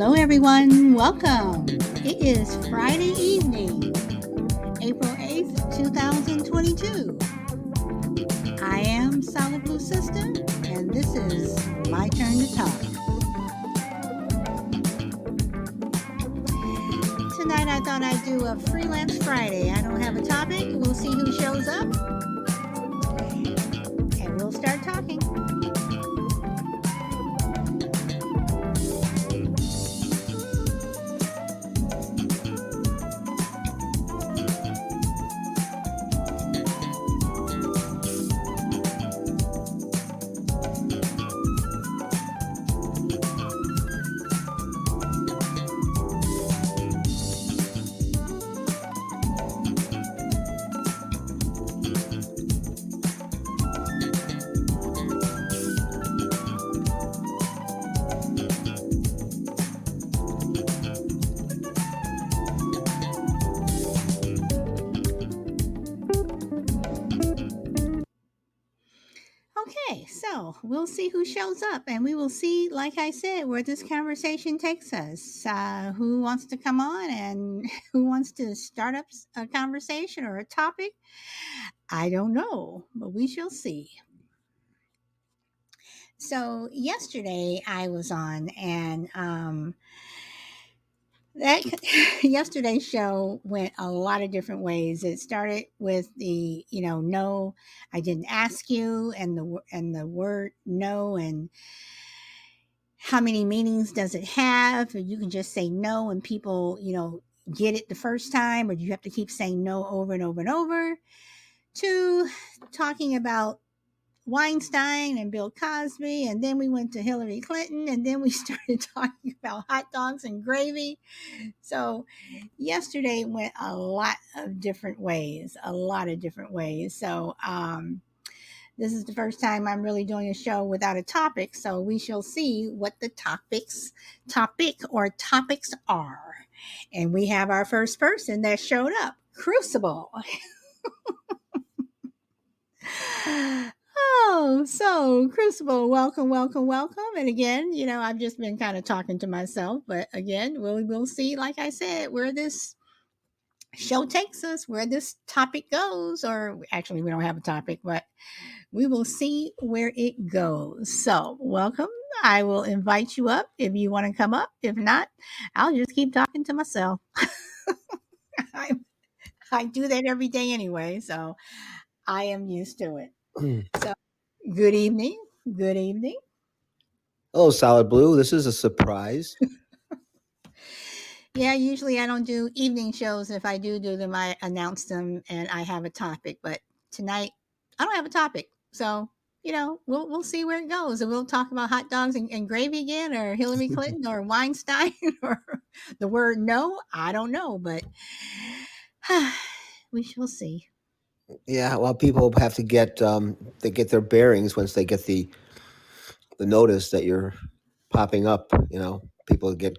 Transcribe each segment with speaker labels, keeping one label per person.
Speaker 1: Hello, everyone. Welcome. It is Friday evening, April 8th, 2022. I am Solid Blue Sister, and this is my turn to talk. Tonight, I thought I'd do a Freelance Friday. I don't have a topic. We'll see who shows up, and we'll start talking. Okay, so we'll see who shows up, and we will see, like I said, where this conversation takes us. Who wants to come on and who wants to start up a conversation or a topic? I don't know, but we shall see. So, yesterday I was on, and that yesterday's show went a lot of different ways. It started with the, no, I didn't ask you, and the word no, and how many meanings does it have? Or you can just say no, and people, get it the first time, or do you have to keep saying no over and over and over? To talking about Weinstein and Bill Cosby, and then we went to Hillary Clinton, and then we started talking about hot dogs and gravy. So yesterday went a lot of different ways, So this is the first time I'm really doing a show without a topic. So we shall see what the topics are. And we have our first person that showed up, Crucible. Oh, so Crucible, welcome. And again, I've just been kind of talking to myself, but again, we'll see, like I said, where this show takes us, where this topic goes, or actually we don't have a topic, but we will see where it goes. So welcome. I will invite you up if you want to come up. If not, I'll just keep talking to myself. I do that every day anyway, so I am used to it. So good evening.
Speaker 2: Hello, Solid Blue. This is a surprise.
Speaker 1: Yeah, usually I don't do evening shows. If I do them, I announce them and I have a topic. But tonight, I don't have a topic. So, we'll see where it goes. And we'll talk about hot dogs and gravy again, or Hillary Clinton, or Weinstein, or the word no. I don't know, but we shall see.
Speaker 2: Yeah, well, people have to get they get their bearings once they get the notice that you're popping up. People get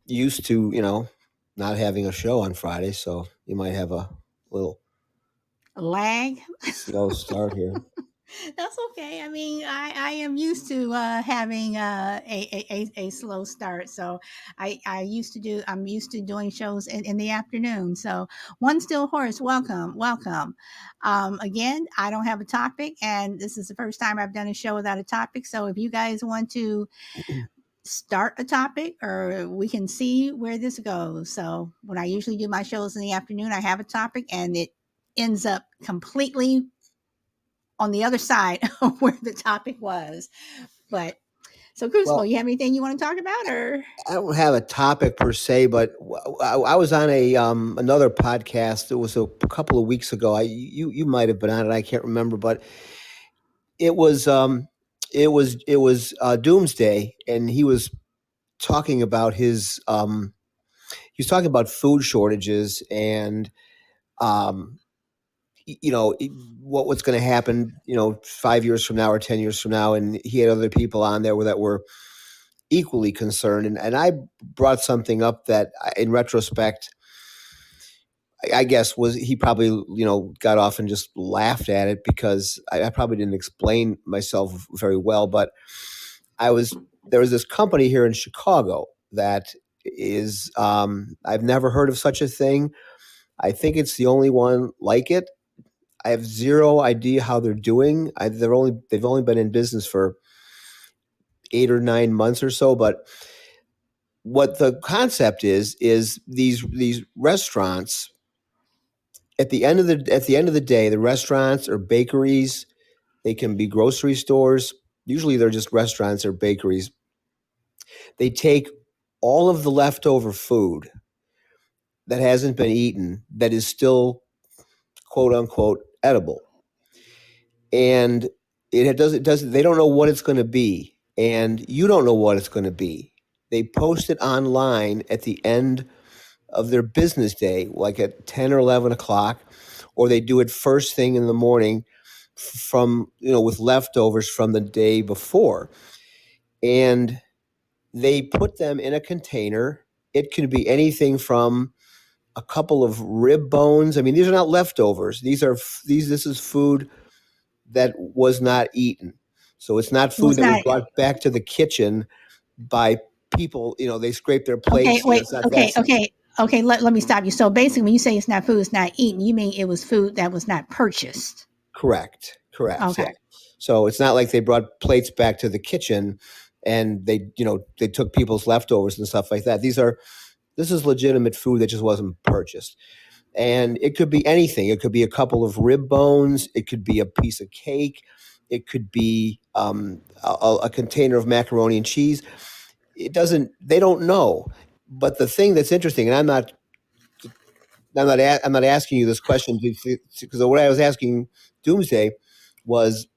Speaker 2: used to not having a show on Friday, so you might have a little
Speaker 1: lag.
Speaker 2: slow start here.
Speaker 1: That's okay. I mean, I am used to having a slow start. So I'm used to doing shows in the afternoon. So One Still Horse, welcome. Again, I don't have a topic, and this is the first time I've done a show without a topic. So if you guys want to start a topic, or we can see where this goes. So when I usually do my shows in the afternoon, I have a topic, and it ends up completely on the other side of where the topic was. But so Crucible, you have anything you want to talk about, or?
Speaker 2: I don't have a topic per se, but I was on a another podcast. It was a couple of weeks ago. You might have been on it. I can't remember, but it was Doomsday, and he was talking about he was talking about food shortages and what's going to happen 5 years from now or 10 years from now, and he had other people on there that were equally concerned, and I brought something up that in retrospect I guess was he probably got off and just laughed at it because I probably didn't explain myself very well, but I was there was this company here in Chicago that is, I've never heard of such a thing. I think it's the only one like it. I have zero idea how they're doing. They've only been in business for 8 or 9 months or so. But what the concept is these restaurants at the end of the day, the restaurants or bakeries, they can be grocery stores. Usually they're just restaurants or bakeries. They take all of the leftover food that hasn't been eaten that is still quote unquote edible, and it doesn't they don't know what it's going to be, and you don't know what it's going to be. They post it online at the end of their business day, like at 10 or 11 o'clock, or they do it first thing in the morning from, with leftovers from the day before. And they put them in a container. It can be anything from a couple of rib bones. I mean, these are not leftovers. This is food that was not eaten. So it's not
Speaker 1: It was
Speaker 2: food that was
Speaker 1: not.
Speaker 2: brought back to the kitchen by people. They scrape their
Speaker 1: Okay,
Speaker 2: plates.
Speaker 1: wait.
Speaker 2: It's not
Speaker 1: Okay,
Speaker 2: that.
Speaker 1: okay, okay. Let me stop you. So basically, when you say it's not food, it's not eaten. You mean it was food that was not purchased.
Speaker 2: Correct. Correct. Yeah.
Speaker 1: Okay.
Speaker 2: So it's not like they brought plates back to the kitchen and they took people's leftovers and stuff like that. This is legitimate food that just wasn't purchased. And it could be anything. It could be a couple of rib bones. It could be a piece of cake. It could be a container of macaroni and cheese. They don't know. But the thing that's interesting, and I'm not asking you this question because what I was asking Doomsday was,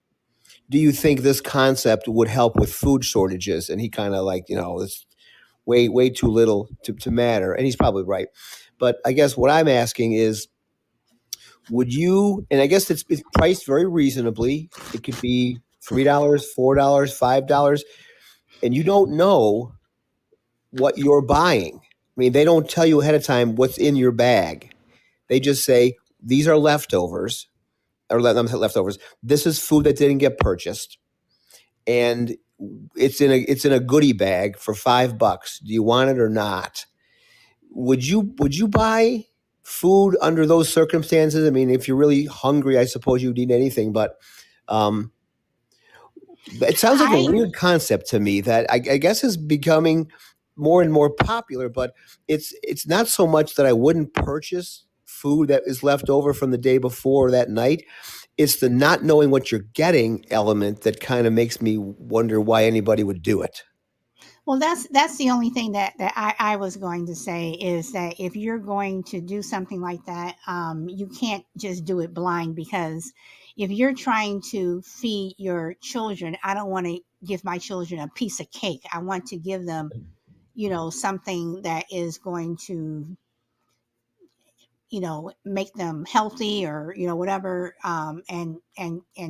Speaker 2: do you think this concept would help with food shortages? And he kind of like, it's way too little to matter. And he's probably right. But I guess what I'm asking is, would you, and I guess it's priced very reasonably. It could be $3, $4, $5, and you don't know what you're buying. I mean, they don't tell you ahead of time what's in your bag. They just say, these are leftovers, or leftovers. This is food that didn't get purchased, and it's in a goodie bag for $5. Do you want it or not? Would you buy food under those circumstances? I mean, if you're really hungry, I suppose you'd eat anything, but um, it sounds like a
Speaker 1: I
Speaker 2: weird concept to me that I guess is becoming more and more popular. But it's not so much that I wouldn't purchase food that is left over from the day before or that night. It's the not knowing what you're getting element that kind of makes me wonder why anybody would do it.
Speaker 1: Well, that's the only thing that I was going to say is that if you're going to do something like that, you can't just do it blind because if you're trying to feed your children, I don't want to give my children a piece of cake. I want to give them, something that is going to, make them healthy or whatever. And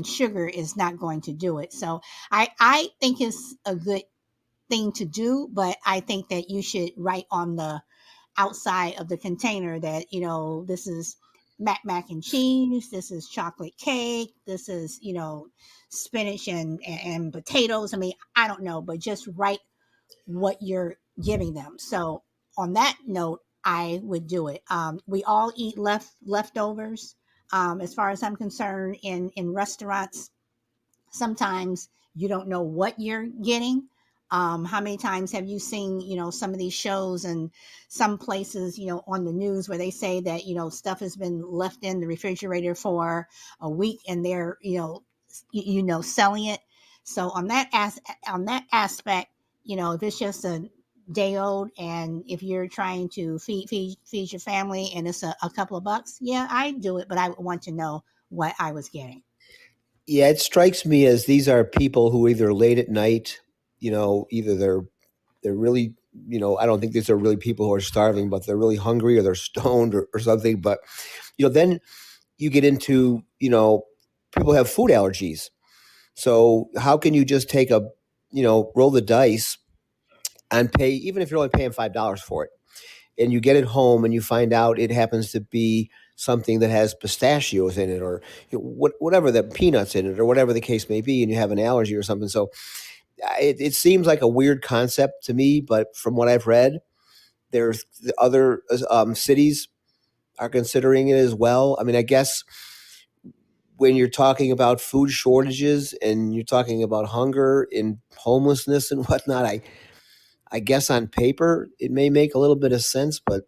Speaker 1: sugar is not going to do it. So I think it's a good thing to do, but I think that you should write on the outside of the container that, this is mac and cheese, this is chocolate cake, this is, spinach and potatoes. I mean, I don't know, but just write what you're giving them. So on that note, I would do it. We all eat leftovers. As far as I'm concerned, in restaurants, sometimes you don't know what you're getting. How many times have you seen, some of these shows and some places, on the news where they say that, stuff has been left in the refrigerator for a week and they're, selling it. So on that aspect, if it's just a day old and if you're trying to feed your family and it's a couple of bucks, yeah, I do it, but I want to know what I was getting.
Speaker 2: Yeah, it strikes me as these are people who either late at night, either they're really, I don't think these are really people who are starving, but they're really hungry or they're stoned or something. But then you get into, people have food allergies. So how can you just take roll the dice and pay, even if you're only paying $5 for it, and you get it home and you find out it happens to be something that has pistachios in it, or whatever, the peanuts in it, or whatever the case may be, and you have an allergy or something. So it seems like a weird concept to me, but from what I've read, there's the other cities are considering it as well. I mean, I guess when you're talking about food shortages and you're talking about hunger and homelessness and whatnot, I guess on paper it may make a little bit of sense, but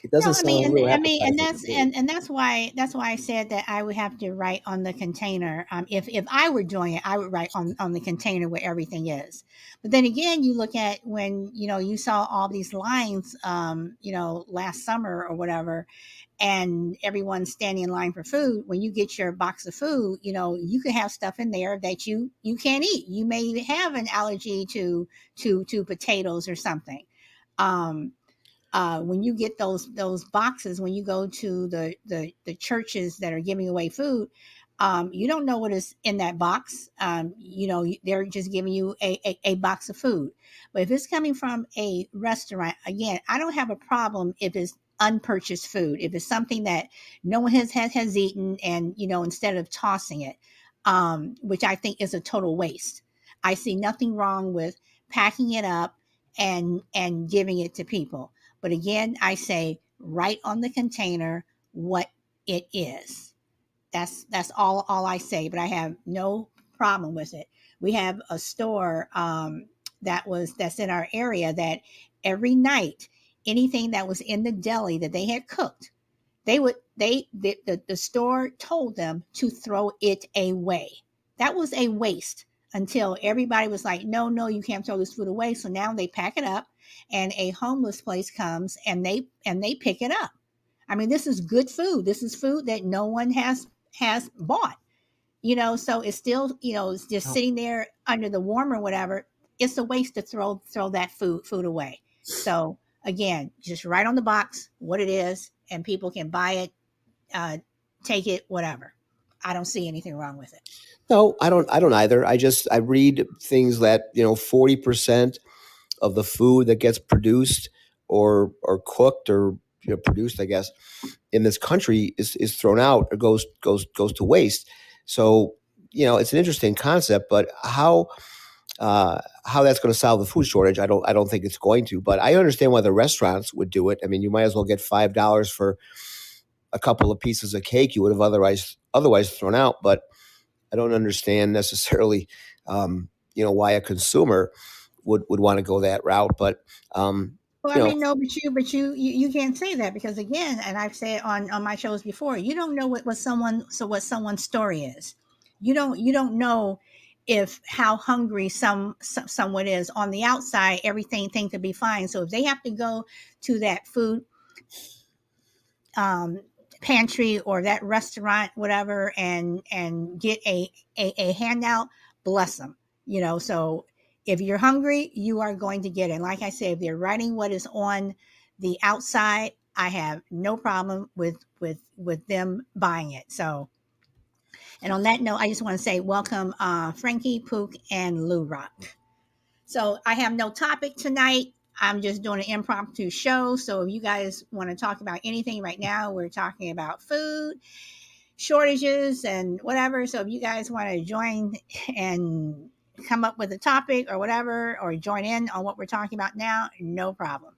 Speaker 2: it
Speaker 1: No,
Speaker 2: doesn't
Speaker 1: I mean,
Speaker 2: sound real
Speaker 1: and
Speaker 2: appetizing to
Speaker 1: that's
Speaker 2: me.
Speaker 1: and that's why I said that I would have to write on the container. If I were doing it, I would write on the container where everything is. But then again, you look at when you saw all these lines, last summer or whatever, and everyone's standing in line for food. When you get your box of food, you could have stuff in there that you can't eat. You may have an allergy to potatoes or something. Um, when you get those boxes, when you go to the churches that are giving away food, you don't know what is in that box. They're just giving you a box of food. But if it's coming from a restaurant, again, I don't have a problem if it's unpurchased food. If it's something that no one has eaten, and instead of tossing it, which I think is a total waste. I see nothing wrong with packing it up and giving it to people. But again, I say right on the container what it is. That's all I say. But I have no problem with it. We have a store that's in our area that every night anything that was in the deli that they had cooked, the store told them to throw it away. That was a waste until everybody was like, no, no, you can't throw this food away. So now they pack it up, and a homeless place comes and they pick it up. I mean, this is good food. This is food that no one has bought. So it's still, it's just
Speaker 2: Oh.
Speaker 1: sitting there under the warmer or whatever. It's a waste to throw that food away. So again, just write on the box what it is, and people can buy it, uh, take it, whatever. I don't see anything wrong with it.
Speaker 2: No, I don't. I don't either. I read things that 40% of the food that gets produced or cooked or produced, I guess, in this country is thrown out or goes to waste. So it's an interesting concept, but how that's going to solve the food shortage, I don't think it's going to. But I understand why the restaurants would do it. I mean, you might as well get $5 for a couple of pieces of cake you would have otherwise thrown out. But I don't understand necessarily, why a consumer would want to go that route. But
Speaker 1: Well, I
Speaker 2: you know,
Speaker 1: mean, no, but you can't say that, because again, and I've said on my shows before, you don't know what someone's story is. You don't know if how hungry someone is on the outside. Everything could be fine. So if they have to go to that food um, pantry or that restaurant, whatever, and get a handout, bless them. So if you're hungry, you are going to get it. Like I said, if they're writing what is on the outside, I have no problem with them buying it. So, and on that note, I just want to say welcome, Frankie, Pook, and Lou Rock. So I have no topic tonight. I'm just doing an impromptu show. So if you guys want to talk about anything right now, we're talking about food, shortages, and whatever. So if you guys want to join and come up with a topic or whatever, or join in on what we're talking about now, no problem.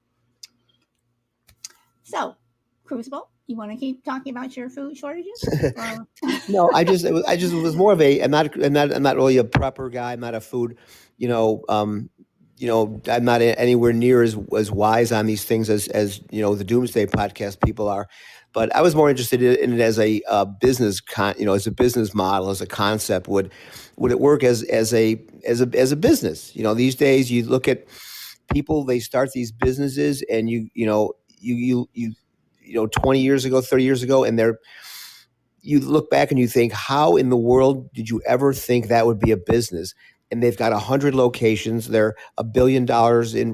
Speaker 1: So, Crucible, you want to keep talking about your food shortages? Or
Speaker 2: no, I just was more of a. I'm not really a prepper guy. I'm not a food. You know, um, I'm not anywhere near as wise on these things as the Doomsday podcast people are. But I was more interested in it as a as a business model, as a concept. Would it work as a business? These days you look at people, they start these businesses, and 20 years ago, 30 years ago, and you look back and you think, how in the world did you ever think that would be a business? And they've got 100 locations. They're $1 billion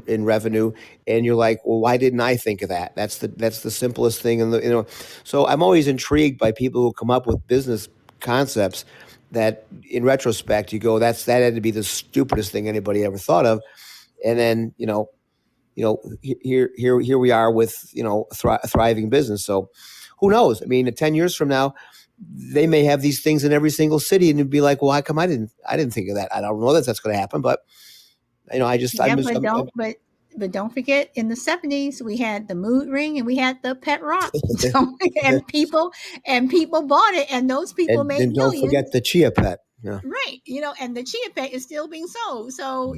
Speaker 2: in revenue, and you're like, well, why didn't I think of that? That's the simplest thing. So I'm always intrigued by people who come up with business concepts that, in retrospect, you go, that had to be the stupidest thing anybody ever thought of. And then here we are with a thriving business. So who knows? I mean, 10 years from now, they may have these things in every single city, and you'd be like, well, how come I didn't think of that? I don't know that that's going to happen, but I just
Speaker 1: Yeah, but don't forget in the 70s we had the mood ring and we had the pet rock. So and people bought it and those people
Speaker 2: and
Speaker 1: made
Speaker 2: then don't
Speaker 1: millions.
Speaker 2: forget the chia pet. Yeah.
Speaker 1: Right. And the chia pet is still being sold. So,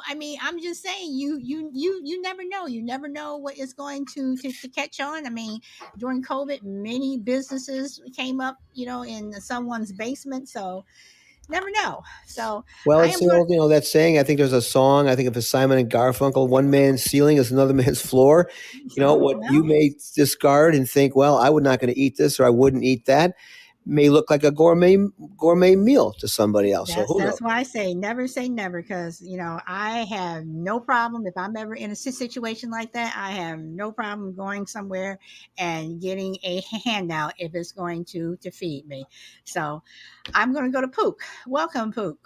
Speaker 1: I mean, I'm just saying you never know. You never know what is going to catch on. I mean, during COVID, many businesses came up, in someone's basement. So never know. So
Speaker 2: Well,
Speaker 1: I
Speaker 2: it's
Speaker 1: am going
Speaker 2: that saying. I think there's a song. I think of a Simon and Garfunkel. One man's ceiling is another man's floor.
Speaker 1: so
Speaker 2: What you
Speaker 1: well,
Speaker 2: may discard and think, well, I would not going to eat this, or I wouldn't eat that, may look like a gourmet meal to somebody else. So
Speaker 1: That's
Speaker 2: who knows?
Speaker 1: that's why I say never because I have no problem if I'm ever in a situation like that. I have no problem going somewhere and getting a handout if it's going to feed me. So I'm going to go to Pook. Welcome, Pook.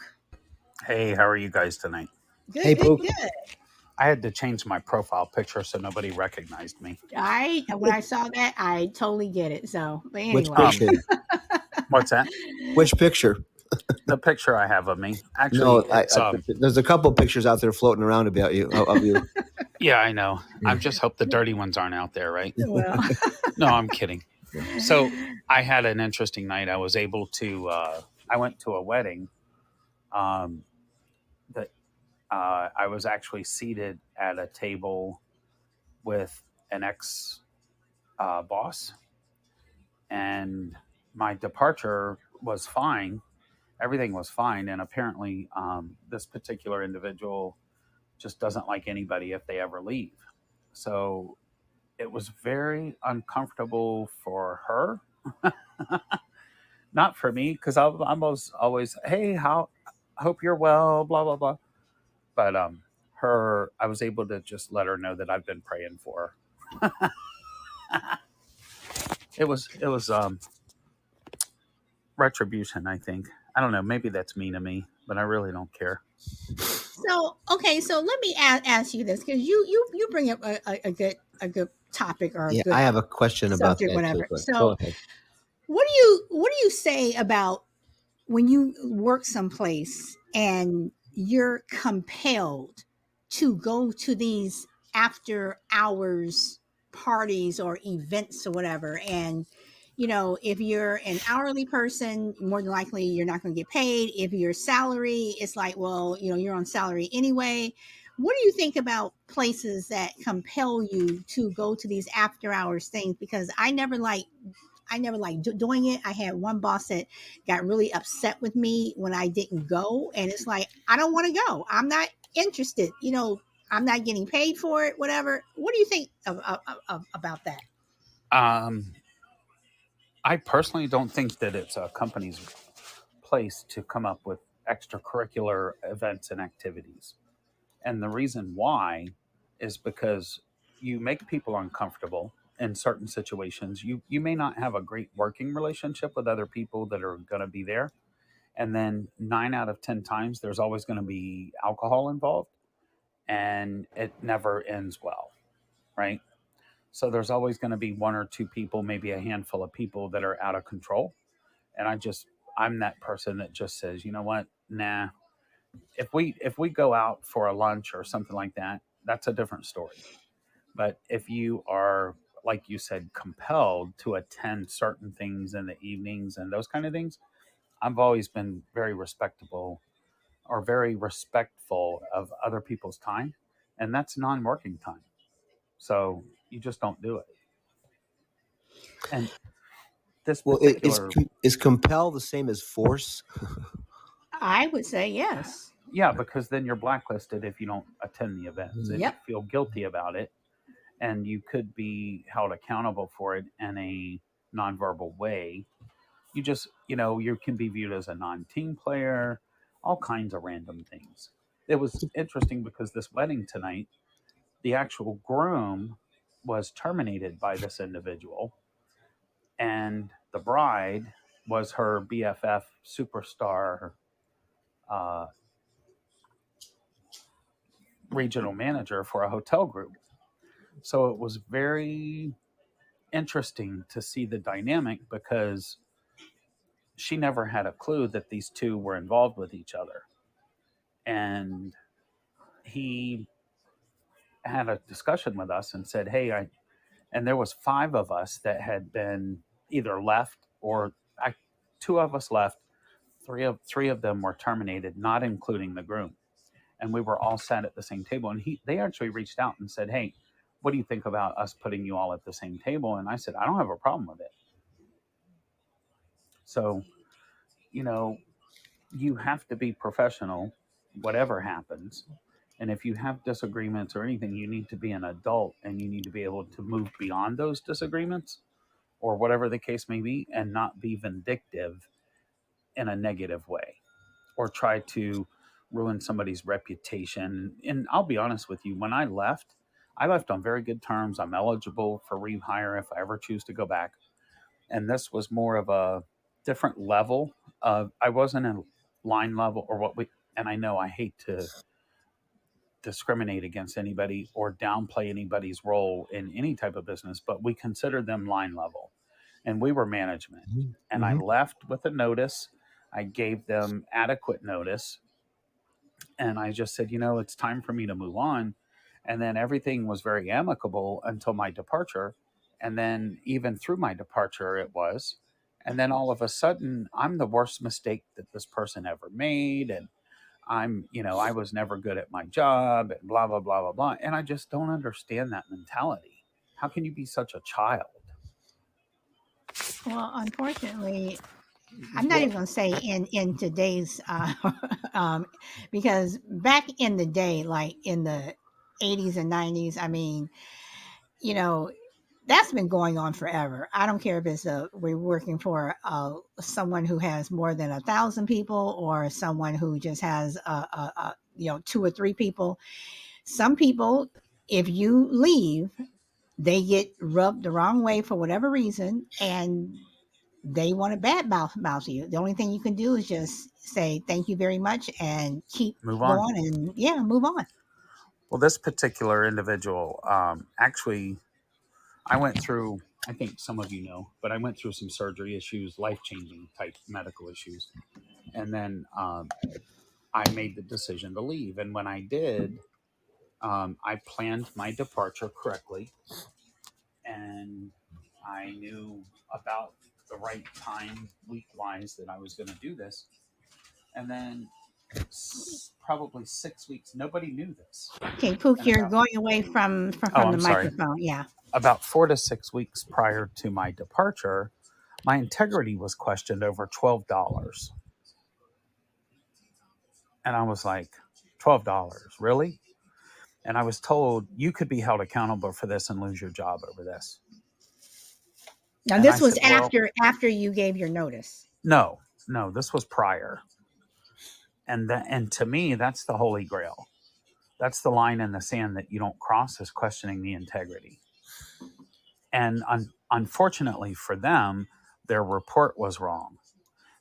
Speaker 3: Hey, how are you guys tonight?
Speaker 1: Good,
Speaker 2: Hey,
Speaker 1: good,
Speaker 2: Pook,
Speaker 1: good.
Speaker 3: I had to change my profile picture so nobody recognized me.
Speaker 1: I when I saw that, I totally get it. So, but
Speaker 2: which
Speaker 1: anyway,
Speaker 3: Um,
Speaker 2: picture?
Speaker 3: what's that?
Speaker 2: Which picture?
Speaker 3: The picture I have of me. Actually,
Speaker 2: No,
Speaker 3: it's
Speaker 2: there's a couple pictures out there floating around about you of you.
Speaker 3: yeah, I know. I
Speaker 2: Yeah.
Speaker 3: just hope the dirty ones aren't out there, right?
Speaker 1: well,
Speaker 3: No, I'm kidding. So I had an interesting night. I was able to. I went to a wedding. Um, that I was actually seated at a table with an ex boss, and my departure was fine, everything was fine. And apparently, this particular individual just doesn't like anybody if they ever leave. So it was very uncomfortable for her, not for me, because I'm always, hey, how, hope you're well, blah blah blah. But her, I was able to just let her know that I've been praying for her. It was retribution, I think. I don't know. Maybe that's mean to me, but I really don't care.
Speaker 1: so okay, so let me ask you this because you bring up a good topic or a
Speaker 2: Yeah, I
Speaker 1: good
Speaker 2: have a question about
Speaker 1: subject,
Speaker 2: that too,
Speaker 1: whatever.
Speaker 2: but go
Speaker 1: So,
Speaker 2: ahead.
Speaker 1: what do you say about when you work someplace and you're compelled to go to these after hours parties or events or whatever, and if you're an hourly person, more than likely you're not going to get paid. If you're salary, it's like, well, you're on salary anyway. What do you think about places that compel you to go to these after hours things? Because I never like doing it. I had one boss that got really upset with me when I didn't go, and it's like I don't want to go. I'm not interested. I'm not getting paid for it. Whatever. What do you think about that?
Speaker 3: Um, I personally don't think that it's a company's place to come up with extracurricular events and activities. And the reason why is because you make people uncomfortable in certain situations. You may not have a great working relationship with other people that are going to be there. And then 9 out of 10 times, there's always going to be alcohol involved, and it never ends well, right? So there's always going to be one or two people, maybe a handful of people that are out of control. And I'm that person that just says, you know what, nah. If we go out for a lunch or something like that, that's a different story. But if you are, like you said, compelled to attend certain things in the evenings and those kind of things, I've always been very respectable or very respectful of other people's time, and that's non-working time. So you just don't do it. And this
Speaker 2: Well,
Speaker 3: particular,
Speaker 2: is compel the same as force?
Speaker 1: I would say yes.
Speaker 3: yeah, because then you're blacklisted if you don't attend the events, and you
Speaker 1: Yep.
Speaker 3: feel guilty about it, and you could be held accountable for it in a nonverbal way. You can be viewed as a non-team player, all kinds of random things. It was interesting because this wedding tonight, the actual groom was terminated by this individual, and the bride was her BFF superstar uh, regional manager for a hotel group. So it was very interesting to see the dynamic because she never had a clue that these two were involved with each other. And he had a discussion with us and said, "Hey, I," and there was five of us that had been either left or I, two of us left. Three of them were terminated, not including the groom, and we were all sat at the same table. And they actually reached out and said, "Hey, what do you think about us putting you all at the same table?" And I said, "I don't have a problem with it." So, you know, you have to be professional, whatever happens. And if you have disagreements or anything, you need to be an adult and you need to be able to move beyond those disagreements or whatever the case may be and not be vindictive in a negative way or try to ruin somebody's reputation. And I'll be honest with you, when I left on very good terms. I'm eligible for rehire if I ever choose to go back. And this was more of a different level of, I wasn't in line level or what we, and I know I hate to discriminate against anybody or downplay anybody's role in any type of business, but we considered them line level and we were management. And I
Speaker 2: Mm-hmm.
Speaker 3: left with a notice. I gave them adequate notice and I just said, it's time for me to move on. And then everything was very amicable until my departure. And then even through my departure, it was. And then all of a sudden, I'm the worst mistake that this person ever made. And I was never good at my job and blah, blah, blah, blah, blah. And I just don't understand that mentality. How can you be such a child?
Speaker 1: Well, unfortunately, I'm not
Speaker 2: Well,
Speaker 1: even going to say in today's because back in the day, like in the 80s and 90s, I mean, you know, that's been going on forever. I don't care if it's we're working for someone who has more than 1,000 people or someone who just has two or three people. Some people, if you leave, they get rubbed the wrong way for whatever reason, and they want to mouth you. The only thing you can do is just say thank you very much and keep
Speaker 3: Move on.
Speaker 1: going, and yeah, move on.
Speaker 3: Well, this particular individual, actually, I went through, I think some of you know, but I went through some surgery issues, life changing type medical issues. And then I made the decision to leave. And when I did, I planned my departure correctly. And I knew about the right time, week wise, that I was going to do this. And then probably 6 weeks, nobody knew this.
Speaker 1: Okay, Pook,
Speaker 3: And
Speaker 1: you're
Speaker 3: about,
Speaker 1: going away from
Speaker 3: oh,
Speaker 1: from the
Speaker 3: I'm sorry,
Speaker 1: microphone. Yeah.
Speaker 3: about 4 to 6 weeks prior to my departure, my integrity was questioned over $12. And I was like, $12, really? And I was told you could be held accountable for this and lose your job over this.
Speaker 1: Now
Speaker 3: And I
Speaker 1: this was
Speaker 3: said, well,
Speaker 1: after you gave your notice.
Speaker 3: no, no, this was prior. And to me, that's the holy grail. That's the line in the sand that you don't cross, is questioning the integrity. And unfortunately for them, their report was wrong.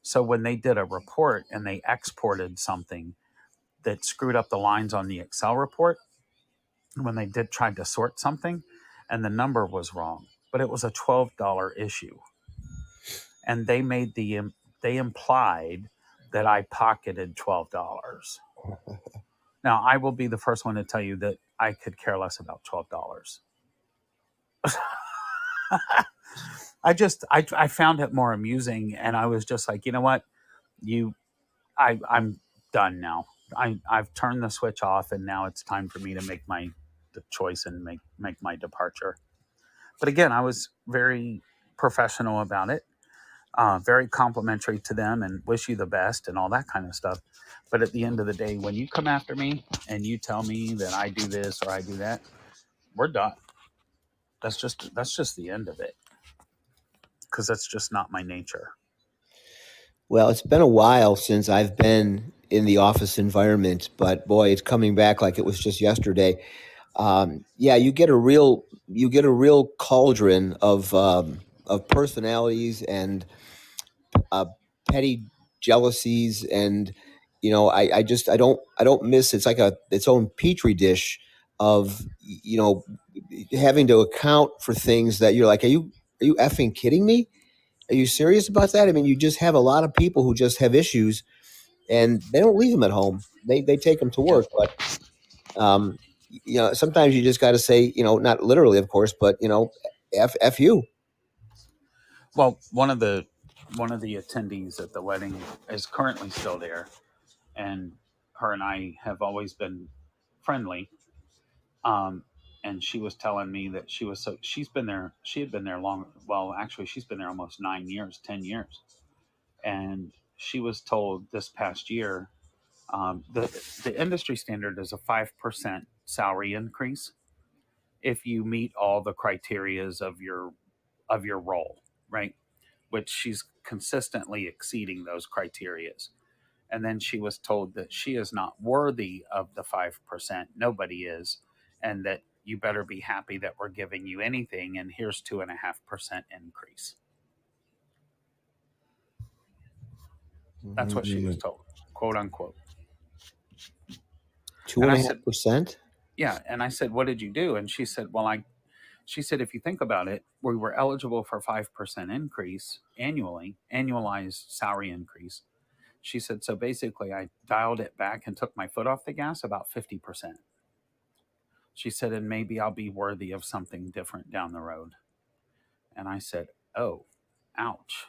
Speaker 3: So when they did a report and they exported something that screwed up the lines on the Excel report, when they did try to sort something and the number was wrong, but it was a $12 issue. And they implied that I pocketed $12. Now, I will be the first one to tell you that I could care less about $12. I found it more amusing, and I was just like, you know what, you I'm done now. I've turned the switch off, and now it's time for me to make the choice and make my departure. But again, I was very professional about it, very complimentary to them, and wish you the best and all that kind of stuff. But at the end of the day, when you come after me and you tell me that I do this or I do that, we're done. That's just the end of it, because that's just not my nature.
Speaker 2: well, it's been a while since I've been in the office environment, but boy, it's coming back like it was just yesterday. Yeah, you get a real cauldron of personalities and uh, petty jealousies, and I don't miss. It's like its own petri dish of having to account for things that you're like, are you effing kidding me? Are you serious about that? I mean, you just have a lot of people who just have issues, and they don't leave them at home. They take them to
Speaker 3: Yeah.
Speaker 2: work, but um, sometimes you just got to say, not literally, of course, but f you.
Speaker 3: Well, one of the attendees at the wedding is currently still there, and her and I have always been friendly. Um, and she was telling me that she's been there. She had been there long. Well, actually, she's been there almost 9 years, 10 years, and she was told this past year the industry standard is a 5% salary increase if you meet all the criterias of your role, right? Which she's consistently exceeding those criterias. And then she was told that she is not worthy of the 5%. Nobody is. And that you better be happy that we're giving you anything. And here's 2.5% increase. That's what she was told, quote unquote.
Speaker 2: Two
Speaker 3: And
Speaker 2: and
Speaker 3: I
Speaker 2: a
Speaker 3: said,
Speaker 2: half percent.
Speaker 3: yeah. And I said, what did you do? And she said, she said, if you think about it, we were eligible for 5% increase annually, annualized salary increase. She said, so basically, I dialed it back and took my foot off the gas about 50%. She said, and maybe I'll be worthy of something different down the road. And I said, oh, ouch.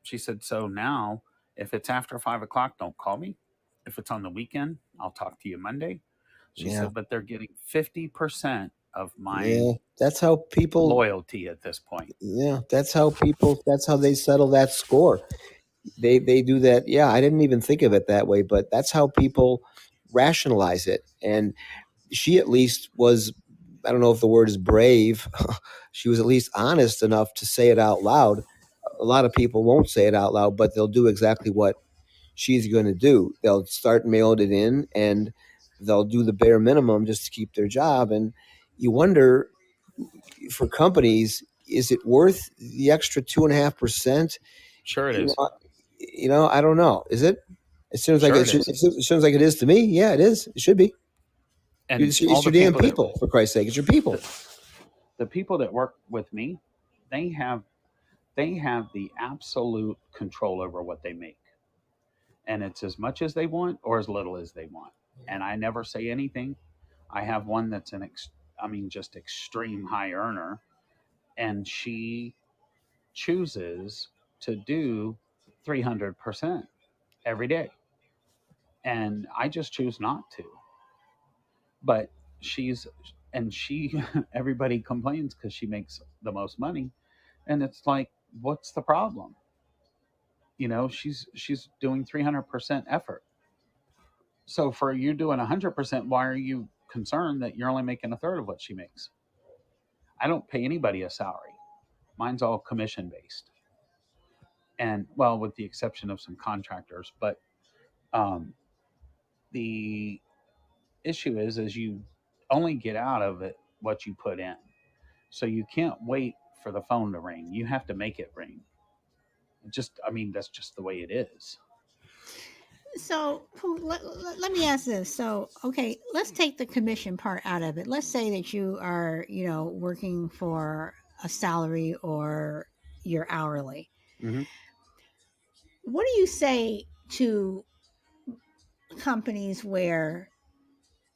Speaker 3: She said, so now if it's after 5 o'clock, don't call me. If it's on the weekend, I'll talk to you Monday. She
Speaker 2: Yeah,
Speaker 3: said, but they're getting 50% of my
Speaker 2: yeah. That's how people.
Speaker 3: loyalty at this point.
Speaker 2: Yeah, that's how people. That's how they settle that score. They do that. Yeah, I didn't even think of it that way, but that's how people rationalize it. And she at least was. I don't know if the word is brave. She was at least honest enough to say it out loud. A lot of people won't say it out loud, but they'll do exactly what she's going to do. They'll start mailing it in, and they'll do the bare minimum just to keep their job. And you wonder, for companies, is it worth the extra 2.5%?
Speaker 3: Sure it
Speaker 2: You
Speaker 3: is.
Speaker 2: know, I don't know. Is it? It seems like
Speaker 3: Sure
Speaker 2: it
Speaker 3: it
Speaker 2: should.
Speaker 3: is.
Speaker 2: It seems like it is to me. Yeah, it is. It should be.
Speaker 3: And all
Speaker 2: It's
Speaker 3: the
Speaker 2: your damn
Speaker 3: people that
Speaker 2: people, for Christ's sake. It's your people.
Speaker 3: the, the people that work with me, they have they have the absolute control over what they make. And it's as much as they want or as little as they want. And I never say anything. I have one that's just extreme high earner, and she chooses to do 300% every day. And I just choose not to. But she's, and she, everybody complains because she makes the most money. And it's like, what's the problem? She's doing 300% effort. So for you doing 100%, why are you concerned that you're only making a third of what she makes? I don't pay anybody a salary. Mine's all commission based, and well, with the exception of some contractors. But um, the issue is you only get out of it what you put in. So you can't wait for the phone to ring. You have to make it ring. That's just the way it is.
Speaker 1: So let me ask this. So, okay, let's take the commission part out of it. Let's say that you are, working for a salary or you're hourly.
Speaker 3: Mm-hmm.
Speaker 1: What do you say to companies where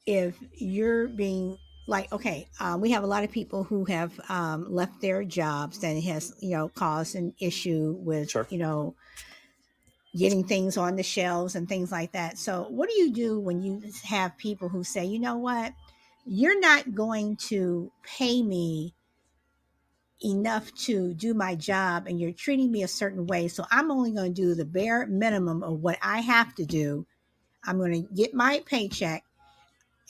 Speaker 1: if you're being like, okay, we have a lot of people who have left their jobs and it has, caused an issue with,
Speaker 3: Sure.
Speaker 1: getting things on the shelves and things like that. So, what do you do when you have people who say, you know what, you're not going to pay me enough to do my job and you're treating me a certain way. So, I'm only going to do the bare minimum of what I have to do. I'm going to get my paycheck.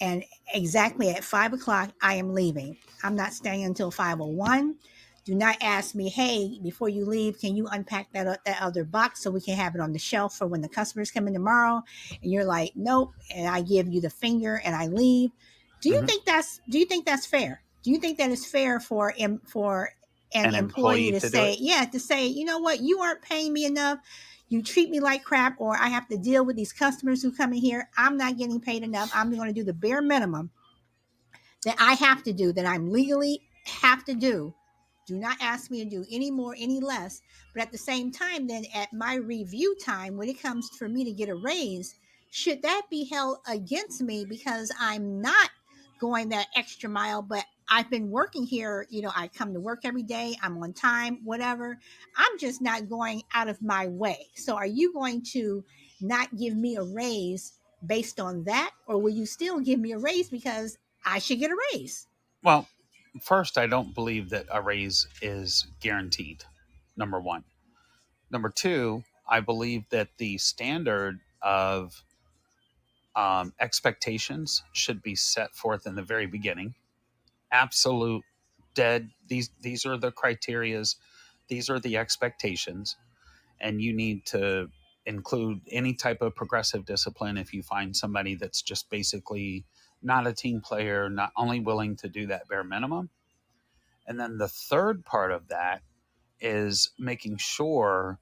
Speaker 1: And exactly at 5 o'clock, I am leaving. I'm not staying until 5:01. Do not ask me, hey, before you leave, can you unpack that other box so we can have it on the shelf for when the customers come in tomorrow? And you're like, nope. And I give you the finger and I leave.
Speaker 3: Mm-hmm.
Speaker 1: Do you think that's fair? Do you think that is fair for an
Speaker 3: An
Speaker 1: employee
Speaker 3: employee
Speaker 1: to
Speaker 3: to do
Speaker 1: say,
Speaker 3: it.
Speaker 1: yeah, to say, you know what, you aren't paying me enough. You treat me like crap, or I have to deal with these customers who come in here. I'm not getting paid enough. I'm going to do the bare minimum that I have to do, that I'm legally have to do Do not ask me to do any more, any less. But at the same time, then at my review time, when it comes for me to get a raise, should that be held against me because I'm not going that extra mile, but I've been working here, I come to work every day, I'm on time, whatever. I'm just not going out of my way. So are you going to not give me a raise based on that? Or will you still give me a raise because I should get a raise?
Speaker 3: Well, first, I don't believe that a raise is guaranteed. Number one. Number two, I believe that the standard of expectations should be set forth in the very beginning. Absolute dead. These are the criterias. These are the expectations, and you need to include any type of progressive discipline if you find somebody that's just basically not a team player, not only willing to do that bare minimum. And then the third part of that is making sure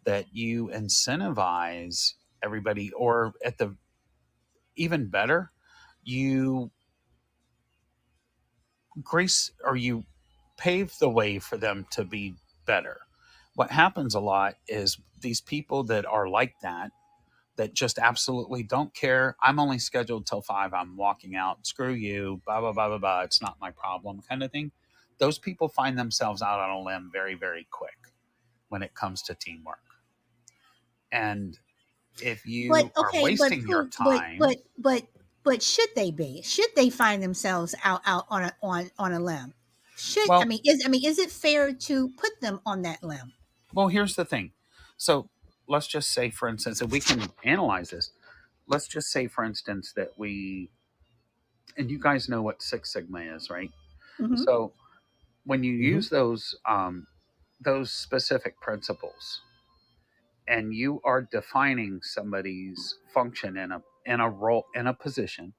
Speaker 3: that you incentivize everybody, or at the even better, you grace or you pave the way for them to be better. What happens a lot is these people that are like that just absolutely don't care. I'm only scheduled till 5. I'm walking out. Screw you. Blah blah blah blah blah. It's not my problem, kind of thing. Those people find themselves out on a limb very very quick when it comes to teamwork. And if
Speaker 1: But
Speaker 3: you are
Speaker 1: okay,
Speaker 3: wasting your time,
Speaker 1: but should they be? Should they find themselves out on a limb? Should
Speaker 3: well,
Speaker 1: I mean is it fair to put them on that limb?
Speaker 3: here's the thing. So let's just say, for instance, and we can analyze this. Let's just say, for instance, that and you guys know what Six Sigma is, right?
Speaker 1: Hmm.
Speaker 3: So when you
Speaker 2: Hmm.
Speaker 3: use those specific principles, and you are defining somebody's function in a role, in a position.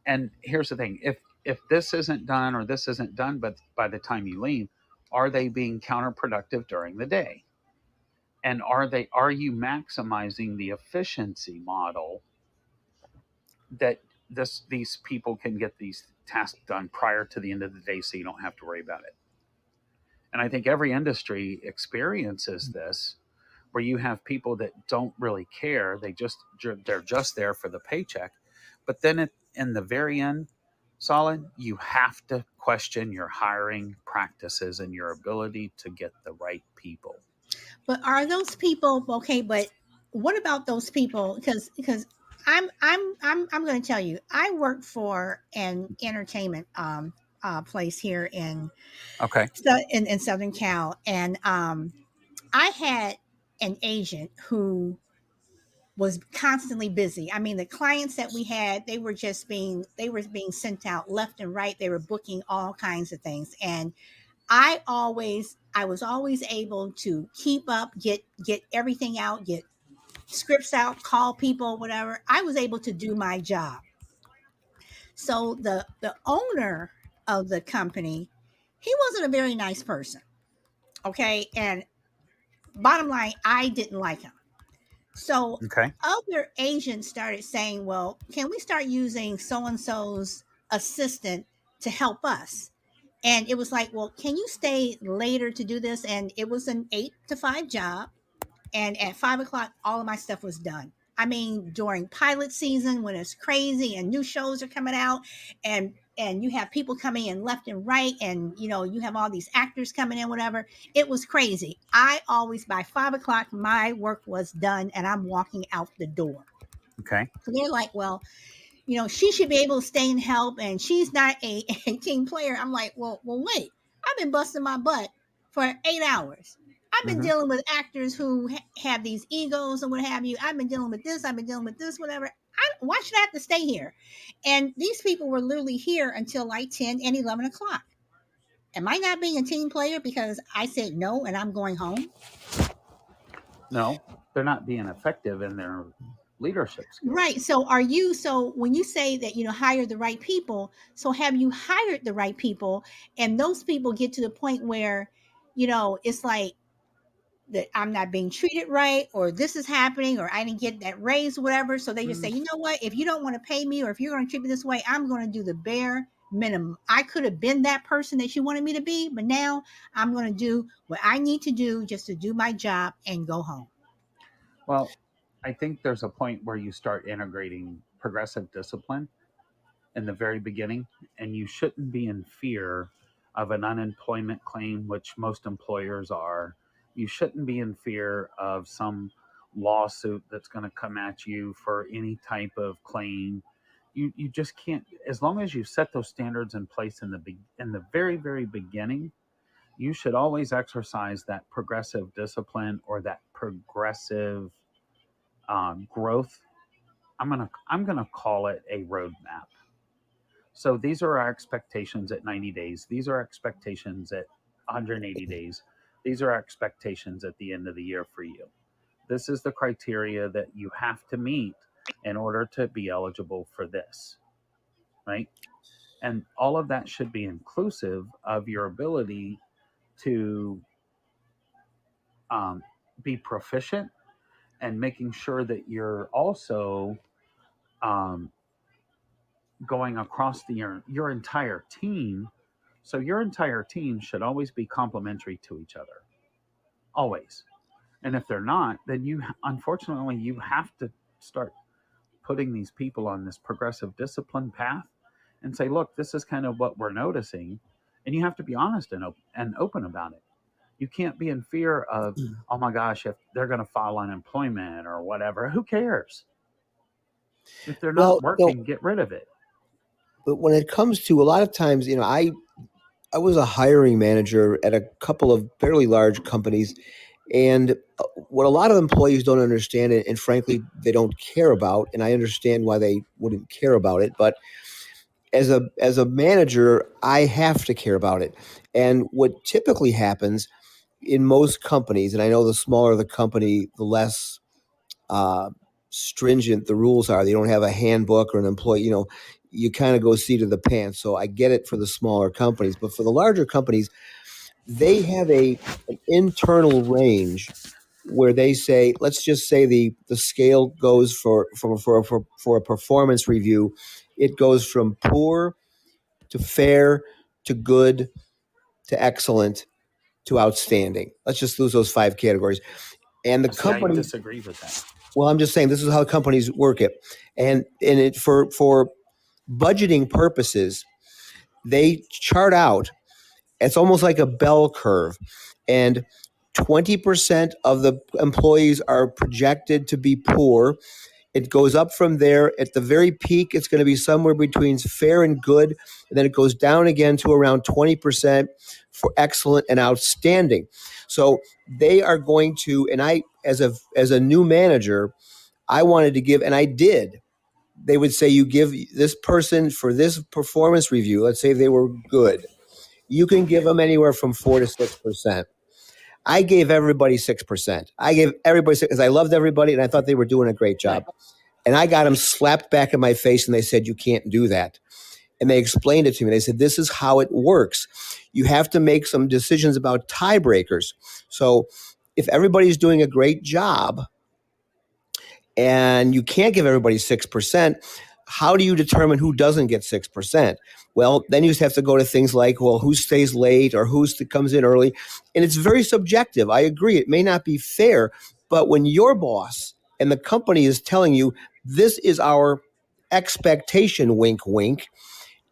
Speaker 3: And here's the thing: if this isn't done or this isn't done, but by the time you leave, are they being counterproductive during the day? And are you maximizing the efficiency model that these people can get these tasks done prior to the end of the day, so you don't have to worry about it? And I think every industry experiences this, where you have people that don't really care. They're just there for the paycheck. But then in the very end, solid, you have to question your hiring practices and your ability to get the right people.
Speaker 1: But are those people okay? But what about those people? Because I'm going to tell you, I work for an entertainment place here
Speaker 3: Okay.
Speaker 1: in Southern Cal, and I had an agent who was constantly busy. I mean, the clients that we had, they were being sent out left and right. They were booking all kinds of things, and I was always able to keep up, get everything out, get scripts out, call people, whatever. I was able to do my job. So the owner of the company, he wasn't a very nice person. Okay, and bottom line, I didn't like him. So
Speaker 3: Okay.
Speaker 1: other agents started saying, well, can we start using so and so's assistant to help us? And it was like, well, can you stay later to do this? And it was an 8 to 5 job. And at 5 o'clock, all of my stuff was done. I mean, during pilot season when it's crazy and new shows are coming out, and you have people coming in left and right, and you have all these actors coming in, whatever. It was crazy. I always by 5 o'clock, my work was done, and I'm walking out the door.
Speaker 3: Okay.
Speaker 1: So they're like, well, she should be able to stay and help, and she's not a team player. I'm like, well, wait. I've been busting my butt for 8 hours. I've been
Speaker 3: Hmm.
Speaker 1: dealing with actors who have these egos and what have you. I've been dealing with this. I've been dealing with this, whatever. Why should I have to stay here? And these people were literally here until like 10 and 11 o'clock. Am I not being a team player because I said no and I'm going home?
Speaker 3: No, they're not being effective in their leadership
Speaker 1: Right.
Speaker 3: skills.
Speaker 1: So when you say that, hire the right people, so have you hired the right people? And those people get to the point where, it's like that I'm not being treated right, or this is happening, or I didn't get that raise, whatever. So they just say,
Speaker 3: Mm,
Speaker 1: you know what, if you don't want to pay me, or if you're going to treat me this way, I'm going to do the bare minimum. I could have been that person that you wanted me to be, but now I'm going to do what I need to do just to do my job and go home.
Speaker 3: Well, I think there's a point where you start integrating progressive discipline in the very beginning, and you shouldn't be in fear of an unemployment claim, which most employers are. You shouldn't be in fear of some lawsuit that's going to come at you for any type of claim. You just can't, as long as you set those standards in place in the very beginning. You should always exercise that progressive discipline or that progressive growth. I'm gonna call it a roadmap. So these are our expectations at 90 days. These are our expectations at 180 days. These are our expectations at the end of the year for you. This is the criteria that you have to meet in order to be eligible for this, right? And all of that should be inclusive of your ability to be proficient and making sure that you're also um, going across your entire team. So your entire team should always be complementary to each other, always. And if they're not, then you unfortunately you have to start putting these people on this progressive discipline path and say, look, this is kind of what we're noticing, and you have to be honest and open about it. You can't be in fear of, oh my gosh, if they're going to file unemployment or whatever. Who cares? If they're not
Speaker 2: Well,
Speaker 3: working, get rid of it.
Speaker 2: but when it comes to a lot of times, I was a hiring manager at a couple of fairly large companies, and what a lot of employees don't understand, and frankly, they don't care about, and I understand why they wouldn't care about it, but as a manager, I have to care about it. And what typically happens in most companies, and I know the smaller the company, the less uh, stringent the rules are. They don't have a handbook or an employee. You kind of go seat of the pants. So I get it for the smaller companies, but for the larger companies, they have an internal range where they say, let's just say the scale goes for a performance review, it goes from poor to fair to good to excellent to outstanding. Let's just lose those five categories. And the
Speaker 3: See, I
Speaker 2: companies,
Speaker 3: disagree with that.
Speaker 2: well, I'm just saying this is how companies work it. And it for budgeting purposes, they chart out, it's almost like a bell curve. And 20% of the employees are projected to be poor. It goes up from there. At the very peak, it's going to be somewhere between fair and good. And then it goes down again to around 20% for excellent and outstanding. So they are going to, and I, as a new manager, I wanted to give, and I did. They would say, you give this person for this performance review, let's say they were good, you can give them anywhere from 4 to 6%. I gave everybody 6%. I gave everybody 6 because I loved everybody and I thought they were doing a great job.
Speaker 3: Right.
Speaker 2: And I got them slapped back in my face and they said, you can't do that. And they explained it to me. They said, this is how it works. You have to make some decisions about tiebreakers. So if everybody's doing a great job and you can't give everybody 6%, how do you determine who doesn't get 6%? Well, then you have to go to things like, well, who stays late or who comes in early. And it's very subjective. I agree. It may not be fair, but when your boss and the company is telling you, this is our expectation, wink, wink.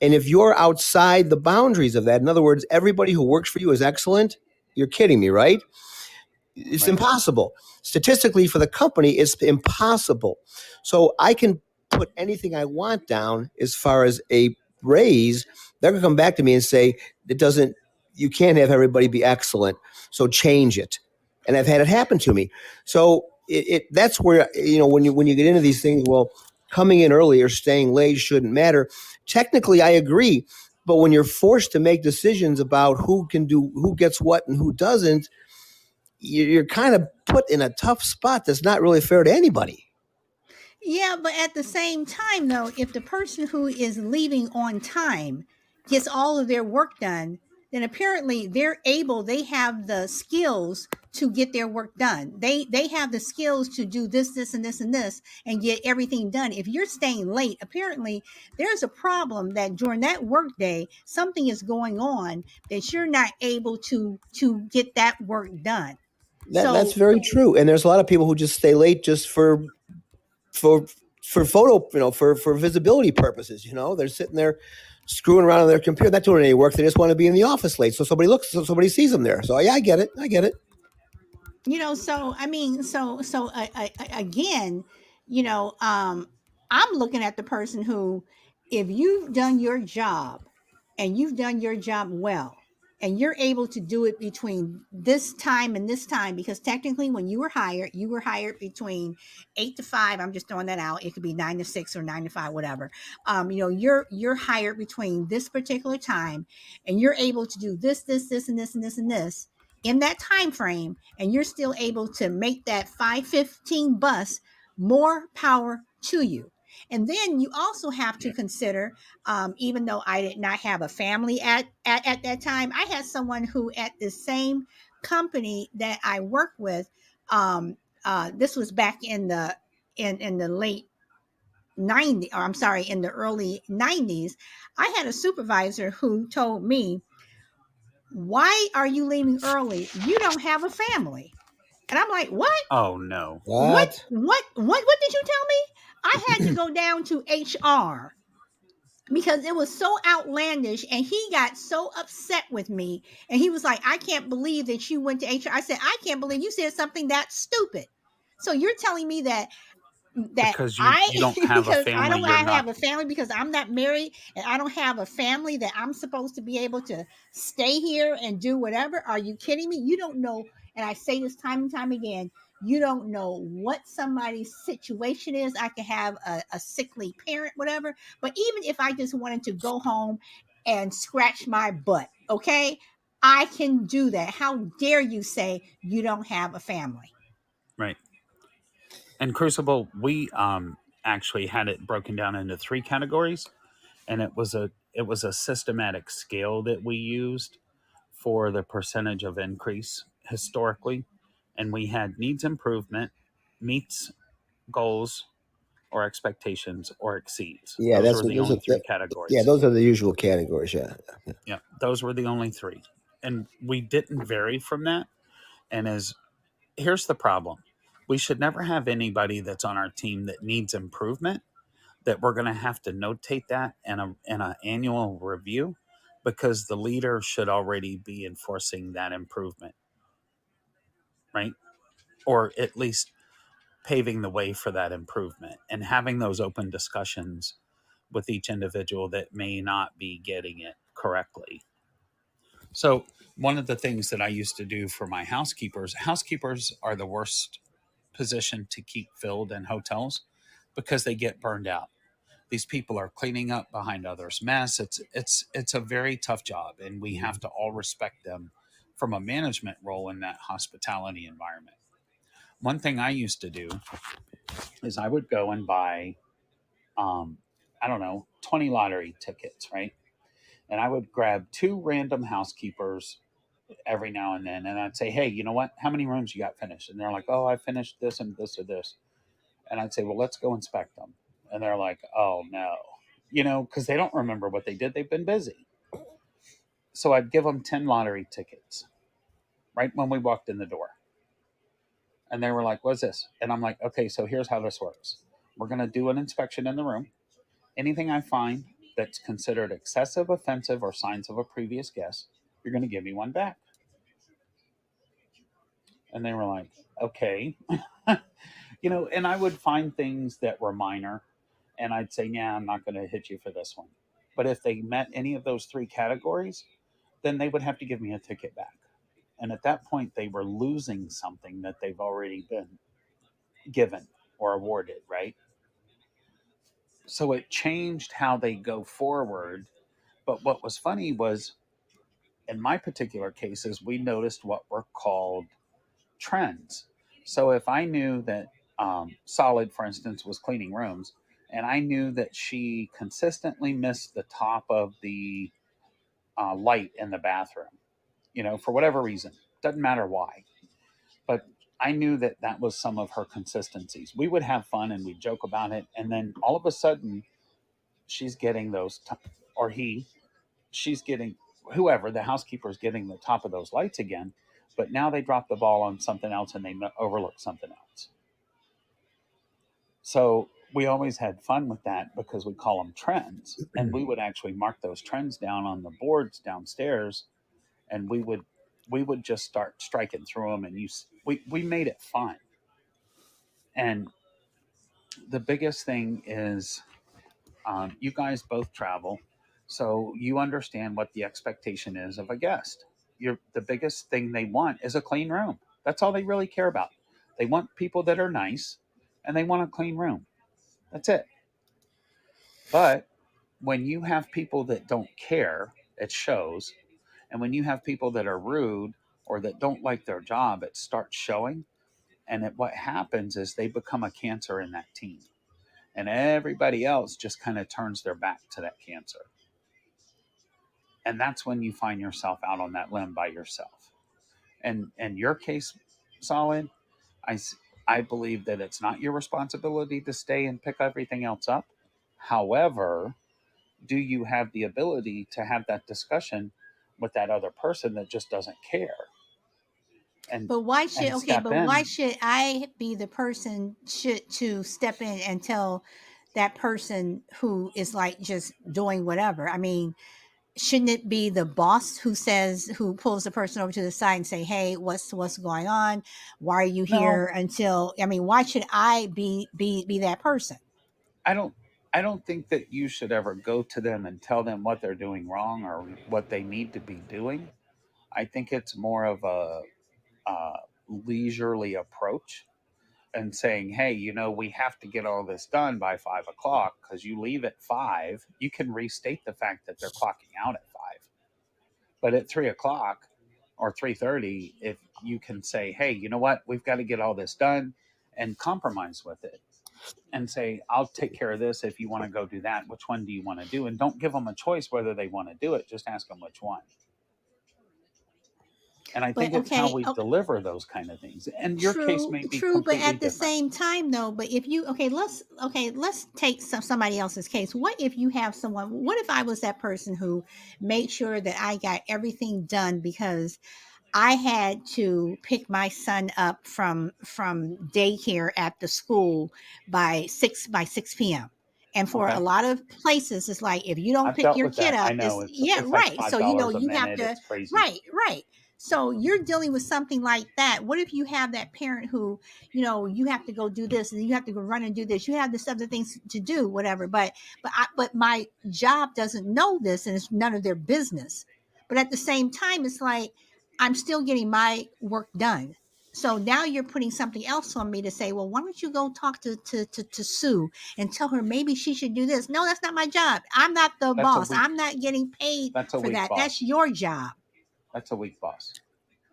Speaker 2: And if you're outside the boundaries of that, in other words, everybody who works for you is excellent, you're kidding me, right? It's
Speaker 3: Right.
Speaker 2: impossible. Statistically, for the company, it's impossible. So I can put anything I want down as far as a raise. They're going to come back to me and say, it doesn't, you can't have everybody be excellent. So change it. And I've had it happen to me. So that's where, when you get into these things, well, coming in early or staying late shouldn't matter. Technically, I agree. But when you're forced to make decisions about who can do, who gets what and who doesn't, you're kind of put in a tough spot that's not really fair to anybody.
Speaker 1: Yeah, but at the same time, though, if the person who is leaving on time gets all of their work done, then apparently they have the skills to get their work done. They have the skills to do this and this and this and get everything done. If you're staying late, apparently there's a problem that during that work day, something is going on that you're not able to get that work done.
Speaker 2: That's
Speaker 1: So,
Speaker 2: very true. And there's a lot of people who just stay late just for for photo, for visibility purposes. They're sitting there screwing around on their computer, not doing any work. They just want to be in the office late, so somebody sees them there. So yeah, I get it. I get it.
Speaker 1: so I mean, again, you know, um, I'm looking at the person who, if you've done your job and you've done your job well, and you're able to do it between this time and this time, because technically when you were hired between 8 to 5. I'm just throwing that out. It could be 9 to 6 or 9 to 5, whatever. You're hired between this particular time, and you're able to do this, and this, and this, and this in that time frame, and you're still able to make that 5:15 bus. More power to you. And then you also have to consider, even though I did not have a family at that time, I had someone who at the same company that I worked with, this was back in the late 90, or I'm sorry, in the early 90s. I had a supervisor who told me, why are you leaving early? You don't have a family. And I'm like, what?
Speaker 3: Oh no.
Speaker 2: What?
Speaker 1: What did you tell me? I had to go down to HR because it was so outlandish, and he got so upset with me, and he was like, I can't believe that you went to HR. I said, I can't believe you said something that stupid. So you're telling me that
Speaker 3: Because
Speaker 1: I
Speaker 3: you don't have a
Speaker 1: because
Speaker 3: family, you're
Speaker 1: I
Speaker 3: not.
Speaker 1: have a family, because I'm not married, and I don't have a family, that I'm supposed to be able to stay here and do whatever? Are you kidding me? You don't know, and I say this time and time again, you don't know what somebody's situation is. I could have a sickly parent, whatever, but even if I just wanted to go home and scratch my butt, okay, I can do that. How dare you say you don't have a family?
Speaker 3: Right. And Crucible, we actually had it broken down into three categories, and it was a systematic scale that we used for the percentage of increase historically, and we had needs improvement, meets goals or expectations, or exceeds.
Speaker 2: Yeah,
Speaker 3: Those
Speaker 2: that's
Speaker 3: were
Speaker 2: what
Speaker 3: the
Speaker 2: those are.
Speaker 3: only three
Speaker 2: Yeah,
Speaker 3: categories.
Speaker 2: those are the usual categories. Yeah.
Speaker 3: Yeah, those were the only three, and we didn't vary from that. And as here's the problem, we should never have anybody that's on our team that needs improvement, that we're going to have to notate that in an annual review, because the leader should already be enforcing that improvement, right? Or at least paving the way for that improvement and having those open discussions with each individual that may not be getting it correctly. So, one of the things that I used to do for my housekeepers are the worst position to keep filled in hotels because they get burned out. These people are cleaning up behind others' mess. It's a very tough job, and we have to all respect them from a management role in that hospitality environment. One thing I used to do is I would go and buy, um, I don't know, 20 lottery tickets, right? And I would grab two random housekeepers every now and then, and I'd say, hey, you know what? How many rooms you got finished? And they're like, oh, I finished this and this or this. And I'd say, well, let's go inspect them. And they're like, oh no, because they don't remember what they did. They've been busy. So I'd give them 10 lottery tickets right when we walked in the door. And they were like, what's this? And I'm like, okay, so here's how this works. We're going to do an inspection in the room. Anything I find that's considered excessive, offensive, or signs of a previous guest, you're going to give me one back. And they were like, okay. And I would find things that were minor, and I'd say, yeah, I'm not going to hit you for this one. But if they met any of those three categories, then they would have to give me a ticket back. And at that point, they were losing something that they've already been given or awarded, right? So it changed how they go forward. But what was funny was, in my particular cases, we noticed what were called trends. So if I knew that Solid, for instance, was cleaning rooms, and I knew that she consistently missed the top of the light in the bathroom, for whatever reason. Doesn't matter why. But I knew that that was some of her consistencies. We would have fun and we'd joke about it. And then all of a sudden, she's getting or she's getting, whoever, the housekeeper is getting the top of those lights again. But now they drop the ball on something else and they overlook something else. So we always had fun with that because we call them trends. And we would actually mark those trends down on the boards downstairs, and we would just start striking through them, and we made it fun. And the biggest thing is, you guys both travel, so you understand what the expectation is of a guest. The biggest thing they want is a clean room. That's all they really care about. They want people that are nice, and they want a clean room. That's it. But when you have people that don't care, it shows. And when you have people that are rude or that don't like their job, it starts showing. And what happens is they become a cancer in that team. And everybody else just kind of turns their back to that cancer. And that's when you find yourself out on that limb by yourself. And in your case, Solid, I, I believe that it's not your responsibility to stay and pick everything else up. However, do you have the ability to have that discussion with that other person that just doesn't care and
Speaker 1: But why should
Speaker 3: step
Speaker 1: why
Speaker 3: in?
Speaker 1: should I be the person to step in and tell that person who is like just doing whatever? I mean, shouldn't it be the boss who pulls the person over to the side and say, "Hey, what's going on? Why are you
Speaker 3: No,
Speaker 1: here until?" I mean, why should I be that person?
Speaker 3: I don't. I don't think that you should ever go to them and tell them what they're doing wrong or what they need to be doing. I think it's more of a leisurely approach and saying, "Hey, we have to get all this done by 5 o'clock because you leave at 5. You can restate the fact that they're clocking out at 5, but at 3 o'clock or 3:30, if you can say, "Hey, you know what? We've got to get all this done," and compromise with it, and say, "I'll take care of this if you want to go do that. Which one do you want to do?" And don't give them a choice whether they want to do it. Just ask them which one. And I
Speaker 1: But
Speaker 3: think it's how we deliver those kind of things. And your case
Speaker 1: true,
Speaker 3: may be
Speaker 1: true, but
Speaker 3: completely
Speaker 1: at the
Speaker 3: different.
Speaker 1: same time though, but if you let's take somebody else's case. What if you have someone, what if I was that person who made sure that I got everything done because I had to pick my son up from daycare at the school by 6 p.m. And for a
Speaker 3: Okay.
Speaker 1: lot of places, it's like if you don't
Speaker 3: I've
Speaker 1: pick
Speaker 3: dealt
Speaker 1: your
Speaker 3: with
Speaker 1: kid
Speaker 3: that. I
Speaker 1: up,
Speaker 3: know
Speaker 1: it's
Speaker 3: it's
Speaker 1: yeah,
Speaker 3: it's like
Speaker 1: right.
Speaker 3: five
Speaker 1: So
Speaker 3: dollars a
Speaker 1: you have
Speaker 3: minute.
Speaker 1: to
Speaker 3: It's crazy.
Speaker 1: right. So you're dealing with something like that. What if you have that parent who, you have to go do this and you have to go run and do this. You have this other things to do, whatever. But my job doesn't know this and it's none of their business. But at the same time, it's like I'm still getting my work done. So now you're putting something else on me to say, well, why don't you go talk to Sue and tell her maybe she should do this? No, that's not my job. I'm not the
Speaker 3: That's a
Speaker 1: boss.
Speaker 3: weak.
Speaker 1: I'm not getting paid
Speaker 3: That's a
Speaker 1: for
Speaker 3: weak
Speaker 1: that. That's
Speaker 3: boss.
Speaker 1: your job.
Speaker 3: That's a weak boss.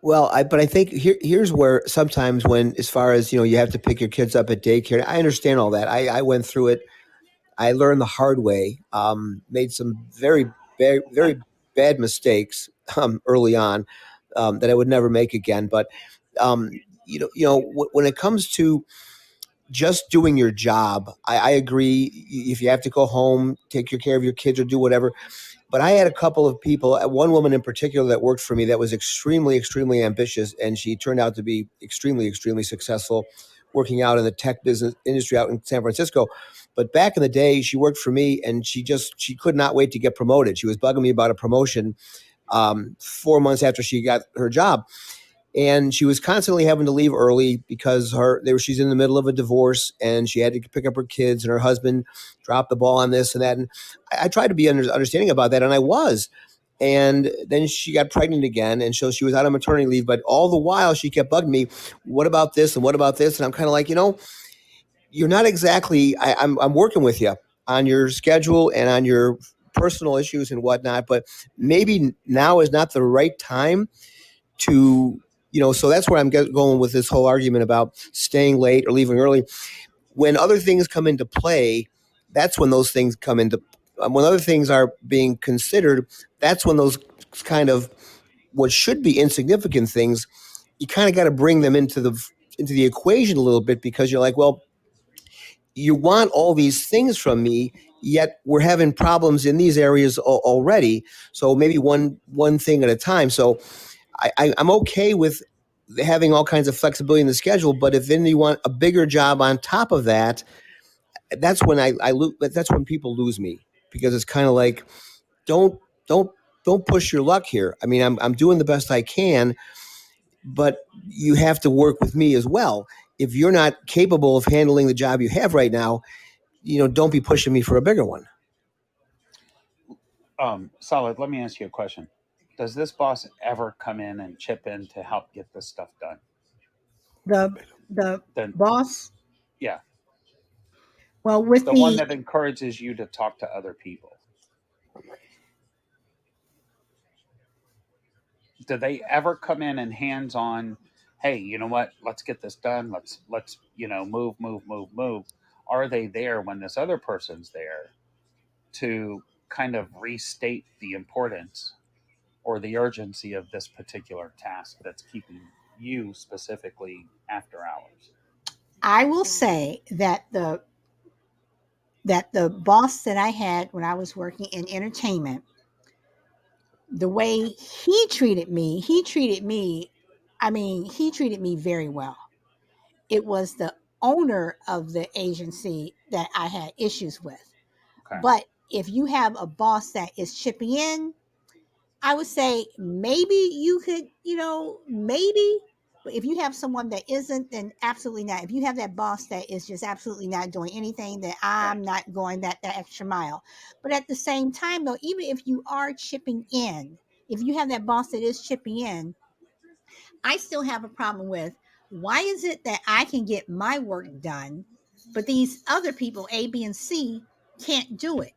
Speaker 2: Well, but I think here's where sometimes when, as far as you have to pick your kids up at daycare. I understand all that. I went through it. I learned the hard way. Made some very bad mistakes early on that I would never make again. But um, when it comes to just doing your job, I agree. If you have to go home, take your care of your kids or do whatever. But I had a couple of people, one woman in particular that worked for me that was extremely ambitious, and she turned out to be extremely successful, working out in the tech business industry out in San Francisco. But back in the day, she worked for me, and she could not wait to get promoted. She was bugging me about a promotion 4 months after she got her job, and she was constantly having to leave early because she's in the middle of a divorce and she had to pick up her kids, and her husband dropped the ball on this and that. And I tried to be understanding about that, and I was. And then she got pregnant again, and so she was out on maternity leave. But all the while, she kept bugging me, "What about this and what about this?" And I'm kind of like, you're not exactly. I'm working with you on your schedule and on your personal issues and whatnot, but maybe now is not the right time to, so that's where I'm going with this whole argument about staying late or leaving early. When other things come into play, that's when those things come into when other things are being considered, that's when those kind of what should be insignificant things, you kind of got to bring them into the equation a little bit, because you're like, well, you want all these things from me, yet we're having problems in these areas already. So maybe one thing at a time. So I'm okay with having all kinds of flexibility in the schedule, but if then you want a bigger job on top of that, that's when that's when people lose me, because it's kind of like, don't don't don't push your luck here. I mean, I'm doing the best I can, but you have to work with me as well. If you're not capable of handling the job you have right now, don't be pushing me for a bigger one.
Speaker 3: Solid. Let me ask you a question. Does this boss ever come in and chip in to help get this stuff done?
Speaker 1: The
Speaker 3: Then,
Speaker 1: boss,
Speaker 3: yeah,
Speaker 1: well, with
Speaker 3: the one
Speaker 1: the
Speaker 3: that encourages you to talk to other people. Do they ever come in and hands on? Hey, you know what? Let's get this done. Let's move, move, move, move. Are they there when this other person's there to kind of restate the importance or the urgency of this particular task that's keeping you specifically after hours?
Speaker 1: I will say that the boss that I had when I was working in entertainment, the way he treated me very well. It was the owner of the agency that I had issues with.
Speaker 3: Okay.
Speaker 1: But if you have a boss that is chipping in, I would say maybe you could, maybe. But if you have someone that isn't, then absolutely not. If you have that boss that is just absolutely not doing anything, then
Speaker 3: Right.
Speaker 1: I'm not going that extra mile. But at the same time, though, even if you are chipping in, if you have that boss that is chipping in, I still have a problem with, why is it that I can get my work done, but these other people, A, B, and C, can't do it?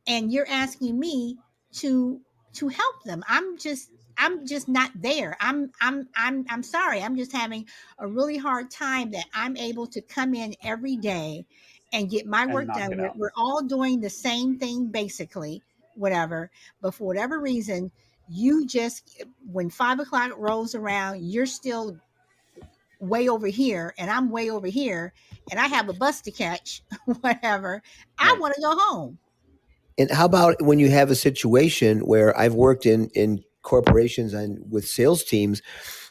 Speaker 1: And you're asking me to help them. I'm just not there. I'm sorry. I'm just having a really hard time that I'm able to come in every day and get my
Speaker 3: And
Speaker 1: work
Speaker 3: knock
Speaker 1: done.
Speaker 3: it
Speaker 1: We're,
Speaker 3: out.
Speaker 1: we're all doing the same thing basically, whatever. But for whatever reason, you just, when 5 o'clock rolls around, you're still way over here and I'm way over here and I have a bus to catch, whatever. I
Speaker 3: Right.
Speaker 1: want to go home.
Speaker 2: And how about when you have a situation where I've worked in corporations and with sales teams,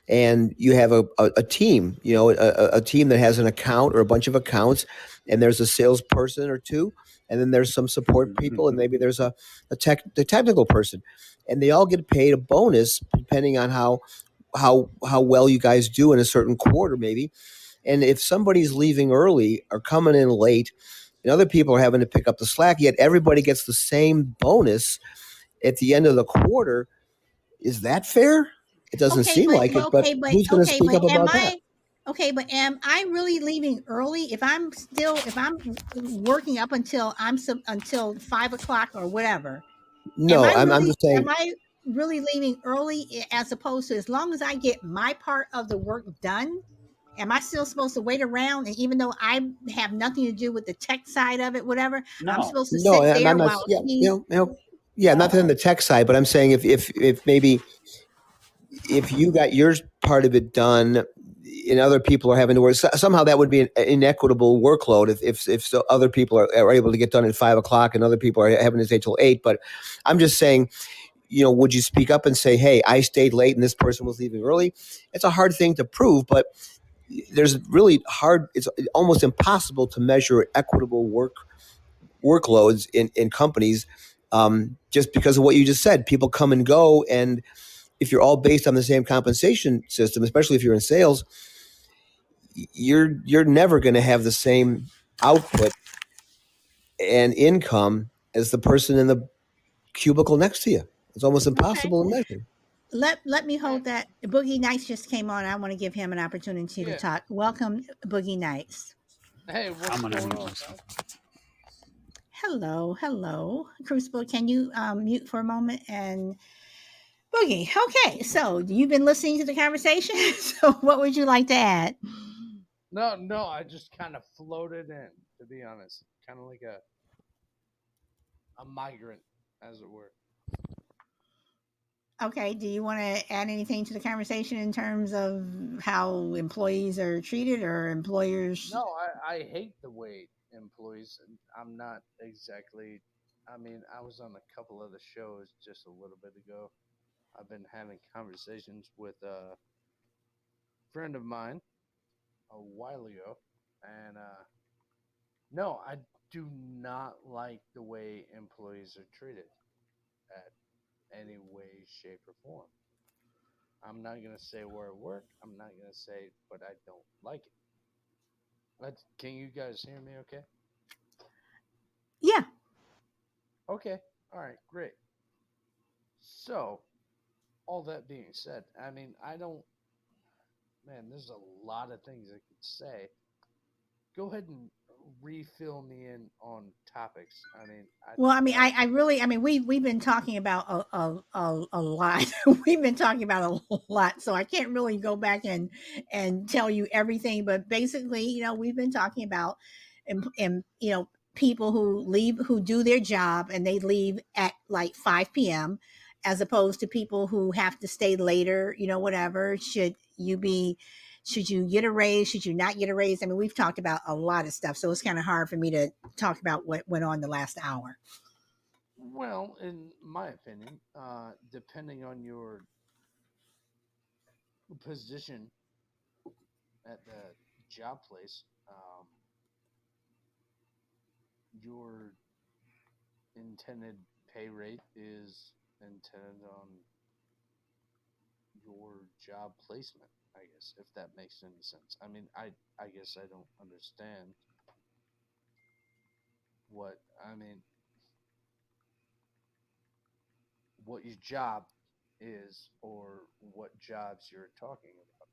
Speaker 2: and you have a team, a team that has an account or a bunch of accounts, and there's a salesperson or two, and then there's some support people, and maybe there's the technical person, and they all get paid a bonus depending on how well you guys do in a certain quarter, maybe. And if somebody's leaving early or coming in late, and other people are having to pick up the slack, yet everybody gets the same bonus at the end of the quarter, is that fair? It doesn't seem like it, but who's going to speak up about that?
Speaker 1: But am I really leaving early if I'm working up until until 5 o'clock or whatever? Am
Speaker 2: No,
Speaker 1: I
Speaker 2: I'm
Speaker 1: really
Speaker 2: just saying.
Speaker 1: am I really leaving early, as opposed to, as long as I get my part of the work done? Am I still supposed to wait around? And even though I have nothing to do with the tech side of it, whatever, I'm
Speaker 3: No,
Speaker 1: supposed to
Speaker 2: No,
Speaker 1: sit
Speaker 2: I'm
Speaker 1: there
Speaker 2: not.
Speaker 1: while
Speaker 2: Yeah,
Speaker 1: he.
Speaker 2: yeah, not
Speaker 3: no.
Speaker 2: on the tech side, but I'm saying if maybe if you got your part of it done, and other people are having to work, somehow that would be an inequitable workload. If so other people are able to get done at 5 o'clock and other people are having to stay till 8. But I'm just saying, would you speak up and say, hey, I stayed late and this person was leaving early? It's a hard thing to prove, but there's really hard. It's almost impossible to measure equitable workloads in companies, just because of what you just said. People come and go, and if you're all based on the same compensation system, especially if you're in sales, you're never going to have the same output and income as the person in the cubicle next to you. It's almost
Speaker 1: Okay.
Speaker 2: impossible to measure.
Speaker 1: Let me
Speaker 4: Eh,
Speaker 1: hold that. Boogie Nights just came on. I want to give him an opportunity to
Speaker 4: yeah.
Speaker 1: talk. Welcome, Boogie Nights.
Speaker 4: Hey,
Speaker 3: I'm
Speaker 4: what's
Speaker 3: going to
Speaker 4: going
Speaker 3: mute
Speaker 4: on,
Speaker 3: myself.
Speaker 4: guys?
Speaker 1: Hello, hello. Crucible, can you mute for a moment? And Boogie, okay. So you've been listening to the conversation. So what would you like to add?
Speaker 4: No, no, I just kind of floated in, to be honest. Kind of like a migrant, as it were.
Speaker 1: Okay. Do you want to add anything to the conversation in terms of how employees are treated or employers?
Speaker 4: No, I hate the way employees. I'm not exactly. I mean, I was on a couple of the shows just a little bit ago. I've been having conversations with a friend of mine a while ago, and no, I do not like the way employees are treated at any way, shape, or form. I'm not gonna say where I work. I'm not gonna say, but I don't like it. Can you guys hear me? Okay.
Speaker 1: Yeah.
Speaker 4: Okay. All right. Great. So, all that being said, I mean, I don't. Man, there's a lot of things I could say. Go ahead and refill me in on topics. I mean,
Speaker 1: Well, I mean,
Speaker 4: uh,
Speaker 1: I really, I mean, we've been talking about a lot. We've been talking about a lot, so I can't really go back and tell you everything. But basically, we've been talking about, and people who leave, who do their job, and they leave at like 5 p.m., as opposed to people who have to stay later. Whatever. Should you get a raise? Should you not get a raise? I mean, we've talked about a lot of stuff, so it's kind of hard for me to talk about what went on the last hour.
Speaker 4: well, in my opinion, depending on your position at the job place, your intended pay rate is intended on your job placement, I guess, if that makes any sense. I mean, I guess I don't understand what I mean what your job is or what jobs you're talking about.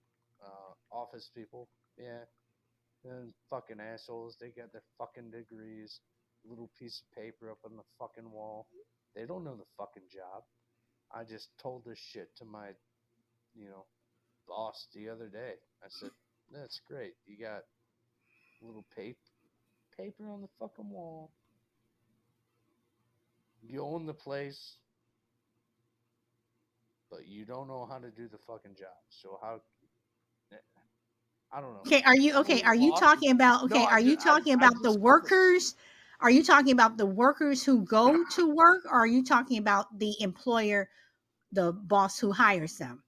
Speaker 4: Office people, yeah, and fucking assholes. They got their fucking degrees, little piece of paper up on the fucking wall. They don't know the fucking job. I just told this shit to my, you know, boss the other day. I said, "That's great. You got little paper on the fucking wall. You own the place, but you don't know how to do the fucking job. So how? I don't know.
Speaker 1: Okay, are you
Speaker 4: I'm a
Speaker 1: okay?
Speaker 4: little
Speaker 1: Are you
Speaker 4: lost.
Speaker 1: talking about
Speaker 4: No,
Speaker 1: okay? Are you talking
Speaker 4: I
Speaker 1: about the
Speaker 4: just felt this.
Speaker 1: workers? Are you talking about the workers who go to work, or are you talking about the employer, the boss who hires them?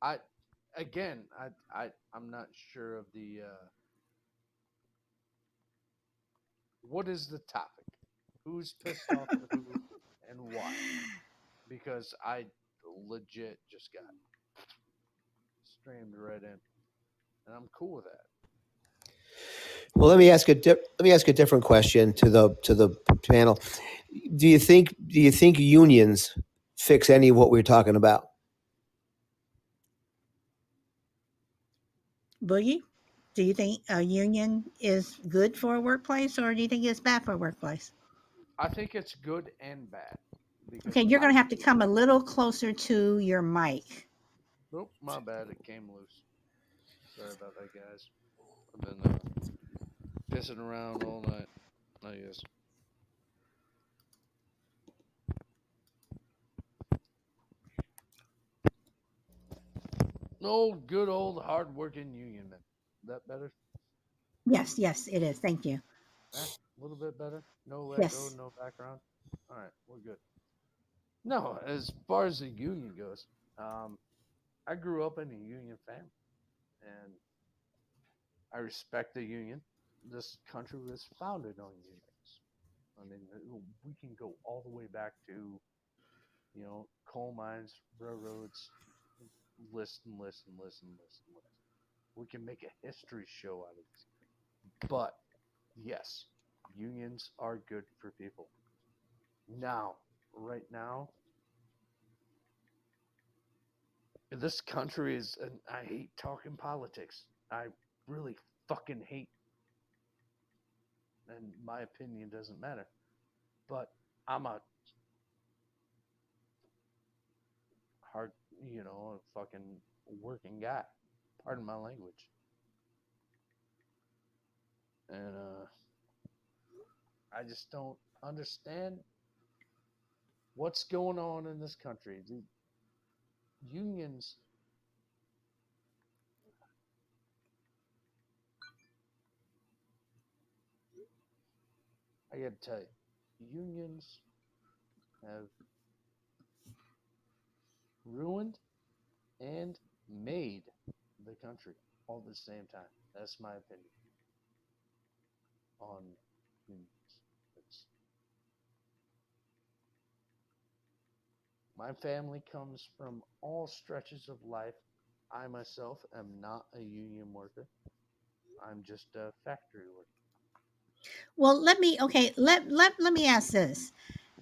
Speaker 4: I again, I'm not sure of the what is the topic? Who's pissed off at who and why? Because I legit just got streamed right in, and I'm cool with that.
Speaker 2: Well, let me ask a different question to the panel. Do you think unions fix any of what we're talking about?
Speaker 1: Boogie, do you think a union is good for a workplace, or do you think it's bad for a workplace?
Speaker 4: I think it's good and bad
Speaker 1: Okay,
Speaker 4: because
Speaker 1: you're
Speaker 4: I
Speaker 1: going to have to
Speaker 4: think
Speaker 1: come a little closer to your mic.
Speaker 4: nope, my bad, it came loose. Sorry about that, guys. I've been pissing around all night. I guess. Old, good old, hard-working union man. That better?
Speaker 1: Yes, yes, it is. Thank you.
Speaker 4: A little bit better. No echo,
Speaker 1: Yes.
Speaker 4: no background. All right, we're good. No, as far as the union goes, um, I grew up in a union family, and I respect the union. This country was founded on unions. I mean, we can go all the way back to coal mines, railroads, list and list and list and list and list. We can make a history show out of this. But yes, unions are good for people. Now, right now, this country is, and I hate talking politics. I really fucking hate, and my opinion doesn't matter. But I'm a hard, a fucking working guy. Pardon my language. And I just don't understand what's going on in this country. The unions, I got to tell you, unions have ruined and made the country all at the same time. That's my opinion on unions. It's, my family comes from all stretches of life. I myself am not a union worker. I'm just a factory worker.
Speaker 1: Well, let me ask this.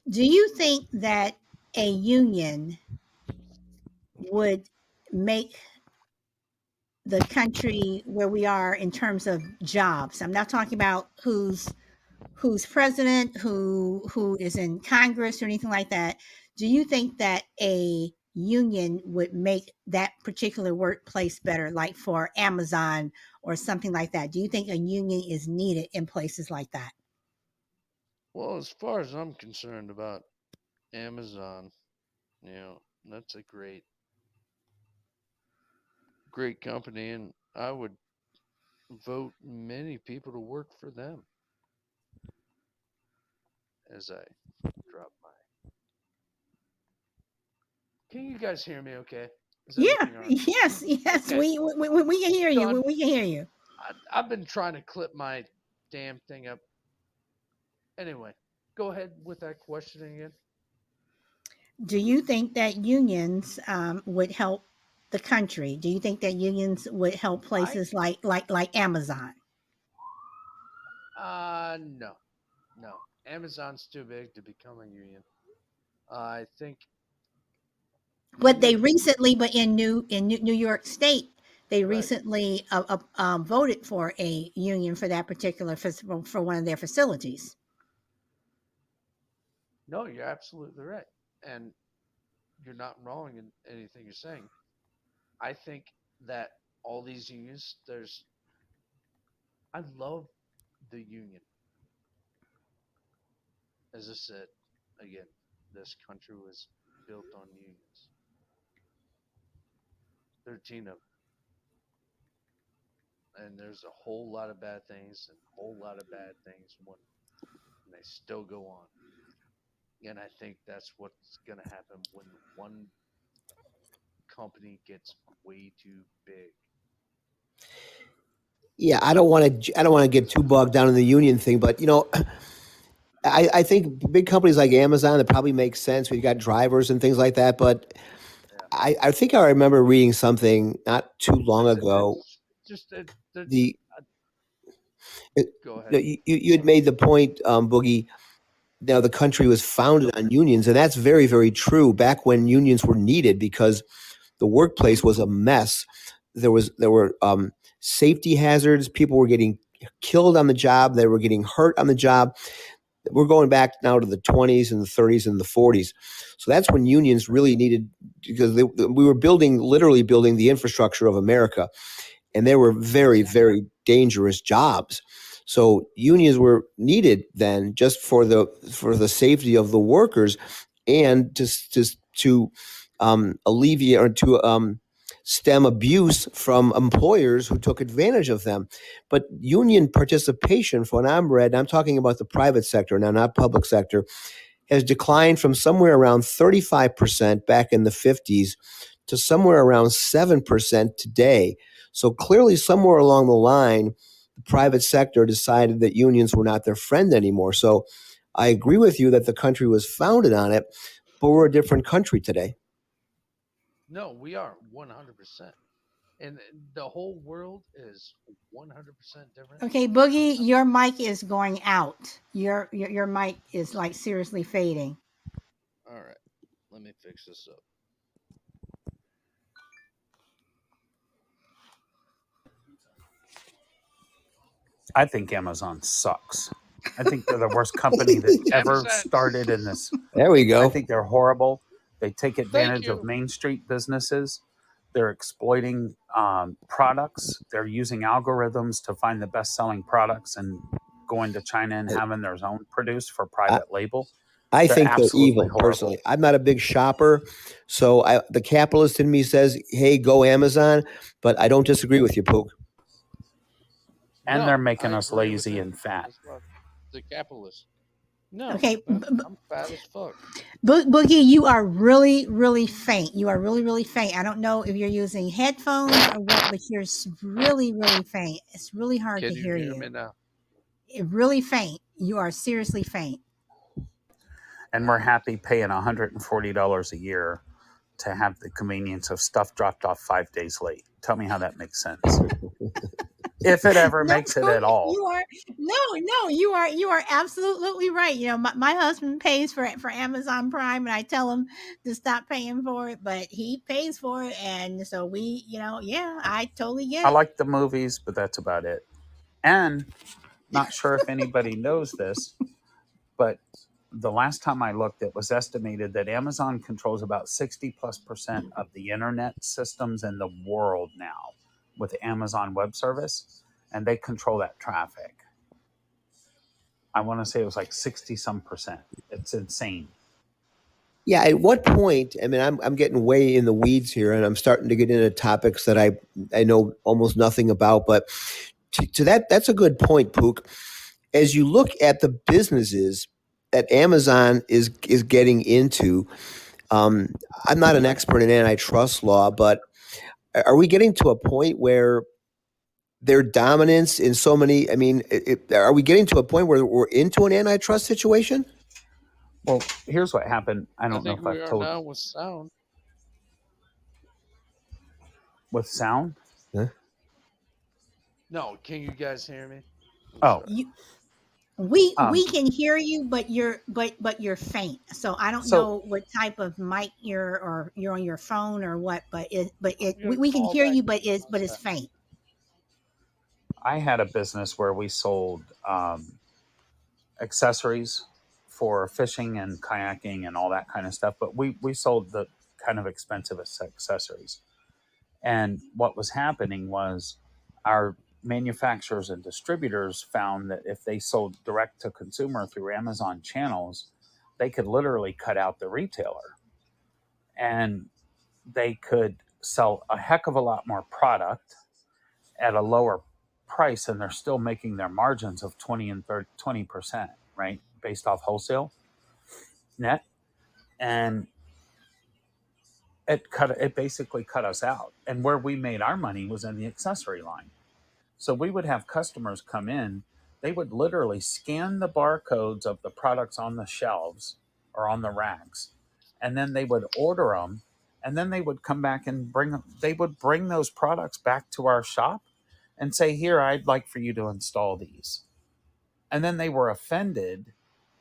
Speaker 1: Do you think that a union would make the country where we are in terms of jobs? I'm not talking about who's president, who is in Congress or anything like that. Do you think that a union would make that particular workplace better, like for Amazon or something like that? Do you think a union is needed in places like that?
Speaker 4: Well, as far as I'm concerned about Amazon, that's a great company, and I would vote many people to work for them as I drop my. Can you guys hear me okay? Is
Speaker 1: Yeah.
Speaker 4: everything all right?
Speaker 1: Yes.
Speaker 4: Okay.
Speaker 1: We can hear you.
Speaker 4: Done.
Speaker 1: We can hear you.
Speaker 4: I've been trying to clip my damn thing up. Anyway, go ahead with that question again.
Speaker 1: Do you think that unions would help the country? Do you think that unions would help
Speaker 4: I
Speaker 1: places like Amazon?
Speaker 4: no, no. Amazon's too big to become a union. I think
Speaker 1: But they
Speaker 4: unions.
Speaker 1: recently, but in New York State, they
Speaker 4: Right.
Speaker 1: recently voted for a union for that particular for one of their facilities.
Speaker 4: No, you're absolutely right, and you're not wrong in anything you're saying. I think that all these unions, I love the union. As I said, again, this country was built on unions. 13 of them. And there's a whole lot of bad things and a whole lot of bad things when they still go on. And I think that's what's going to happen when one company gets way too big.
Speaker 2: Yeah, I don't want to get too bogged down in the union thing, but I think big companies like Amazon, that probably makes sense. We've got drivers and things like that. But
Speaker 4: Yeah.
Speaker 2: I think I remember reading something not too long ago.
Speaker 4: It's just that's
Speaker 2: The it,
Speaker 4: go ahead.
Speaker 2: you had made the point, Boogie. Now the country was founded on unions, and that's very, very true. Back when unions were needed, because the workplace was a mess. There were safety hazards. People were getting killed on the job. They were getting hurt on the job. We're going back now to the 20s and the 30s and the 40s. So that's when unions really needed, because we were literally building the infrastructure of America, and they were very, very dangerous jobs. So unions were needed then, just for the safety of the workers, and to alleviate, or to stem abuse from employers who took advantage of them. But union participation, from what I'm talking about the private sector now, not public sector, has declined from somewhere around 35% back in the 50s to somewhere around 7% today. So clearly, somewhere along the line, the private sector decided that unions were not their friend anymore. So I agree with you that the country was founded on it, but we're a different country today.
Speaker 4: No, we are 100%. And the whole world is 100% different.
Speaker 1: Okay, Boogie, your mic is going out. Your mic is like seriously fading.
Speaker 4: All right. Let me fix this up.
Speaker 3: I think Amazon sucks. I think they're the worst company that ever
Speaker 4: 10%.
Speaker 3: started in this.
Speaker 2: There we go.
Speaker 3: I think they're horrible. They take
Speaker 4: Thank
Speaker 3: advantage of
Speaker 4: you.
Speaker 3: Main Street businesses. They're exploiting products. They're using algorithms to find the best selling products and going to China and having their own produced for private label.
Speaker 2: I
Speaker 3: They're
Speaker 2: think they're
Speaker 3: absolutely
Speaker 2: evil,
Speaker 3: horrible.
Speaker 2: personally. I'm not a big shopper, so the capitalist in me says, "Hey, go Amazon," but I don't disagree with you, Pook.
Speaker 3: And
Speaker 4: No,
Speaker 3: they're
Speaker 4: I
Speaker 3: making us
Speaker 4: agree with
Speaker 3: lazy
Speaker 4: him.
Speaker 3: and fat.
Speaker 4: That's what the capitalist. No,
Speaker 1: Okay,
Speaker 4: I'm fat as fuck.
Speaker 1: Boogie, you are really, really faint. You are really, really faint. I don't know if you're using headphones or what, but you're really, really faint. It's really hard to
Speaker 4: Can you
Speaker 1: hear
Speaker 4: hear
Speaker 1: you.
Speaker 4: me now?
Speaker 1: Really faint. You are seriously faint.
Speaker 3: And we're happy paying $140 a year to have the convenience of stuff dropped off 5 days late. Tell me how that makes sense. If it ever
Speaker 1: No,
Speaker 3: makes it at all.
Speaker 1: you are no, you are absolutely right. You know, my husband pays for Amazon Prime, and I tell him to stop paying for it, but he pays for it, and so we, yeah, I totally get
Speaker 3: I
Speaker 1: it.
Speaker 3: like the movies, but that's about it. And not sure if anybody knows this, but the last time I looked, it was estimated that Amazon controls about 60+% of the internet systems in the world now with Amazon Web Service, and they control that traffic. I want to say it was like 60 some percent. It's insane.
Speaker 2: Yeah, at what point? I mean, I'm getting way in the weeds here, and I'm starting to get into topics that I know almost nothing about. But to that's a good point, Pook. As you look at the businesses that Amazon is getting into, um, I'm not an expert in antitrust law, but are we getting to a point where their dominance in so many? I mean, are we getting to a point where we're into an antitrust situation?
Speaker 3: Well, here's what happened. I
Speaker 4: I
Speaker 3: don't know
Speaker 4: think
Speaker 3: if
Speaker 4: we
Speaker 3: I've
Speaker 4: are
Speaker 3: told
Speaker 4: now with sound.
Speaker 3: with sound.
Speaker 2: Huh?
Speaker 4: No, can you guys hear me? I'm
Speaker 3: Oh,
Speaker 4: sorry.
Speaker 1: You we
Speaker 3: um,
Speaker 1: can hear you, but you're faint. So I don't
Speaker 3: so
Speaker 1: know what type of mic you're on your phone or what,
Speaker 4: I'm gonna
Speaker 1: we can
Speaker 4: call
Speaker 1: hear
Speaker 4: back
Speaker 1: you,
Speaker 4: in.
Speaker 1: but
Speaker 4: How's
Speaker 1: it's
Speaker 4: that?
Speaker 1: faint.
Speaker 3: I had a business where we sold accessories for fishing and kayaking and all that kind of stuff, but we sold the kind of expensive accessories. And what was happening was our manufacturers and distributors found that if they sold direct to consumer through Amazon channels, they could literally cut out the retailer and they could sell a heck of a lot more product at a lower price and they're still making their margins of 20 and 30, 20%, right? Based off wholesale net. And it basically cut us out. And where we made our money was in the accessory line. So we would have customers come in, they would literally scan the barcodes of the products on the shelves or on the racks, and then they would order them, and then they would come back and bring those products back to our shop and say, "Here, I'd like for you to install these." And then they were offended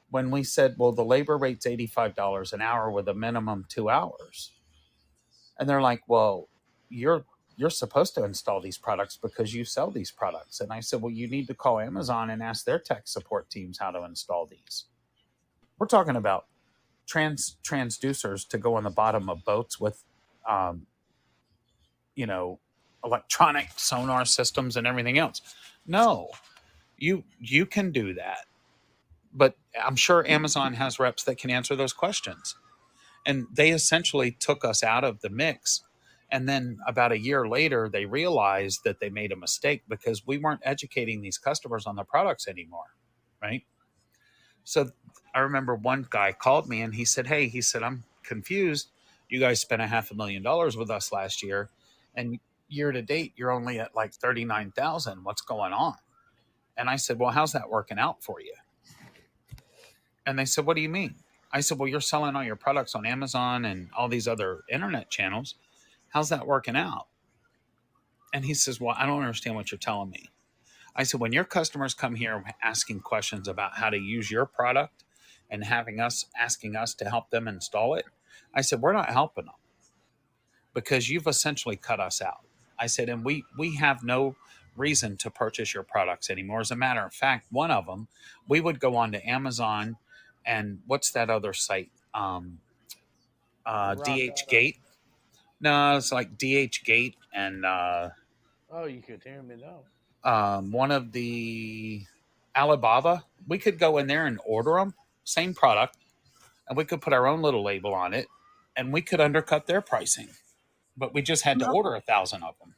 Speaker 3: when we said, "Well, the labor rate's $85 an hour with a minimum 2 hours." And they're like, "Well, you're you're supposed to install these products because you sell these products." And I said, "Well, you need to call Amazon and ask their tech support teams how to install these." We're talking about transducers to go on the bottom of boats with um, you know, electronic sonar systems and everything else. No, you can do that. But I'm sure Amazon has reps that can answer those questions. And they essentially took us out of the mix. And then about a year later, they realized that they made a mistake because we weren't educating these customers on the products anymore. Right. So I remember one guy called me and he said, "Hey, he said, I'm confused. You guys spent $500,000 with us last year. And year to date, you're only at like 39,000. What's going on?" And I said, "Well, how's that working out for you?" And they said, "What do you mean?" I said, "Well, you're selling all your products on Amazon and all these other internet channels. How's that working out?" And he says, "Well, I don't understand what you're telling me." I said, "When your customers come here asking questions about how to use your product and having us asking us to help them install it," I said, "we're not helping them because you've essentially cut us out." I said, "And we have no reason to purchase your products anymore. As a matter of fact, one of them, we would go on to Amazon and what's that other site?
Speaker 4: Rock.
Speaker 3: DH Gate. No, it's like DH Gate and
Speaker 4: Oh, you could hear me now.
Speaker 3: one of the Alibaba. We could go in there and order them, same product, and we could put our own little label on it, and we could undercut their pricing. But we just had to order 1,000 of them.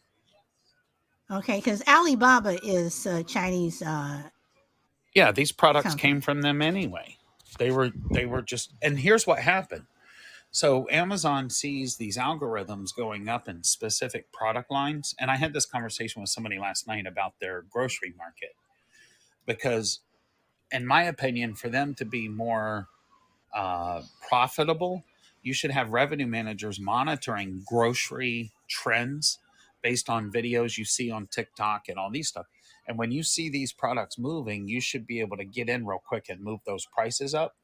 Speaker 1: Okay, because Alibaba is a Chinese
Speaker 3: Yeah, these products
Speaker 1: company.
Speaker 3: came from them anyway. They were just, and here's what happened. So Amazon sees these algorithms going up in specific product lines, and I had this conversation with somebody last night about their grocery market because, in my opinion, for them to be more profitable, you should have revenue managers monitoring grocery trends based on videos you see on TikTok and all these stuff. And when you see these products moving, you should be able to get in real quick and move those prices up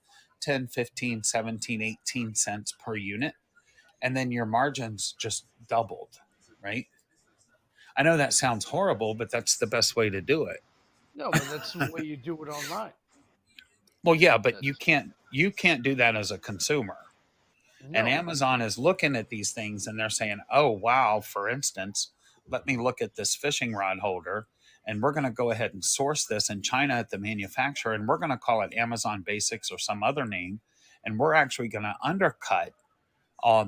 Speaker 3: 10, 15, 17, 18 cents per unit. And then your margins just doubled, right? I know that sounds horrible, but that's the best way to do it.
Speaker 4: No, but that's the way you do it online.
Speaker 3: Well, yeah, but
Speaker 4: That's
Speaker 3: you can't do that as a consumer. And
Speaker 4: no.
Speaker 3: Amazon is looking at these things and they're saying, oh, wow, for instance, let me look at this fishing rod holder and we're going to go ahead and source this in China at the manufacturer and we're going to call it Amazon Basics or some other name. And we're actually going to undercut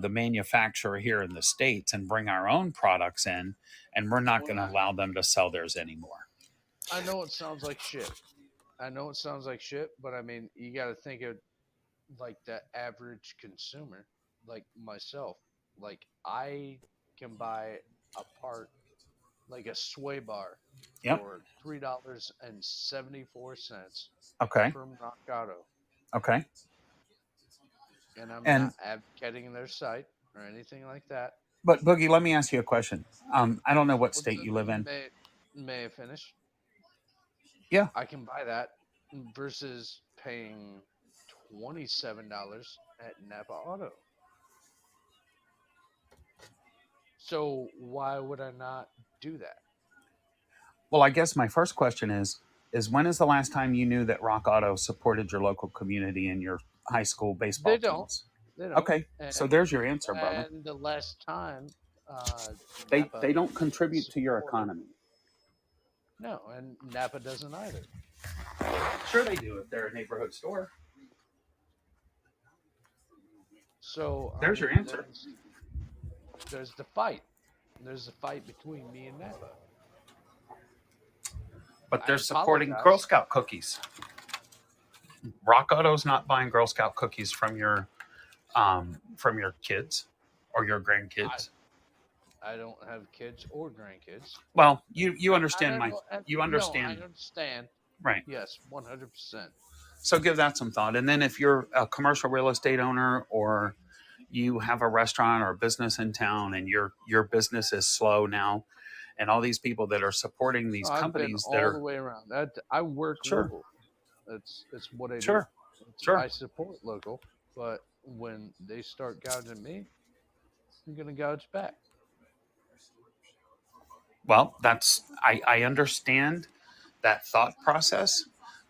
Speaker 3: the manufacturer here in the States and bring our own products in. And we're not going to allow them to sell theirs anymore.
Speaker 4: I know it sounds like shit. But I mean, you got to think of like the average consumer, like myself. Like I can buy a part, like a sway bar,
Speaker 3: Yep.
Speaker 4: for $3.74
Speaker 3: Okay.
Speaker 4: from Rock Auto,
Speaker 3: Okay.
Speaker 4: and I'm
Speaker 3: And
Speaker 4: not advocating their site or anything like that.
Speaker 3: but Boogie, let me ask you a question. I don't know what
Speaker 4: Well,
Speaker 3: state you live in.
Speaker 4: may I finish?
Speaker 3: Yeah.
Speaker 4: I can buy that versus paying $27 at Napa Auto. So why would I not do that?
Speaker 3: Well, I guess my first question is when is the last time you knew that Rock Auto supported your local community and your high school baseball
Speaker 4: They don't.
Speaker 3: teams?
Speaker 4: They don't.
Speaker 3: Okay, so there's your answer, brother.
Speaker 4: And the last time
Speaker 3: They
Speaker 4: Napa
Speaker 3: don't contribute to your
Speaker 4: supported,
Speaker 3: economy.
Speaker 4: no, and Napa doesn't either.
Speaker 3: Sure, they do if they're a neighborhood store.
Speaker 4: So
Speaker 3: There's your answer.
Speaker 4: there's the fight. There's the fight between me and Napa.
Speaker 3: But
Speaker 4: I
Speaker 3: they're supporting Girl
Speaker 4: apologize.
Speaker 3: Scout cookies. Rock Auto's not buying Girl Scout cookies from your kids or your grandkids.
Speaker 4: I don't have kids or grandkids.
Speaker 3: Well, you understand
Speaker 4: I
Speaker 3: you understand,
Speaker 4: No, I understand.
Speaker 3: right?
Speaker 4: Yes, 100%.
Speaker 3: So give that some thought. And then if you're a commercial real estate owner or you have a restaurant or a business in town and your business is slow now, and all these people that are supporting these
Speaker 4: I've been
Speaker 3: companies that
Speaker 4: all the
Speaker 3: are
Speaker 4: way around. I work
Speaker 3: sure,
Speaker 4: local. It's what I do.
Speaker 3: sure, sure.
Speaker 4: I support local, but when they start gouging me, I'm gonna gouge back.
Speaker 3: Well, I understand that thought process,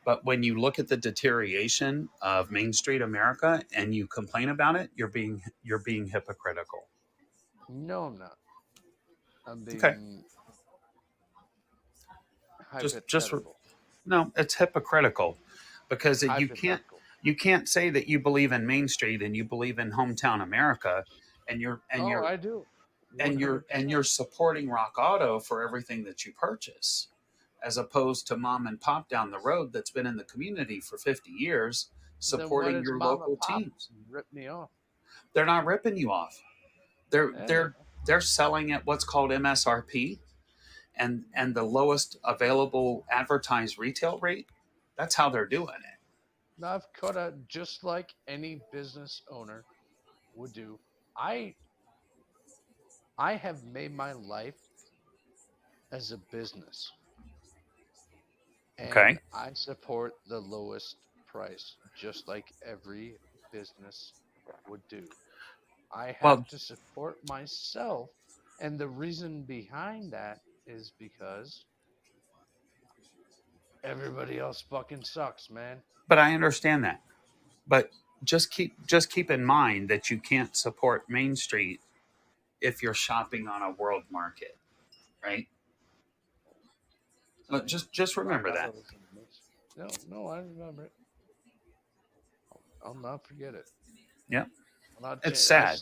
Speaker 3: but when you look at the deterioration of Main Street America and you complain about it, you're being hypocritical.
Speaker 4: No, I'm not. I'm
Speaker 3: Okay.
Speaker 4: being
Speaker 3: Just
Speaker 4: hypothetical.
Speaker 3: no, it's hypocritical because
Speaker 4: Hypothetical.
Speaker 3: you can't say that you believe in Main Street and you believe in hometown America and you're and
Speaker 4: Oh,
Speaker 3: you're
Speaker 4: I do.
Speaker 3: and you're and you're
Speaker 4: 100%.
Speaker 3: supporting Rock Auto for everything that you purchase, as opposed to mom and pop down the road that's been in the community for 50 years
Speaker 4: Then why
Speaker 3: supporting
Speaker 4: does
Speaker 3: your
Speaker 4: mom and
Speaker 3: local
Speaker 4: pop
Speaker 3: teams.
Speaker 4: rip me off?
Speaker 3: They're not ripping you off. They're
Speaker 4: I don't
Speaker 3: they're
Speaker 4: know.
Speaker 3: they're selling at what's called MSRP and the lowest available advertised retail rate. That's how they're doing it.
Speaker 4: Now I've cut out just like any business owner would do. I I have made my life as a business, and
Speaker 3: Okay.
Speaker 4: I support the lowest price, just like every business would do. I have
Speaker 3: Well,
Speaker 4: to support myself, and the reason behind that is because everybody else fucking sucks, man.
Speaker 3: but I understand that. But just keep in mind that you can't support Main Street if you're shopping on a world market, right?
Speaker 4: I
Speaker 3: But
Speaker 4: mean,
Speaker 3: just
Speaker 4: Rock
Speaker 3: remember that.
Speaker 4: Auto is in the mix. No, no, I remember it. I'll not forget it.
Speaker 3: Yeah,
Speaker 4: I'll not
Speaker 3: it's
Speaker 4: I
Speaker 3: sad.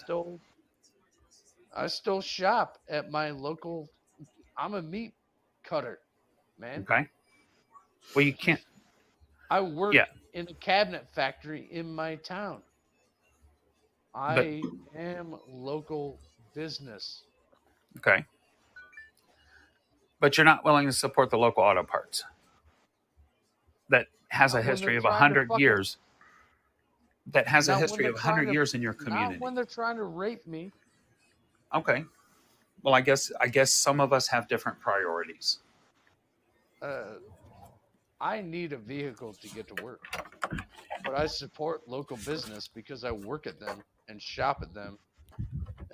Speaker 4: still shop at my local. I'm a meat cutter, man.
Speaker 3: Okay. Well, you can't.
Speaker 4: I work
Speaker 3: Yeah,
Speaker 4: in a cabinet factory in my town.
Speaker 3: but
Speaker 4: I am local business.
Speaker 3: okay. But you're not willing to support the local auto parts that has a
Speaker 4: Not when they're
Speaker 3: history of
Speaker 4: trying to
Speaker 3: 100
Speaker 4: fucking.
Speaker 3: years. That has a
Speaker 4: Not when
Speaker 3: history
Speaker 4: they're
Speaker 3: of
Speaker 4: trying
Speaker 3: 100
Speaker 4: to.
Speaker 3: years in your
Speaker 4: Not
Speaker 3: community.
Speaker 4: when they're trying to rape me.
Speaker 3: Okay. Well, I guess some of us have different priorities.
Speaker 4: Uh, I need a vehicle to get to work, but I support local business because I work at them and shop at them,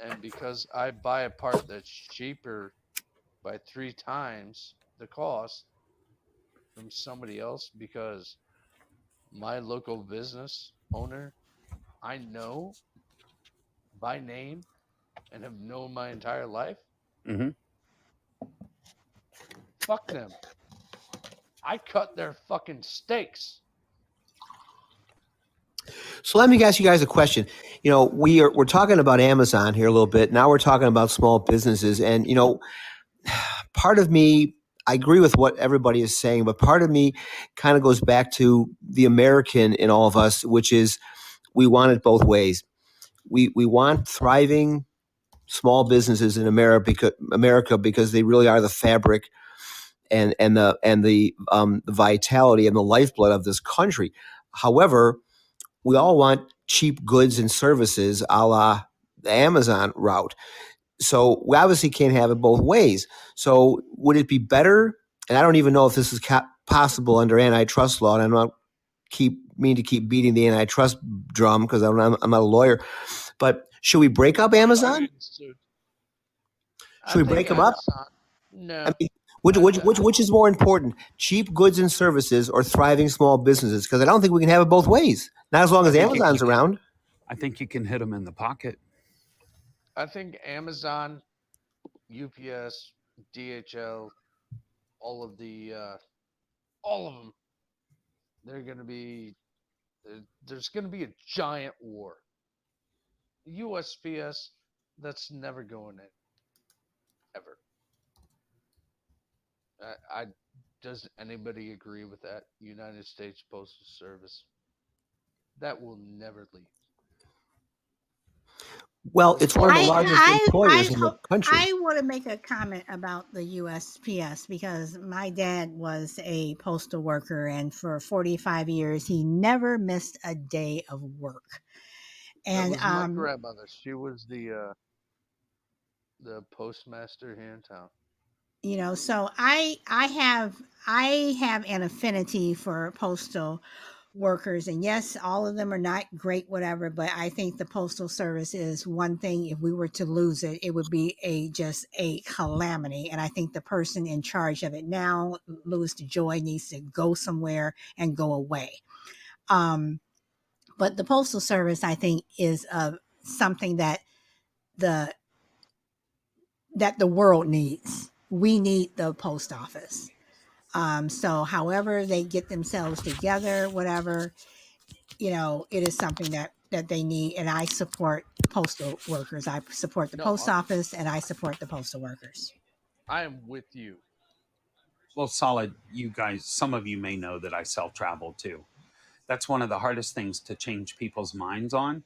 Speaker 4: and because I buy a part that's cheaper by 3 times the cost from somebody else because my local business owner I know by name and have known my entire life.
Speaker 3: Hmm.
Speaker 4: Fuck them. I cut their fucking steaks.
Speaker 2: So let me ask you guys a question. We're talking about Amazon here a little bit. Now we're talking about small businesses, and part of me, I agree with what everybody is saying, but part of me kind of goes back to the American in all of us, which is we want it both ways. We want thriving small businesses in America because they really are the fabric and the vitality and the lifeblood of this country. However, we all want cheap goods and services a la the Amazon route. So we obviously can't have it both ways. So would it be better? And I don't even know if this is possible under antitrust law. And I'm not to keep beating the antitrust drum because I'm not a lawyer. But should we break up Amazon?
Speaker 4: I
Speaker 2: Should we
Speaker 4: think
Speaker 2: break them up?
Speaker 4: Amazon.
Speaker 2: I
Speaker 4: No,
Speaker 2: mean, which is more important, cheap goods and services or thriving small businesses? Because I don't think we can have it both ways. Not as long
Speaker 3: I
Speaker 2: as
Speaker 3: think you
Speaker 2: Amazon's
Speaker 3: can.
Speaker 2: around.
Speaker 3: I think you can hit them in the pocket.
Speaker 4: I think Amazon, UPS, DHL, all of the, all of them, they're gonna be. There's gonna be a giant war. USPS, that's never going in ever. I does anybody agree with that? United States Postal Service, that will never leave.
Speaker 2: Well,
Speaker 4: As
Speaker 2: it's one of
Speaker 4: far
Speaker 2: the
Speaker 4: as I'm
Speaker 2: largest employers
Speaker 1: I
Speaker 2: in the
Speaker 1: hope
Speaker 2: country.
Speaker 1: I want to make a comment about the USPS because my dad was a postal worker, and for 45 years he never missed a day of work.
Speaker 4: That
Speaker 1: And
Speaker 4: was my grandmother. She was the postmaster here in town.
Speaker 1: so I have an affinity for postal workers, and yes, all of them are not great, whatever, but I think the postal service is one thing. If we were to lose it, it would be a calamity, and I think the person in charge of it now, Louis DeJoy, needs to go somewhere and go away. um but the postal service, I think, is something the that the world needs. We need the post office. So however they get themselves together, whatever, it is something that they need. And I support postal workers. I support the
Speaker 4: No,
Speaker 1: post office, and I support the postal workers.
Speaker 4: I am with you.
Speaker 3: Well, solid. You guys, some of you may know that I self travel too. That's one of the hardest things to change people's minds on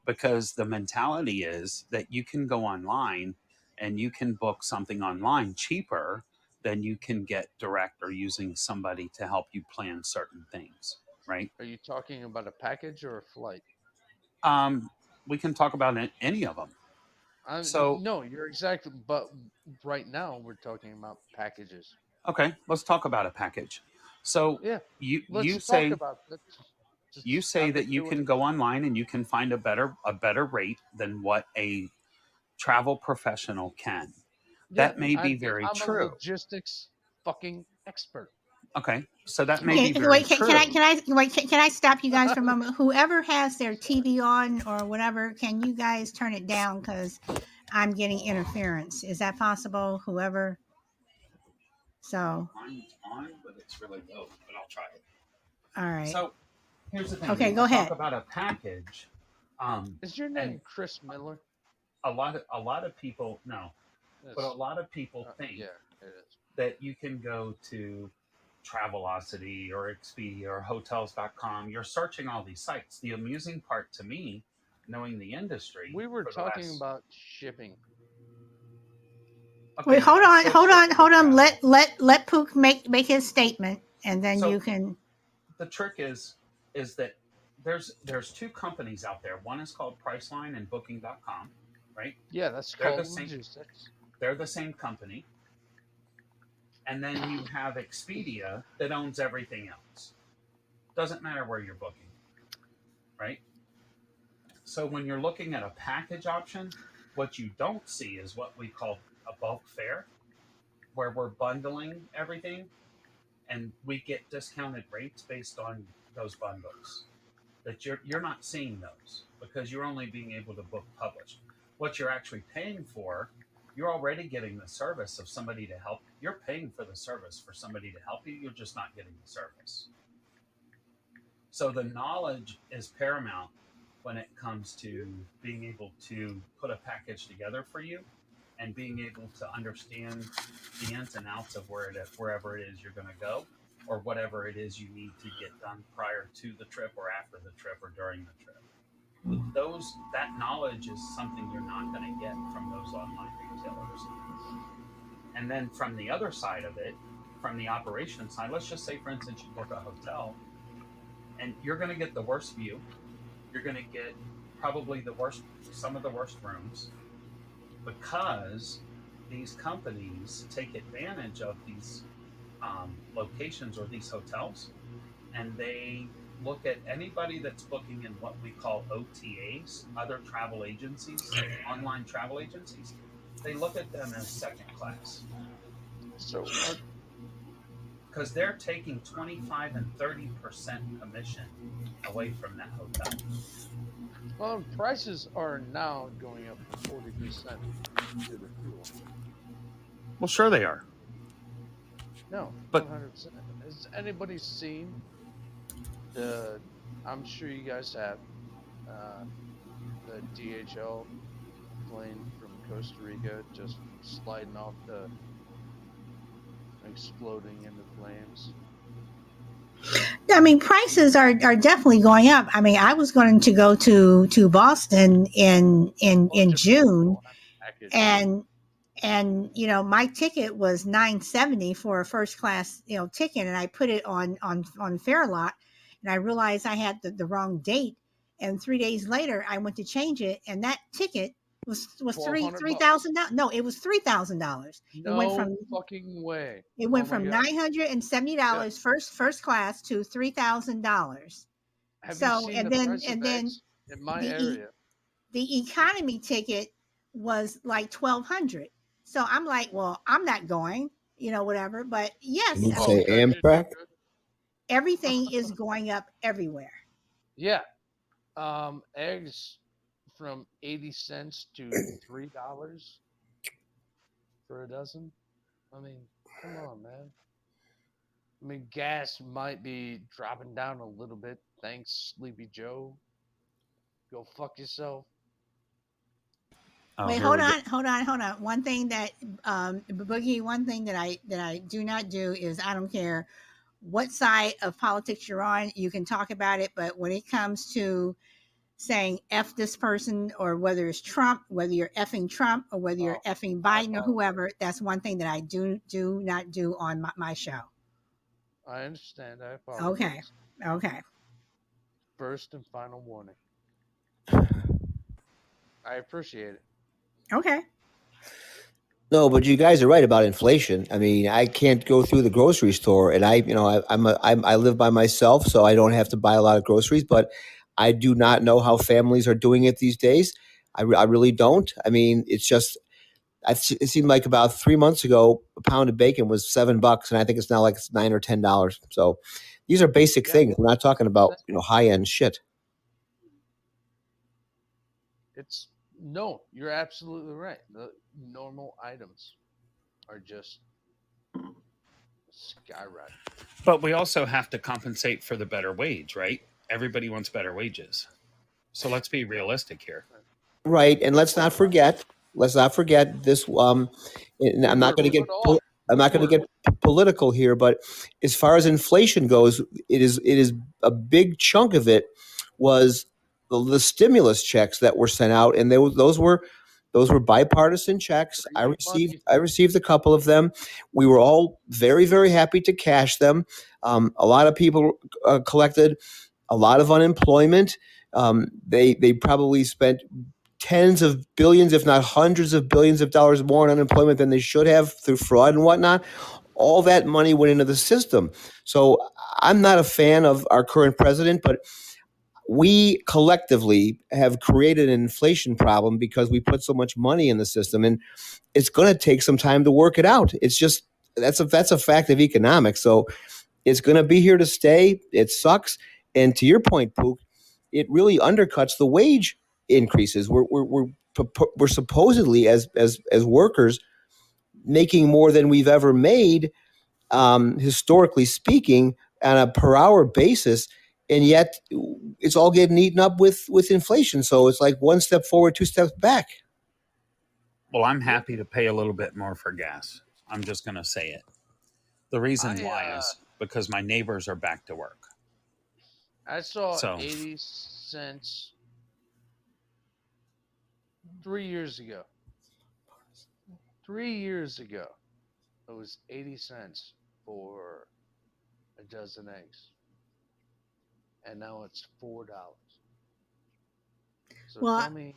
Speaker 3: because the mentality is that you can go online and you can book something online cheaper than you can get direct or using somebody to help you plan certain things, right?
Speaker 4: Are you talking about a package or a flight?
Speaker 3: Um, we can talk about any of them. So,
Speaker 4: No, you're exactly. But right now we're talking about packages.
Speaker 3: okay, let's talk about a package. So,
Speaker 4: Yeah,
Speaker 3: you
Speaker 4: let's
Speaker 3: you
Speaker 4: talk
Speaker 3: say
Speaker 4: about that.
Speaker 3: you
Speaker 4: Just
Speaker 3: say
Speaker 4: have
Speaker 3: that
Speaker 4: it
Speaker 3: you
Speaker 4: do it.
Speaker 3: can go online and you can find a better rate than what a travel professional can.
Speaker 4: Yeah,
Speaker 3: That may be very
Speaker 4: I'm a
Speaker 3: true.
Speaker 4: logistics fucking expert.
Speaker 3: Okay, so that may be
Speaker 1: Okay,
Speaker 3: very
Speaker 1: wait. Can I
Speaker 3: true.
Speaker 1: can I wait? Can I stop you guys for a moment? Whoever has their TV on or whatever, can you guys turn it down because I'm getting interference? Is that possible? Whoever. So,
Speaker 3: Mine's on, but it's really low. But I'll try it.
Speaker 1: all right.
Speaker 3: So here's the thing.
Speaker 1: Okay,
Speaker 3: When
Speaker 1: go
Speaker 3: you talk
Speaker 1: ahead.
Speaker 3: about a package,
Speaker 4: Is your
Speaker 3: and
Speaker 4: name Chris Miller?
Speaker 3: a lot of people no, but a
Speaker 4: Yes.
Speaker 3: lot of people think
Speaker 4: Yeah, it is.
Speaker 3: that you can go to Travelocity or Expedia or Hotels.com. You're searching all these sites. The amusing part to me, knowing the industry
Speaker 4: We were
Speaker 3: for the
Speaker 4: talking
Speaker 3: last
Speaker 4: about shipping.
Speaker 1: Wait,
Speaker 3: okay, let's still ship for
Speaker 1: hold on.
Speaker 3: travel.
Speaker 1: Let Pook make his statement, and then you
Speaker 3: So
Speaker 1: can.
Speaker 3: the trick is that there's two companies out there. One is called Priceline and Booking.com, right?
Speaker 4: Yeah, that's
Speaker 3: They're the
Speaker 4: called
Speaker 3: same.
Speaker 4: logistics.
Speaker 3: They're the same company. And then you have Expedia that owns everything else. Doesn't matter where you're booking, right? So when you're looking at a package option, what you don't see is what we call a bulk fare, where we're bundling everything and we get discounted rates based on those bundles. That you're not seeing those because you're only being able to book published. What you're actually paying for, you're already getting the service of somebody to help. You're paying for the service for somebody to help you. You're just not getting the service. So the knowledge is paramount when it comes to being able to put a package together for you and being able to understand the ins and outs of wherever it is you're going to go or whatever it is you need to get done prior to the trip or after the trip or during the trip. That knowledge is something you're not going to get from those online retailers. And then from the other side of it, from the operation side, let's just say, for instance, you book a hotel and you're going to get the worst view. You're going to get probably some of the worst rooms because these companies take advantage of these locations or these hotels and they look at anybody that's booking in what we call OTAs, other travel agencies, online travel agencies. They look at them as second class
Speaker 4: So,
Speaker 3: because they're taking 25 and 30% commission away from that hotel.
Speaker 4: prices are now going up 40% to the fuel.
Speaker 3: Well, sure they are.
Speaker 4: No,
Speaker 3: But
Speaker 4: 100%. Has anybody seen the? I'm sure you guys have the DHL plane from Costa Rica just sliding off the, exploding into flames.
Speaker 1: I mean, prices are definitely going up. I mean, I was going to go to Boston in
Speaker 4: Just
Speaker 1: June,
Speaker 4: package.
Speaker 1: and you know, my ticket was $9.70 for a first class, you know, ticket, and I put it on Fairlot, and I realized I had the wrong date, and 3 days later I went to change it, and that ticket was $3,000. No, it was $3,000. It went
Speaker 4: No
Speaker 1: from
Speaker 4: fucking way.
Speaker 1: it went
Speaker 4: Oh my
Speaker 1: from
Speaker 4: God.
Speaker 1: $970 first class to $3,000.
Speaker 4: Have you
Speaker 1: So
Speaker 4: seen the price of eggs in my area?
Speaker 1: the economy ticket was like 1,200. So I'm like, well, I'm not going, you know, whatever. But
Speaker 2: Can
Speaker 1: yes,
Speaker 2: you
Speaker 1: I
Speaker 4: Oh,
Speaker 1: mean,
Speaker 2: say
Speaker 4: good.
Speaker 2: Amtrak?
Speaker 1: everything is going up everywhere.
Speaker 4: Yeah. Eggs from 80 cents to $3 for a dozen. I mean, come on, man. I mean, gas might be dropping down a little bit. Thanks, Sleepy Joe. Go fuck yourself.
Speaker 3: oh,
Speaker 1: Wait,
Speaker 3: here we go.
Speaker 1: hold on. One thing that Boogie, one thing that I do not do is I don't care what side of politics you're on. You can talk about it, but when it comes to saying F this person, or whether it's Trump, whether you're effing Trump or whether you're
Speaker 4: Oh,
Speaker 1: effing
Speaker 4: I
Speaker 1: Biden or
Speaker 4: apologize.
Speaker 1: whoever, that's one thing that I do not do on my show.
Speaker 4: I understand. I
Speaker 1: Okay.
Speaker 4: apologize.
Speaker 1: Okay.
Speaker 4: First and final warning. I appreciate it.
Speaker 1: Okay.
Speaker 2: No, but you guys are right about inflation. I mean, I can't go through the grocery store, and I live by myself, so I don't have to buy a lot of groceries. But I do not know how families are doing it these days. I really don't. I mean, it's just it seemed like about 3 months ago, a pound of bacon was $7, and I think it's now like it's $9 or $10. So these are basic
Speaker 4: Yeah.
Speaker 2: things. We're not talking about high end shit.
Speaker 4: It's no, you're absolutely right. The normal items are just skyrocketing.
Speaker 3: But we also have to compensate for the better wage, right? everybody wants better wages. So let's be realistic here.
Speaker 2: Right, and let's not forget this. And I'm not going to get,
Speaker 4: Woodward, Woodall,
Speaker 2: I'm not going to
Speaker 4: Woodward.
Speaker 2: get political here, but as far as inflation goes, it is a big chunk of it was the stimulus checks that were sent out, and those were bipartisan checks. I
Speaker 4: Big
Speaker 2: received
Speaker 4: money.
Speaker 2: I received a couple of them. We were all very, very happy to cash them. A lot of people collected a lot of unemployment. They probably spent tens of billions, if not hundreds of billions of dollars more in unemployment than they should have through fraud and whatnot. All that money went into the system. So I'm not a fan of our current president, but we collectively have created an inflation problem because we put so much money in the system, and it's going to take some time to work it out. It's just that's a fact of economics. So it's going to be here to stay. It sucks. And to your point, Pook, it really undercuts the wage increases. We're supposedly as workers making more than we've ever made, historically speaking, on a per hour basis, and yet it's all getting eaten up with inflation. So it's like one step forward, two steps back.
Speaker 3: Well, I'm happy to pay a little bit more for gas. I'm just going to say it. The reason why is because my neighbors are back to work.
Speaker 4: I saw
Speaker 3: So
Speaker 4: 80 cents 3 years ago. 3 years ago, it was 80 cents for a dozen eggs. And now it's $4. So
Speaker 1: Well,
Speaker 4: tell me,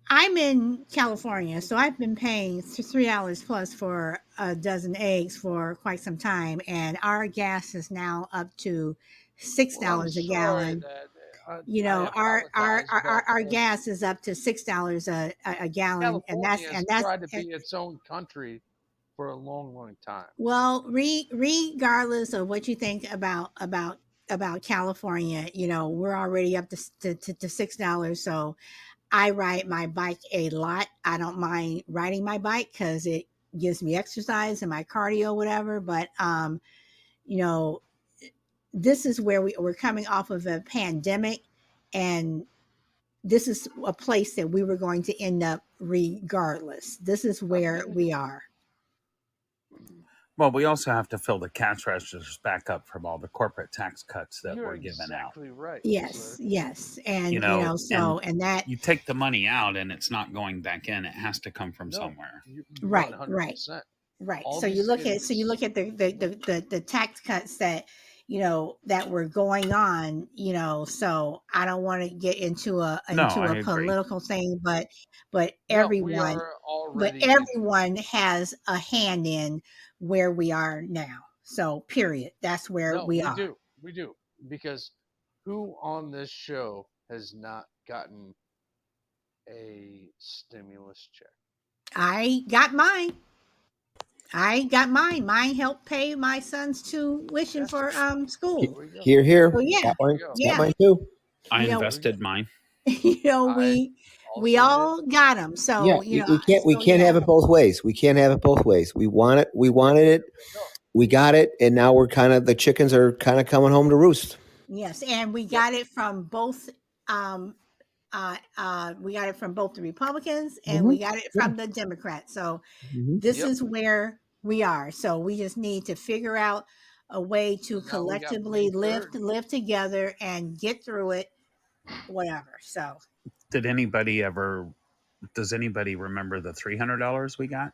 Speaker 1: I'm in California, so I've been paying $3 plus for a dozen eggs for quite some time, and our gas is now up to six
Speaker 4: well, I'm
Speaker 1: dollars a
Speaker 4: sorry
Speaker 1: gallon.
Speaker 4: that
Speaker 1: You
Speaker 4: I
Speaker 1: know,
Speaker 4: apologize, but
Speaker 1: our gas is up to $6 a gallon, and
Speaker 4: California has tried to be its own country for a long, long time.
Speaker 1: well, regardless of what you think about California, you know, we're already up to $6. So I ride my bike a lot. I don't mind riding my bike because it gives me exercise and my cardio, whatever. But you know, this is where we're coming off of a pandemic, and this is a place that we were going to end up regardless. This is
Speaker 4: I
Speaker 1: where
Speaker 4: mean,
Speaker 1: we are.
Speaker 3: well, we also have to fill the cash registers back up from all the corporate tax cuts that
Speaker 4: you're
Speaker 3: were given out.
Speaker 4: exactly right,
Speaker 1: Yes,
Speaker 4: sir.
Speaker 1: yes,
Speaker 3: You
Speaker 1: and
Speaker 3: know, and
Speaker 1: and that
Speaker 3: you take the money out and it's not going back in. It has to come from
Speaker 4: No,
Speaker 3: somewhere.
Speaker 4: you're
Speaker 1: right, right.
Speaker 4: 100%.
Speaker 1: Right.
Speaker 4: All
Speaker 1: So
Speaker 4: these
Speaker 1: you
Speaker 4: stimulus.
Speaker 1: look at the tax cuts that that were going on, so I don't want to get
Speaker 3: No,
Speaker 1: into
Speaker 3: I
Speaker 1: a
Speaker 3: agree.
Speaker 1: political thing, but
Speaker 4: No, we
Speaker 1: everyone
Speaker 4: are already into it.
Speaker 1: has a hand in where we are now. So period. That's where
Speaker 4: No,
Speaker 1: we
Speaker 4: we
Speaker 1: are.
Speaker 4: do. We do. Because who on this show has not gotten a stimulus check?
Speaker 1: I got mine. I got mine. Mine helped pay my son's tuition
Speaker 4: Yeah,
Speaker 1: for school.
Speaker 4: there we go.
Speaker 2: Here, here,
Speaker 1: So yeah.
Speaker 2: got
Speaker 4: There we
Speaker 2: mine,
Speaker 4: go.
Speaker 2: got
Speaker 1: Yeah.
Speaker 2: mine too.
Speaker 3: I
Speaker 1: You know,
Speaker 4: There we go.
Speaker 3: invested mine.
Speaker 4: I
Speaker 1: we
Speaker 4: also did.
Speaker 1: all got them.
Speaker 2: Yeah,
Speaker 1: So
Speaker 2: we
Speaker 1: so
Speaker 2: can't
Speaker 1: yeah.
Speaker 2: have it both ways. We can't have it both ways. We wanted it,
Speaker 4: There we go.
Speaker 2: we got it, and now we're kind of the chickens are kind of coming home to roost.
Speaker 1: Yes, and we
Speaker 4: Yep.
Speaker 1: got it from both. Um, we got it from both the Republicans and
Speaker 2: Hmm.
Speaker 1: we got it
Speaker 2: Yeah.
Speaker 1: from the Democrats. So
Speaker 2: Hmm.
Speaker 1: this
Speaker 4: Yep.
Speaker 1: is where we are. So we just need to figure out a way to
Speaker 4: And now we got May
Speaker 1: collectively
Speaker 4: 3rd.
Speaker 1: live together and get through it. Whatever. So
Speaker 3: Did anybody ever? Does anybody remember the $300 we got?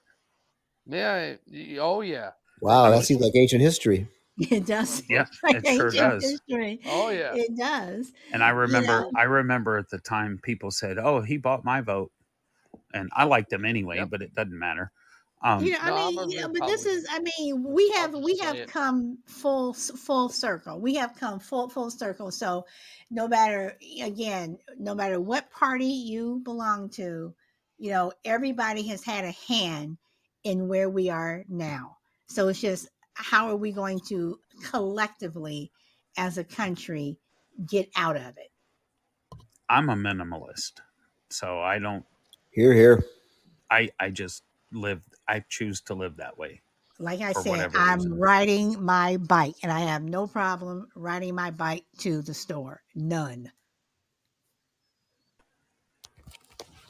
Speaker 4: Yeah. Oh, yeah.
Speaker 2: Wow,
Speaker 3: I
Speaker 2: that
Speaker 3: was,
Speaker 2: seems like ancient history.
Speaker 1: it does seem
Speaker 3: yeah,
Speaker 1: like
Speaker 3: it sure
Speaker 1: ancient
Speaker 3: does.
Speaker 1: history.
Speaker 4: Oh, yeah.
Speaker 1: It does.
Speaker 3: And I
Speaker 1: You
Speaker 3: remember,
Speaker 1: know,
Speaker 3: I remember at the time people said, "Oh, he bought my vote," and I liked him anyway,
Speaker 4: Yep.
Speaker 3: but it doesn't matter.
Speaker 4: No, I'm a
Speaker 1: but this is,
Speaker 4: Republican.
Speaker 1: I mean,
Speaker 4: I'll
Speaker 1: we
Speaker 4: just say
Speaker 1: have
Speaker 4: it.
Speaker 1: come full circle. We have come full circle. So no matter, again, no matter what party you belong to, everybody has had a hand in where we are now. So it's just, how are we going to collectively as a country get out of it?
Speaker 3: I'm a minimalist, so I don't.
Speaker 2: Here, here.
Speaker 3: I just live. I choose to live that way.
Speaker 1: like I
Speaker 3: for
Speaker 1: said,
Speaker 3: whatever
Speaker 1: I'm
Speaker 3: reason.
Speaker 1: riding my bike, and I have no problem riding my bike to the store. None.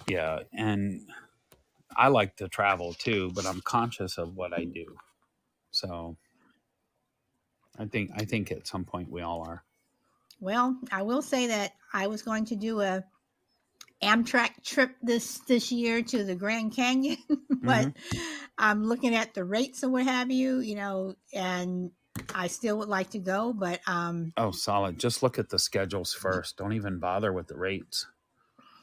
Speaker 3: Yeah, and I like to travel too, but I'm conscious of what I do. So I think at some point we all are.
Speaker 1: Well, I will say that I was going to do a Amtrak trip this year to the Grand Canyon, but I'm looking at the rates and what have you, and I still would like to go, but
Speaker 3: Oh, solid. Just look at the schedules first. Don't even bother with the rates.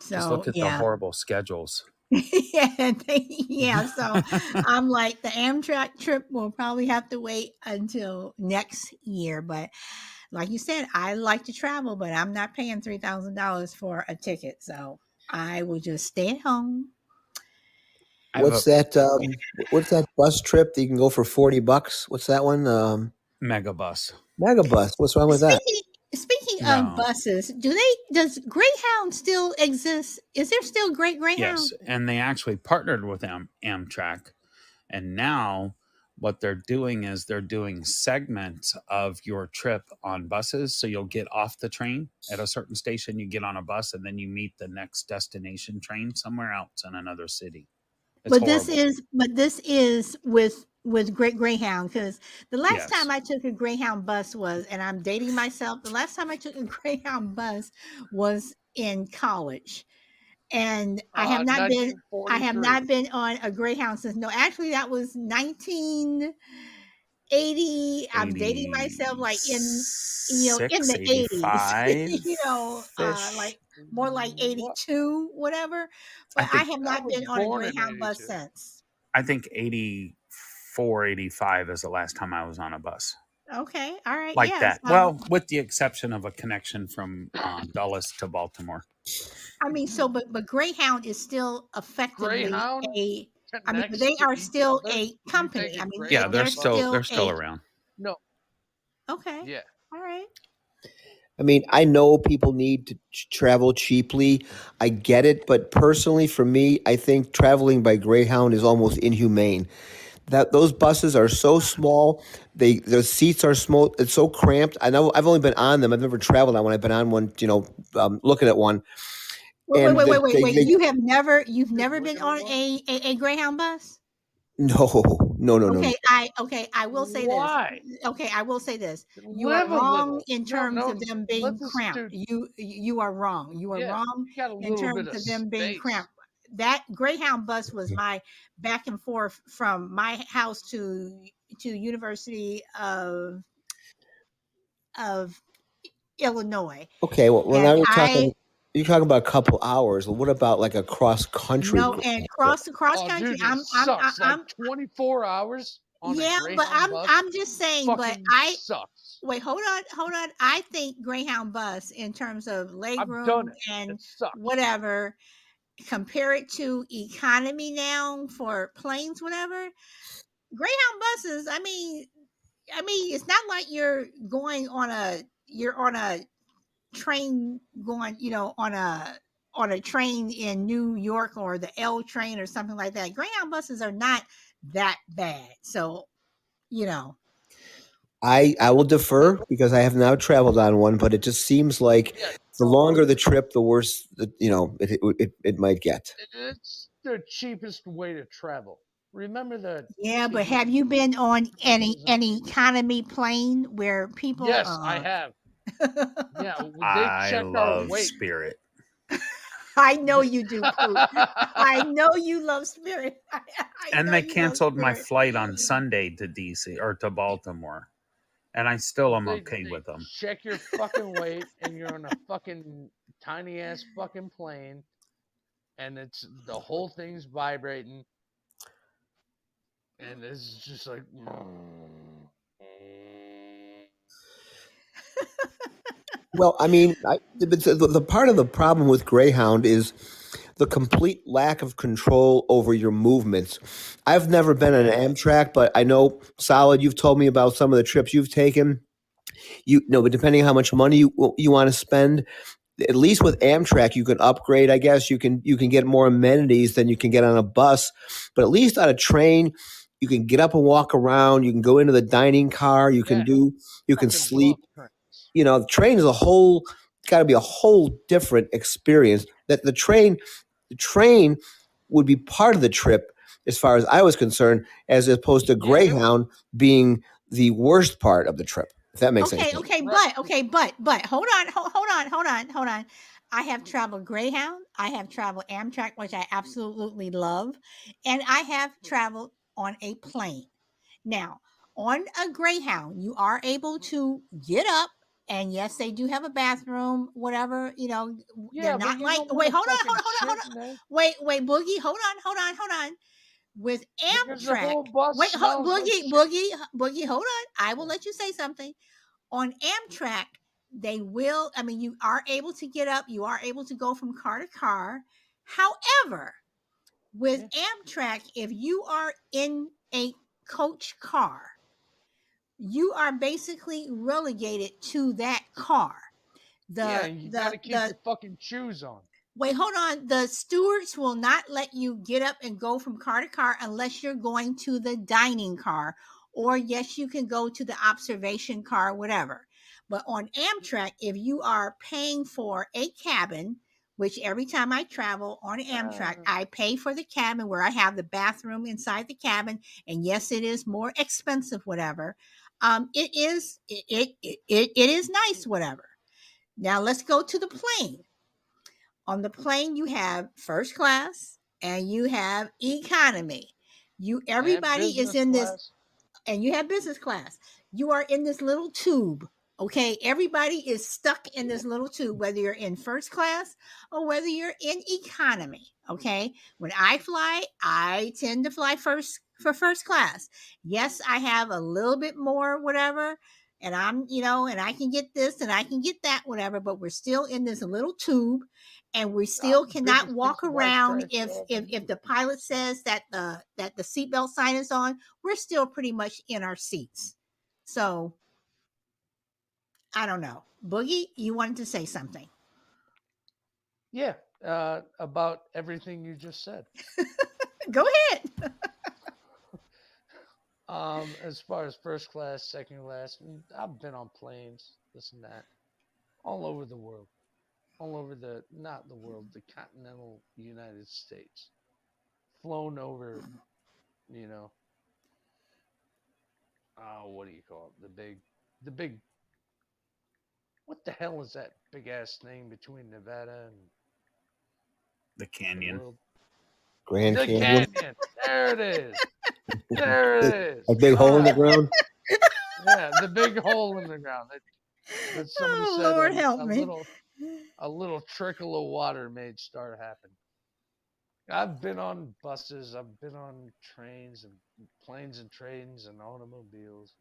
Speaker 3: Just
Speaker 1: so
Speaker 3: look at the
Speaker 1: yeah.
Speaker 3: horrible schedules.
Speaker 1: Yeah, so I'm like the Amtrak trip will probably have to wait until next year, but like you said, I like to travel, but I'm not paying $3,000 for a ticket, so I will just stay at home.
Speaker 3: I have a
Speaker 2: What's that bus trip that you can go for $40? What's that one?
Speaker 3: megabus.
Speaker 2: Megabus. What's wrong with that?
Speaker 1: Speaking of
Speaker 3: No.
Speaker 1: buses, does Greyhound still exist? Is there still Great Greyhound?
Speaker 3: Yes, and they actually partnered with Amtrak, and now what they're doing is they're doing segments of your trip on buses. So you'll get off the train at a certain station, you get on a bus, and then you meet the next destination train somewhere else in another city. It's
Speaker 1: But
Speaker 3: horrible.
Speaker 1: this is with Great Greyhound, because the last
Speaker 3: Yes.
Speaker 1: time I took a Greyhound bus was, and I'm dating myself, the last time I took a Greyhound bus was in college. And I have not been
Speaker 4: 1943.
Speaker 1: on a Greyhound since, no, actually that was 1980. I'm dating myself like in
Speaker 3: 86,
Speaker 1: the 80s,
Speaker 3: 85
Speaker 1: like
Speaker 3: fish.
Speaker 1: more like
Speaker 4: What?
Speaker 1: 82, whatever.
Speaker 3: I
Speaker 1: But I
Speaker 3: think
Speaker 1: have
Speaker 4: I
Speaker 1: not
Speaker 4: was
Speaker 1: been on a
Speaker 4: born in
Speaker 1: Greyhound bus
Speaker 4: 82.
Speaker 1: since.
Speaker 3: I think 84, 85 is the last time I was on a bus
Speaker 1: Okay. All right.
Speaker 3: like
Speaker 1: Yeah.
Speaker 3: that.
Speaker 1: So,
Speaker 3: Well, with the exception of a connection from Dulles to Baltimore.
Speaker 1: I mean, but Greyhound is still effectively
Speaker 4: Greyhound
Speaker 1: but
Speaker 4: connects
Speaker 1: they
Speaker 4: to
Speaker 1: are
Speaker 4: each
Speaker 1: still
Speaker 4: other.
Speaker 1: a
Speaker 4: You
Speaker 1: company.
Speaker 4: take a
Speaker 1: I mean,
Speaker 3: Yeah,
Speaker 4: Greyhound
Speaker 3: they're
Speaker 1: they're
Speaker 4: bus.
Speaker 3: still
Speaker 1: still a,
Speaker 3: around.
Speaker 4: No.
Speaker 1: okay.
Speaker 4: Yeah.
Speaker 1: All right.
Speaker 2: I mean, I know people need to travel cheaply. I get it, but personally, for me, I think traveling by Greyhound is almost inhumane. That those buses are so small, the seats are small. It's so cramped. I know I've only been on them. I've never traveled on one. I've been on one. Looking at one, and
Speaker 1: Wait.
Speaker 2: they
Speaker 1: You've
Speaker 4: Just
Speaker 1: never been
Speaker 4: looking at
Speaker 1: on
Speaker 4: one?
Speaker 1: a Greyhound bus?
Speaker 2: no.
Speaker 1: I will say this.
Speaker 4: Why?
Speaker 1: Okay, I will say this. You are
Speaker 4: Live a
Speaker 1: wrong
Speaker 4: little.
Speaker 1: in
Speaker 4: No,
Speaker 1: terms
Speaker 4: no.
Speaker 1: of them
Speaker 4: Let
Speaker 1: being
Speaker 4: this
Speaker 1: cramped.
Speaker 4: dude.
Speaker 1: You are wrong. You are
Speaker 4: Yeah.
Speaker 1: wrong
Speaker 4: You got a
Speaker 1: in
Speaker 4: little bit
Speaker 1: terms
Speaker 4: of
Speaker 1: of them being
Speaker 4: space.
Speaker 1: cramped. That Greyhound bus was my back and forth from my house to University of Illinois.
Speaker 2: Okay, well
Speaker 1: And
Speaker 2: now you're talking about a couple hours. Well, what about like a cross country
Speaker 1: no, and
Speaker 2: trip?
Speaker 1: cross
Speaker 4: Oh,
Speaker 1: country.
Speaker 4: dude, it sucks. Like 24 hours on a
Speaker 1: Yeah, but
Speaker 4: Greyhound bus
Speaker 1: I'm just saying, but
Speaker 4: fucking
Speaker 1: I
Speaker 4: sucks.
Speaker 1: wait, hold on. I think Greyhound bus in terms of
Speaker 4: I've done
Speaker 1: legroom
Speaker 4: it.
Speaker 1: and
Speaker 4: It sucks.
Speaker 1: whatever, compare it to economy now for planes, whatever. Greyhound buses, it's not like you're on a train going, on a train in New York or the L train or something like that. Greyhound buses are not that bad. So, you know.
Speaker 2: I will defer because I have now traveled on one, but it just seems like
Speaker 4: Yeah,
Speaker 2: the longer the trip, the worse it might get.
Speaker 4: it's the cheapest way to travel. Remember the
Speaker 1: Yeah, but
Speaker 4: TV
Speaker 1: have you been on
Speaker 4: commercials and
Speaker 1: an
Speaker 4: everything?
Speaker 1: economy plane where people
Speaker 4: Yes, I have. Yeah, they
Speaker 3: I
Speaker 4: check our
Speaker 3: love
Speaker 4: weight.
Speaker 3: Spirit.
Speaker 1: I know you do, Poot. I know you love Spirit. I
Speaker 3: And
Speaker 1: know
Speaker 3: they
Speaker 1: you love
Speaker 3: canceled my
Speaker 1: Spirit.
Speaker 3: flight on Sunday to DC or to Baltimore. And I still am okay
Speaker 4: They
Speaker 3: with them.
Speaker 4: check your fucking weight, and you're on a fucking tiny ass fucking plane, and it's the whole thing's vibrating, and it's just like.
Speaker 2: Well, I mean, the part of the problem with Greyhound is the complete lack of control over your movements. I've never been on an Amtrak, but I know, Solid, you've told me about some of the trips you've taken. You know, but depending on how much money you want to spend, at least with Amtrak, you can upgrade. I guess you can get more amenities than you can get on a bus, but at least on a train, You can get up and walk around. You can go into the dining car. You can
Speaker 4: Yeah.
Speaker 2: you can
Speaker 4: Fucking
Speaker 2: sleep.
Speaker 4: love trains.
Speaker 2: The train is got to be a whole different experience. That the train would be part of the trip as far as I was concerned, as opposed to
Speaker 4: Yeah.
Speaker 2: Greyhound being the worst part of the trip. If that makes any
Speaker 1: Okay,
Speaker 2: sense.
Speaker 1: okay,
Speaker 4: Right.
Speaker 1: but hold on. I have traveled Greyhound. I have traveled Amtrak, which I absolutely love, and I have traveled on a plane. Now, on a Greyhound, you are able to get up, and yes, they do have a bathroom, whatever. They're
Speaker 4: Yeah, but
Speaker 1: not
Speaker 4: you
Speaker 1: like.
Speaker 4: don't want
Speaker 1: Wait,
Speaker 4: to
Speaker 1: hold on,
Speaker 4: fucking
Speaker 1: hold
Speaker 4: shit
Speaker 1: on.
Speaker 4: in there
Speaker 1: Wait, Boogie, hold on. With
Speaker 4: because the
Speaker 1: Amtrak,
Speaker 4: whole bus
Speaker 1: wait,
Speaker 4: smells like shit.
Speaker 1: Boogie, hold on. I will let you say something. On Amtrak, they will, I mean, you are able to get up, you are able to go from car to car. However, with
Speaker 4: Yeah.
Speaker 1: Amtrak, if you are in a coach car, you are basically relegated to that car.
Speaker 4: Yeah,
Speaker 1: The
Speaker 4: and you got
Speaker 1: the
Speaker 4: to keep
Speaker 1: the
Speaker 4: your fucking shoes on.
Speaker 1: Wait, hold on. The stewards will not let you get up and go from car to car unless you're going to the dining car. Or, yes, you can go to the observation car, whatever. But on Amtrak, if you are paying for a cabin, which every time I travel on Amtrak, I pay for the cabin where I have the bathroom inside the cabin. And yes, it is more expensive, whatever. It is nice, whatever. Now let's go to the plane. On the plane, you have first class and you have economy.
Speaker 4: And
Speaker 1: Everybody is
Speaker 4: business
Speaker 1: in this,
Speaker 4: class.
Speaker 1: and you have business class. You are in this little tube. Okay, everybody is stuck in this little tube, whether you're in first class or whether you're in economy. Okay, when I fly, I tend to fly first class. Yes, I have a little bit more, whatever, and and I can get this and I can get that, whatever, but we're still in this little tube, and we still
Speaker 4: I'm the
Speaker 1: cannot
Speaker 4: biggest piece
Speaker 1: walk
Speaker 4: of white
Speaker 1: around
Speaker 4: trash
Speaker 1: if
Speaker 4: you'll ever
Speaker 1: if
Speaker 4: meet.
Speaker 1: if the pilot says that the seatbelt sign is on. We're still pretty much in our seats. So I don't know. Boogie, you wanted to say something.
Speaker 4: Yeah, about everything you just said.
Speaker 1: Go ahead.
Speaker 4: As far as first class, second class, I've been on planes, this and that, all over the world, all over not the world, the continental United States, flown over, you know, what do you call it? The big, what the hell is that big ass thing between Nevada and
Speaker 3: The
Speaker 4: the
Speaker 3: canyon.
Speaker 4: world?
Speaker 2: Grand
Speaker 4: The
Speaker 2: Canyon,
Speaker 4: canyon. There it is. There it is.
Speaker 2: a big hole in the
Speaker 4: God.
Speaker 2: ground.
Speaker 4: Yeah, the big hole in the ground. That somebody
Speaker 1: Oh
Speaker 4: said
Speaker 1: Lord, help
Speaker 4: a
Speaker 1: me.
Speaker 4: little trickle of water made start happening. I've been on buses, I've been on trains and planes and trains and automobiles.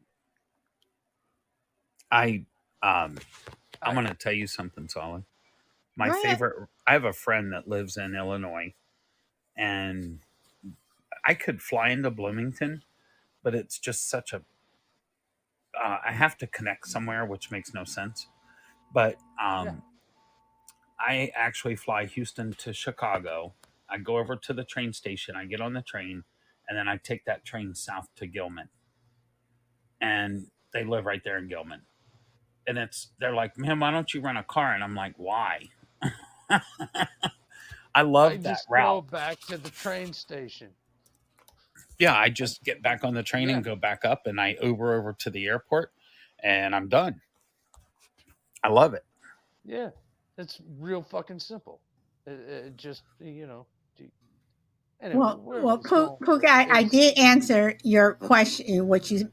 Speaker 3: I um I'm
Speaker 4: I
Speaker 3: gonna tell you something, Solid. My
Speaker 1: Go ahead.
Speaker 3: favorite. I have a friend that lives in Illinois, and I could fly into Bloomington, but it's just such a. I have to connect somewhere, which makes no sense. But
Speaker 4: yeah.
Speaker 3: I actually fly Houston to Chicago. I go over to the train station. I get on the train, and then I take that train south to Gilman, and they live right there in Gilman. And they're like, man, why don't you rent a car? And I'm like, why? I
Speaker 4: I
Speaker 3: love that
Speaker 4: just go
Speaker 3: route.
Speaker 4: back to the train station.
Speaker 3: Yeah, I
Speaker 4: And
Speaker 3: just get back on the train
Speaker 4: yeah,
Speaker 3: and go back up, and I Uber over to the airport, and I'm done. I love it.
Speaker 4: yeah. It's real fucking simple. It just, and wherever it's going
Speaker 1: Pook,
Speaker 4: with
Speaker 1: I
Speaker 4: is
Speaker 1: did answer your question,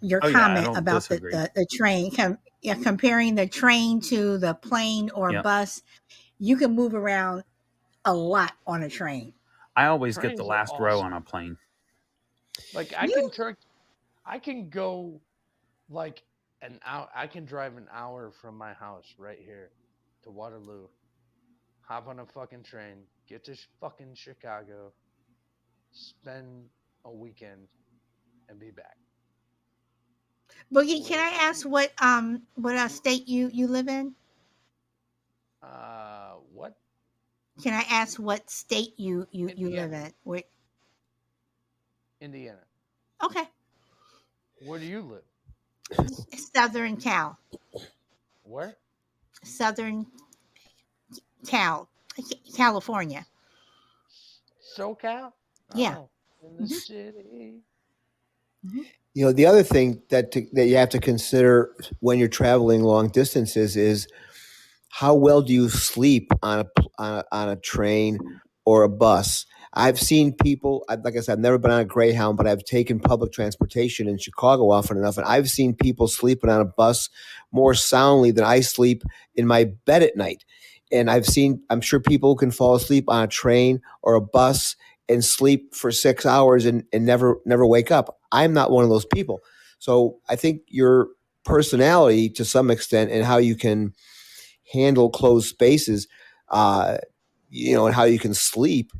Speaker 1: your
Speaker 3: Oh yeah, I
Speaker 1: comment
Speaker 3: don't
Speaker 1: about
Speaker 3: disagree.
Speaker 1: the train. Yeah, comparing the train to the plane or
Speaker 3: Yep.
Speaker 1: bus, you can move around a lot on a train.
Speaker 3: I always get the
Speaker 4: trains are
Speaker 3: last row
Speaker 4: awesome.
Speaker 3: on a plane.
Speaker 4: Like
Speaker 1: You
Speaker 4: I can go like an hour. I can drive an hour from my house right here to Waterloo. Hop on a fucking train, get to fucking Chicago, spend a weekend, and be back.
Speaker 1: Boogie, can
Speaker 4: Live.
Speaker 1: I ask what state you live in?
Speaker 4: What?
Speaker 1: Can I ask what state you live
Speaker 4: Indiana.
Speaker 1: in? Wait,
Speaker 4: Indiana.
Speaker 1: okay.
Speaker 4: Where do you live?
Speaker 1: Southern Cal.
Speaker 4: Where?
Speaker 1: Southern Cal. California.
Speaker 4: SoCal?
Speaker 1: Yeah.
Speaker 4: Oh, in the city.
Speaker 2: You know, the other thing that you have to consider when you're traveling long distances is how well do you sleep on a train or a bus? I've seen people, like I said, I've never been on a Greyhound, but I've taken public transportation in Chicago often enough, and I've seen people sleeping on a bus more soundly than I sleep in my bed at night. And I'm sure people can fall asleep on a train or a bus and sleep for 6 hours and never wake up. I'm not one of those people. So I think your personality to some extent and how you can handle closed spaces, uh, and how you can sleep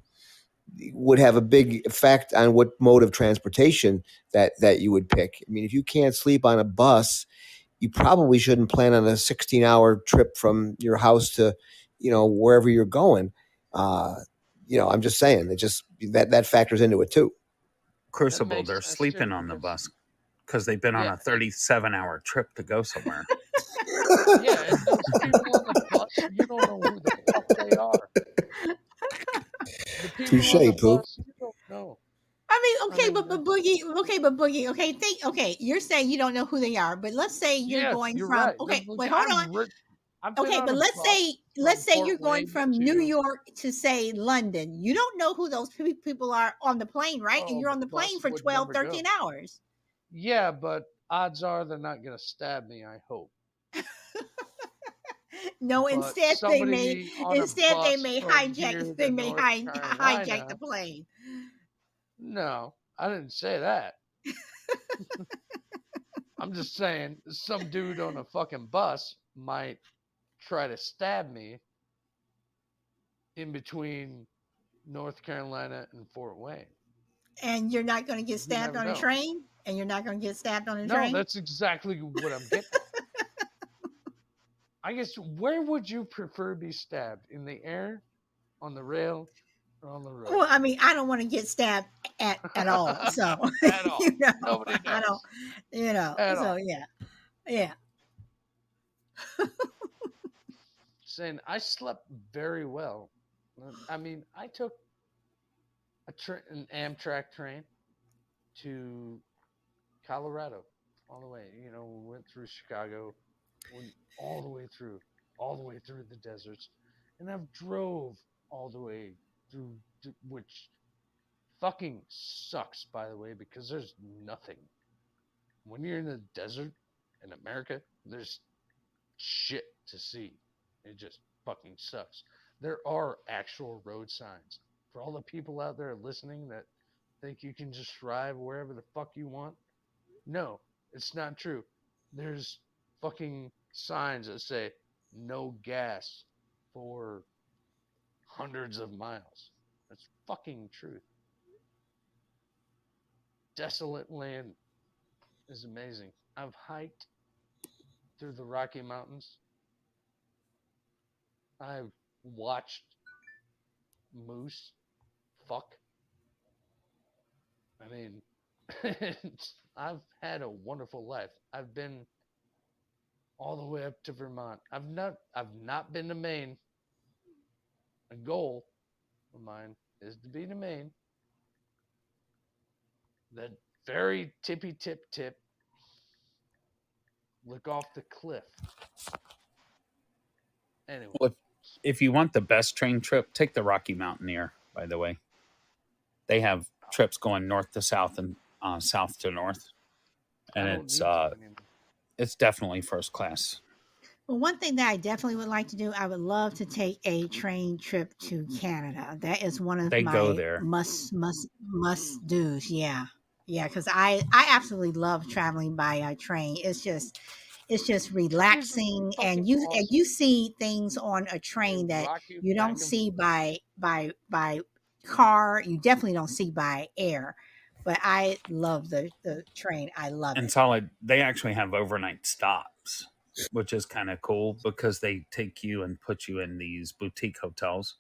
Speaker 2: would have a big effect on what mode of transportation that you would pick. I mean, if you can't sleep on a bus, you probably shouldn't plan on a 16-hour trip from your house to, wherever you're going. I'm just saying it just that factors into it too.
Speaker 4: That
Speaker 3: Crucible,
Speaker 4: makes
Speaker 3: they're
Speaker 4: sense too
Speaker 3: sleeping on the
Speaker 4: because
Speaker 3: bus because they've been on
Speaker 4: yeah,
Speaker 3: a 37-hour trip to go somewhere.
Speaker 4: yeah, and those people on the bus, you don't know who the fuck they are. The people
Speaker 2: Touche,
Speaker 4: on the
Speaker 2: Poop.
Speaker 4: bus, you don't know.
Speaker 1: I mean,
Speaker 4: I
Speaker 1: okay,
Speaker 4: mean,
Speaker 1: but Boogie, okay, okay, you're saying you don't know who they are, but let's say you're
Speaker 4: yes,
Speaker 1: going
Speaker 4: you're
Speaker 1: from,
Speaker 4: right.
Speaker 1: okay, wait, hold on.
Speaker 4: I've been
Speaker 1: Okay,
Speaker 4: on
Speaker 1: but
Speaker 4: a bus
Speaker 1: let's
Speaker 4: from
Speaker 1: say
Speaker 4: Fort
Speaker 1: you're going
Speaker 4: Wayne
Speaker 1: from New
Speaker 4: to
Speaker 1: York to say London. You don't know who those people are on the plane, right? And
Speaker 4: oh,
Speaker 1: you're
Speaker 4: the
Speaker 1: on the plane
Speaker 4: bus
Speaker 1: for
Speaker 4: would
Speaker 1: 12,
Speaker 4: never
Speaker 1: 13
Speaker 4: go.
Speaker 1: hours.
Speaker 4: Yeah, but odds are they're not going to stab me, I hope.
Speaker 1: No,
Speaker 4: But somebody on a
Speaker 1: instead they
Speaker 4: bus
Speaker 1: may
Speaker 4: from here
Speaker 1: they
Speaker 4: to
Speaker 1: may
Speaker 4: North
Speaker 1: hijack the
Speaker 4: Carolina,
Speaker 1: plane.
Speaker 4: no, I didn't say that. I'm just saying some dude on a fucking bus might try to stab me in between North Carolina and Fort Wayne.
Speaker 1: And you're not going to get
Speaker 4: You
Speaker 1: stabbed
Speaker 4: never
Speaker 1: on a
Speaker 4: know.
Speaker 1: train? And you're not going to get stabbed on a
Speaker 4: No,
Speaker 1: train?
Speaker 4: that's exactly what I'm getting at. I guess where would you prefer to be stabbed? In the air, on the rail, or on the road?
Speaker 1: Well, I mean, I don't want to get stabbed at all. So,
Speaker 4: At all. Nobody
Speaker 1: I don't,
Speaker 4: does. At
Speaker 1: so
Speaker 4: all.
Speaker 1: yeah. Yeah.
Speaker 4: Saying I slept very well. I mean, I took an Amtrak train to Colorado all the way. Went through Chicago, went all the way through the deserts, and I've drove all the way through, which fucking sucks, by the way, because there's nothing. When you're in the desert in America, there's shit to see. It just fucking sucks. There are actual road signs. For all the people out there listening that think you can just drive wherever the fuck you want, no, it's not true. There's fucking signs that say no gas for hundreds of miles. That's fucking truth. Desolate land is amazing. I've hiked through the Rocky Mountains. I've watched moose fuck. I mean, I've had a wonderful life. I've been all the way up to Vermont. I've not been to Maine. A goal of mine is to be to Maine. That very tippy tip look off the cliff. Anyway,
Speaker 3: Well, if you want the best train trip, take the Rocky Mountaineer, by the way. They have trips going north to south and south to north.
Speaker 4: I
Speaker 3: And
Speaker 4: don't need to anymore.
Speaker 3: it's definitely first class.
Speaker 1: Well, one thing that I definitely would like to do, I would love to take a train trip to Canada. That is one of
Speaker 3: They go
Speaker 1: my
Speaker 3: there.
Speaker 1: must do's. Yeah, yeah, because I absolutely love traveling by a train. It's just
Speaker 4: That is
Speaker 1: relaxing,
Speaker 4: fucking
Speaker 1: and
Speaker 4: awesome.
Speaker 1: you see things on a
Speaker 4: They
Speaker 1: train that
Speaker 4: rock you
Speaker 1: you don't
Speaker 4: back and
Speaker 1: see
Speaker 4: forth.
Speaker 1: by car. You definitely don't see by air. But I love the train. I love
Speaker 3: And
Speaker 1: it.
Speaker 3: solid, they actually have overnight stops, which is kind of cool because they take you and put you in these boutique hotels.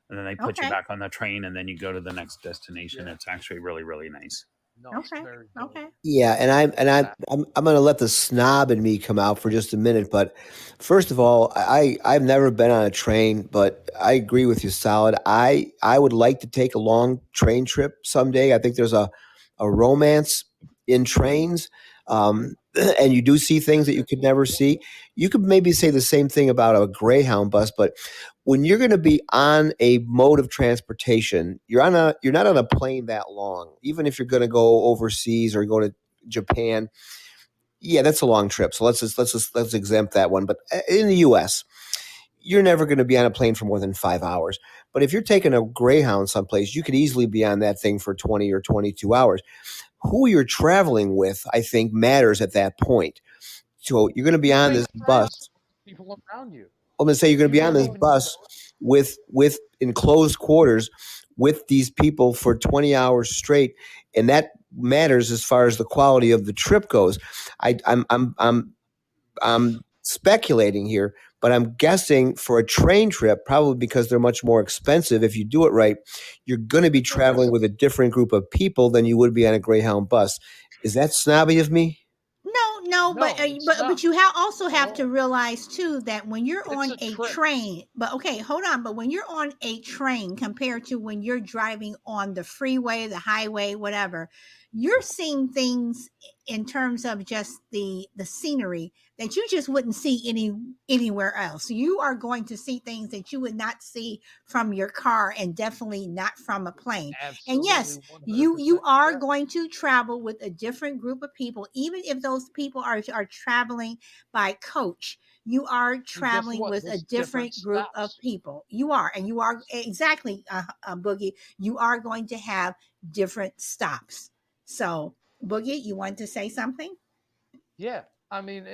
Speaker 3: And then they put you
Speaker 1: Okay.
Speaker 3: back on the train and then you go to the next destination.
Speaker 4: Yeah.
Speaker 3: It's actually really, really nice.
Speaker 4: No, it's
Speaker 1: Okay.
Speaker 4: very dope.
Speaker 1: Okay.
Speaker 2: Yeah, and
Speaker 4: Yeah.
Speaker 2: I'm going to let the snob in me come out for just a minute. But first of all, I've never been on a train, but I agree with you, solid. I would like to take a long train trip someday. I think there's a romance in trains, and you do see things that you could never see. You could maybe say the same thing about a Greyhound bus, but when you're going to be on a mode of transportation, you're not on a plane that long. Even if you're going to go overseas or go to Japan, yeah, that's a long trip. So let's exempt that one. But in the U.S., you're never going to be on a plane for more than 5 hours. But if you're taking a Greyhound someplace, you could easily be on that thing for 20 or 22 hours. Who you're traveling with, I think, matters at that point. So you're going to be
Speaker 4: You
Speaker 2: on
Speaker 4: make
Speaker 2: this
Speaker 4: friends
Speaker 2: bus.
Speaker 4: with people around you.
Speaker 2: I'm going to say you're going to
Speaker 4: You
Speaker 2: be on
Speaker 4: don't
Speaker 2: this
Speaker 4: even know.
Speaker 2: bus with in closed quarters with these people for 20 hours straight, and that matters as far as the quality of the trip goes. I'm speculating here, but I'm guessing for a train trip, probably because they're much more expensive. If you do it right, you're going to be traveling with a different group of people than you would be on a Greyhound bus. Is that snobby of me?
Speaker 1: No, but
Speaker 4: No, it's not.
Speaker 1: but you also have to
Speaker 4: No,
Speaker 1: realize too that when you're
Speaker 4: it's
Speaker 1: on
Speaker 4: a
Speaker 1: a
Speaker 4: trip.
Speaker 1: train, but okay, hold on, but when you're on a train compared to when you're driving on the freeway, the highway, whatever, you're seeing things in terms of just the scenery that you just wouldn't see anywhere else. You are going to see things that you would not see from your car and definitely not from a plane. And
Speaker 4: Absolutely,
Speaker 1: yes,
Speaker 4: 100%
Speaker 1: you are
Speaker 4: correct.
Speaker 1: going to travel with a different group of people, even if those people are traveling by coach. You are
Speaker 4: And guess
Speaker 1: traveling
Speaker 4: what?
Speaker 1: with a
Speaker 4: There's different
Speaker 1: different group of
Speaker 4: stops.
Speaker 1: people. You are, and you are exactly, Boogie. You are going to have different stops. So, Boogie, you want to say something?
Speaker 4: Yeah, I mean,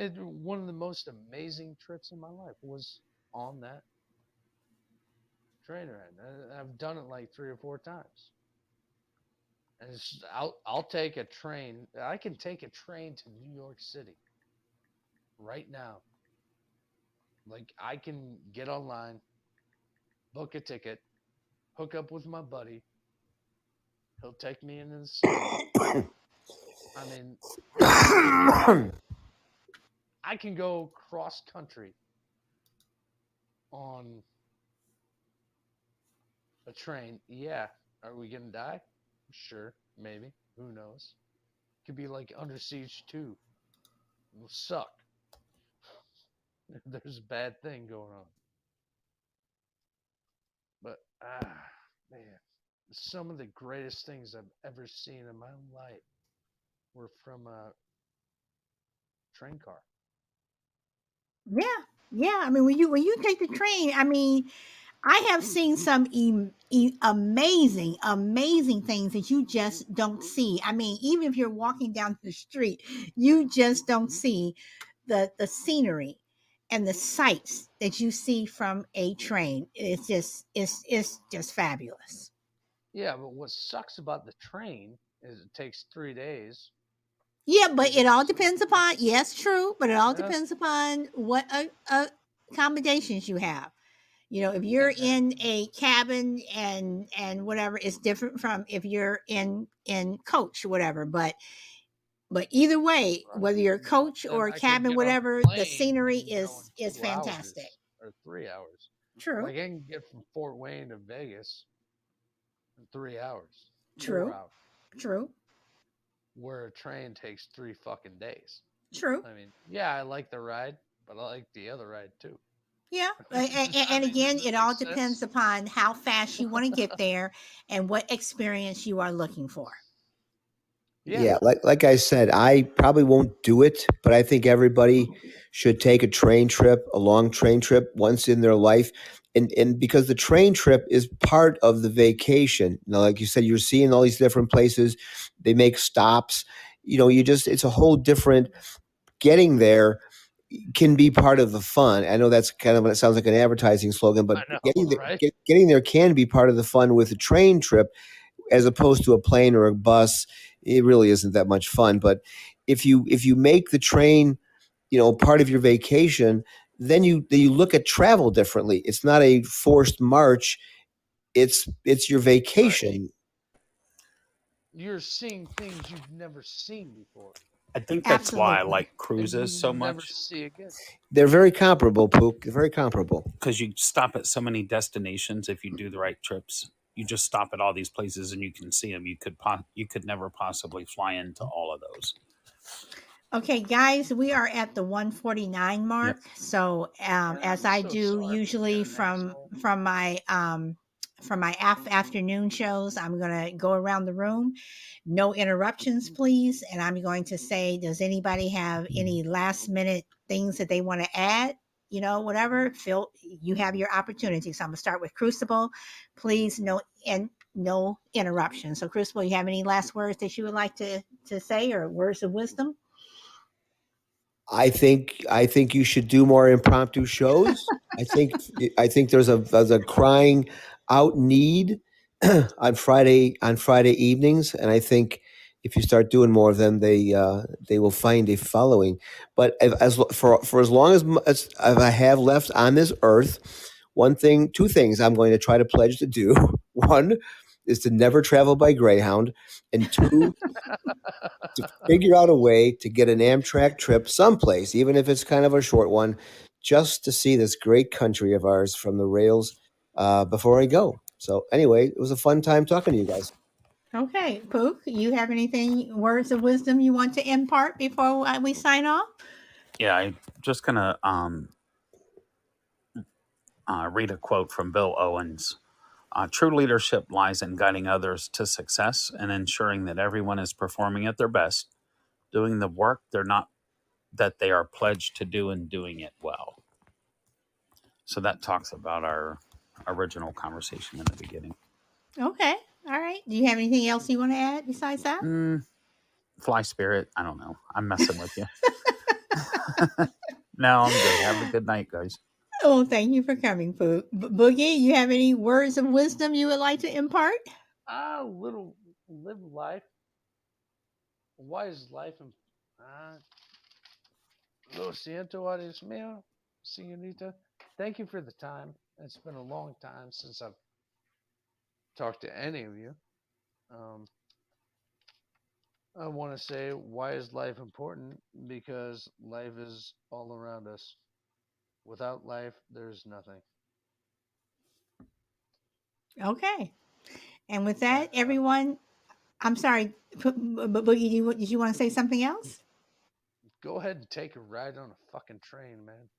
Speaker 4: one of the most amazing trips in my life was on that train ride. I've done it like 3 or 4 times. And I'll take a train. I can take a train to New York City right now. Like I can get online, book a ticket, hook up with my buddy. He'll take me into the city. I mean, I can go cross country on a train. Yeah. Are we gonna die? Sure, maybe. Who knows? Could be like Under Siege 2. It'll suck. There's a bad thing going on. But man, some of the greatest things I've ever seen in my life were from a train car.
Speaker 1: Yeah, yeah. I mean, when you take the train, I mean, I have seen some amazing things that you just don't see. I mean, even if you're walking down the street, you just don't see the scenery and the sights that you see from a train. It's just fabulous.
Speaker 4: Yeah, but what sucks about the train is it takes 3 days
Speaker 1: Yeah,
Speaker 4: to
Speaker 1: but it
Speaker 4: get
Speaker 1: all
Speaker 4: to.
Speaker 1: depends upon, yes, true, but it all
Speaker 4: Yeah,
Speaker 1: depends upon what accommodations you have. You know, if you're
Speaker 4: and
Speaker 1: in a cabin and whatever, it's different from if you're in coach whatever. But either way,
Speaker 4: right,
Speaker 1: whether you're coach
Speaker 4: then
Speaker 1: or
Speaker 4: I can
Speaker 1: cabin,
Speaker 4: get on
Speaker 1: whatever,
Speaker 4: a
Speaker 1: the
Speaker 4: plane
Speaker 1: scenery
Speaker 4: and go in
Speaker 1: is
Speaker 4: 2 hours
Speaker 1: fantastic.
Speaker 4: or 3 hours.
Speaker 1: True,
Speaker 4: Like I can get from Fort Wayne to Vegas in 3 hours, four
Speaker 1: true,
Speaker 4: hours,
Speaker 1: true,
Speaker 4: where a train takes 3 fucking days.
Speaker 1: true.
Speaker 4: I mean, yeah, I like the ride, but I like the other ride too.
Speaker 1: Yeah,
Speaker 4: I
Speaker 1: and
Speaker 4: mean, does
Speaker 1: again,
Speaker 4: that
Speaker 1: it
Speaker 4: make
Speaker 1: all depends
Speaker 4: sense?
Speaker 1: upon how fast you want to get there and what experience you are looking for.
Speaker 4: Yeah,
Speaker 2: Yeah, like I said, I probably won't do it, but I think everybody should take a train trip, a long train trip once in their life. And because the train trip is part of the vacation. You know, like you said, you're seeing all these different places, they make stops. You know, you just it's a whole different getting there can be part of the fun. I know that's kind of it sounds like an advertising slogan, but
Speaker 4: I know,
Speaker 2: getting there,
Speaker 4: right?
Speaker 2: getting there can be part of the fun with a train trip as opposed to a plane or a bus. It really isn't that much fun. But if you make the train, you know, part of your vacation, then you look at travel differently. It's not a forced march. It's your
Speaker 4: Right.
Speaker 2: vacation.
Speaker 4: you're seeing things you've never seen before.
Speaker 3: I think that's why I
Speaker 1: Absolutely.
Speaker 3: like
Speaker 4: And
Speaker 3: cruises
Speaker 4: you
Speaker 3: so
Speaker 4: will never
Speaker 3: much,
Speaker 4: see again.
Speaker 2: They're very comparable, Pook. They're very comparable.
Speaker 3: because you stop at so many destinations if you do the right trips. You just stop at all these places and you can see them. You could never possibly fly into all of those.
Speaker 1: Okay, guys, we are at the 149
Speaker 3: Yep.
Speaker 1: mark. So,
Speaker 4: And
Speaker 1: as
Speaker 4: I'm
Speaker 1: I
Speaker 4: so
Speaker 1: do
Speaker 4: sorry for being
Speaker 1: usually
Speaker 4: an asshole.
Speaker 1: from my afternoon shows, I'm gonna go around the room. No interruptions, please. And I'm going to say, does anybody have any last minute things that they want to add? You know, whatever. Phil, you have your opportunity. So I'm gonna start with Crucible. Please, no interruptions. So, Crucible, you have any last words that you would like to say, or words of wisdom?
Speaker 2: I think you should do more impromptu shows. I think there's a crying out need on Friday evenings, and I think if you start doing more of them, they will find a following. But for as long as I have left on this earth, two things I'm going to try to pledge to do. One is to never travel by Greyhound, and two, to figure out a way to get an Amtrak trip someplace, even if it's kind of a short one, just to see this great country of ours from the rails before I go. So anyway, it was a fun time talking to you guys.
Speaker 1: Okay, Pook, you have anything, words of wisdom you want to impart before we sign off?
Speaker 3: Yeah, I'm just gonna read a quote from Bill Owens. True leadership lies in guiding others to success and ensuring that everyone is performing at their best, doing the work that they are pledged to do and doing it well. So that talks about our original conversation in the beginning.
Speaker 1: Okay, all right. Do you have anything else you want to add besides that?
Speaker 3: Fly spirit, I don't know. I'm messing with you. No, I'm good. Have a good night, guys.
Speaker 1: Oh, thank you for coming, Pook. Boogie, you have any words of wisdom you would like to impart?
Speaker 4: Live life. Why is life? Lo siento, adios mío, señorita. Thank you for the time. It's been a long time since I've talked to any of you. I want to say, why is life important? Because life is all around us. Without life, there's nothing.
Speaker 1: Okay. And with that, everyone, I'm sorry, Boogie, did you want to say something else?
Speaker 4: Go ahead and take a ride on a fucking train, man.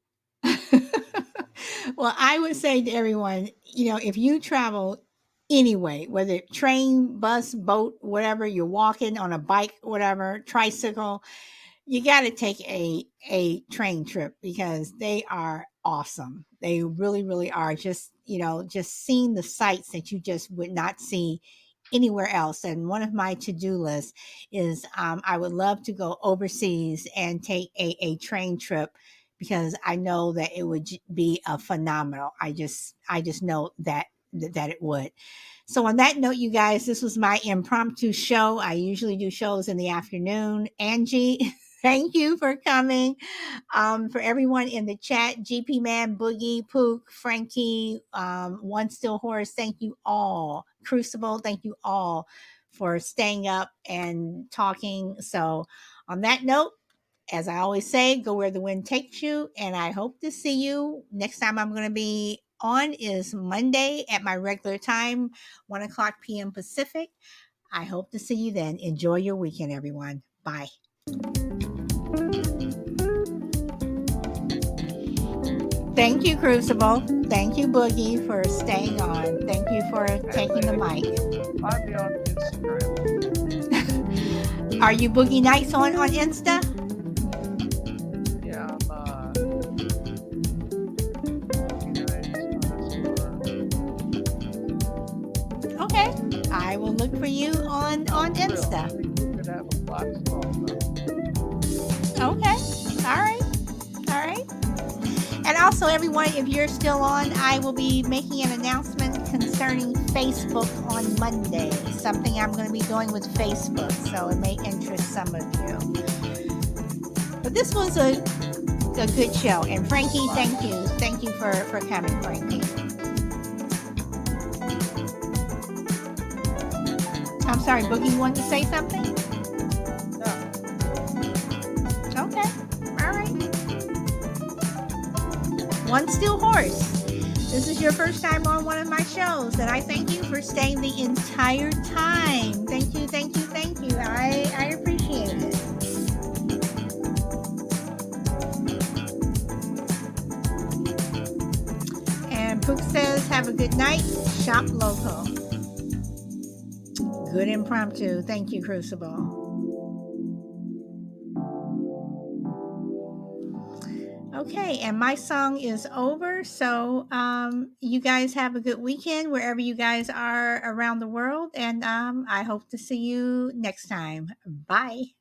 Speaker 1: Well, I would say to everyone, if you travel anyway, whether train, bus, boat, whatever, you're walking on a bike, whatever, tricycle, you got to take a train trip because they are awesome. They really, really are. Just seeing the sights that you just would not see anywhere else. And one of my to-do lists is I would love to go overseas and take a train trip because I know that it would be a phenomenal. I just know that it would. So on that note, you guys, this was my impromptu show. I usually do shows in the afternoon. Angie, thank you for coming. For everyone in the chat, GP Man, Boogie, Pook, Frankie, One Still Horse, thank you all. Crucible, thank you all for staying up and talking. So on that note, as I always say, go where the wind takes you. And I hope to see you next time I'm going to be on is Monday at my regular time, 1:00 p.m. Pacific. I hope to see you then. Enjoy your weekend, everyone. Bye. Thank you, Crucible. Thank you, Boogie, for staying on. Thank you for taking the mic.
Speaker 4: Find me on Instagram.
Speaker 1: Are you Boogie Nights on Insta?
Speaker 4: Yeah, I'm
Speaker 1: Okay. I will look for you on Insta.
Speaker 4: I think we could have a box also.
Speaker 1: Okay. All right. All right. And also, everyone, if you're still on, I will be making an announcement concerning Facebook on Monday. Something I'm going to be doing with Facebook, so it may interest some of you. But this was a good show. And Frankie, thank you. Thank you for coming, Frankie. I'm sorry, Boogie, you want to say something?
Speaker 4: No.
Speaker 1: Okay. All right. One still horse. This is your first time on one of my shows, and I thank you for staying the entire time. Thank you, thank you, thank you. I appreciate it. And Pook says, have a good night. Shop local. Good impromptu. Thank you, Crucible. Okay, and my song is over. So you guys have a good weekend wherever you guys are around the world. And I hope to see you next time. Bye.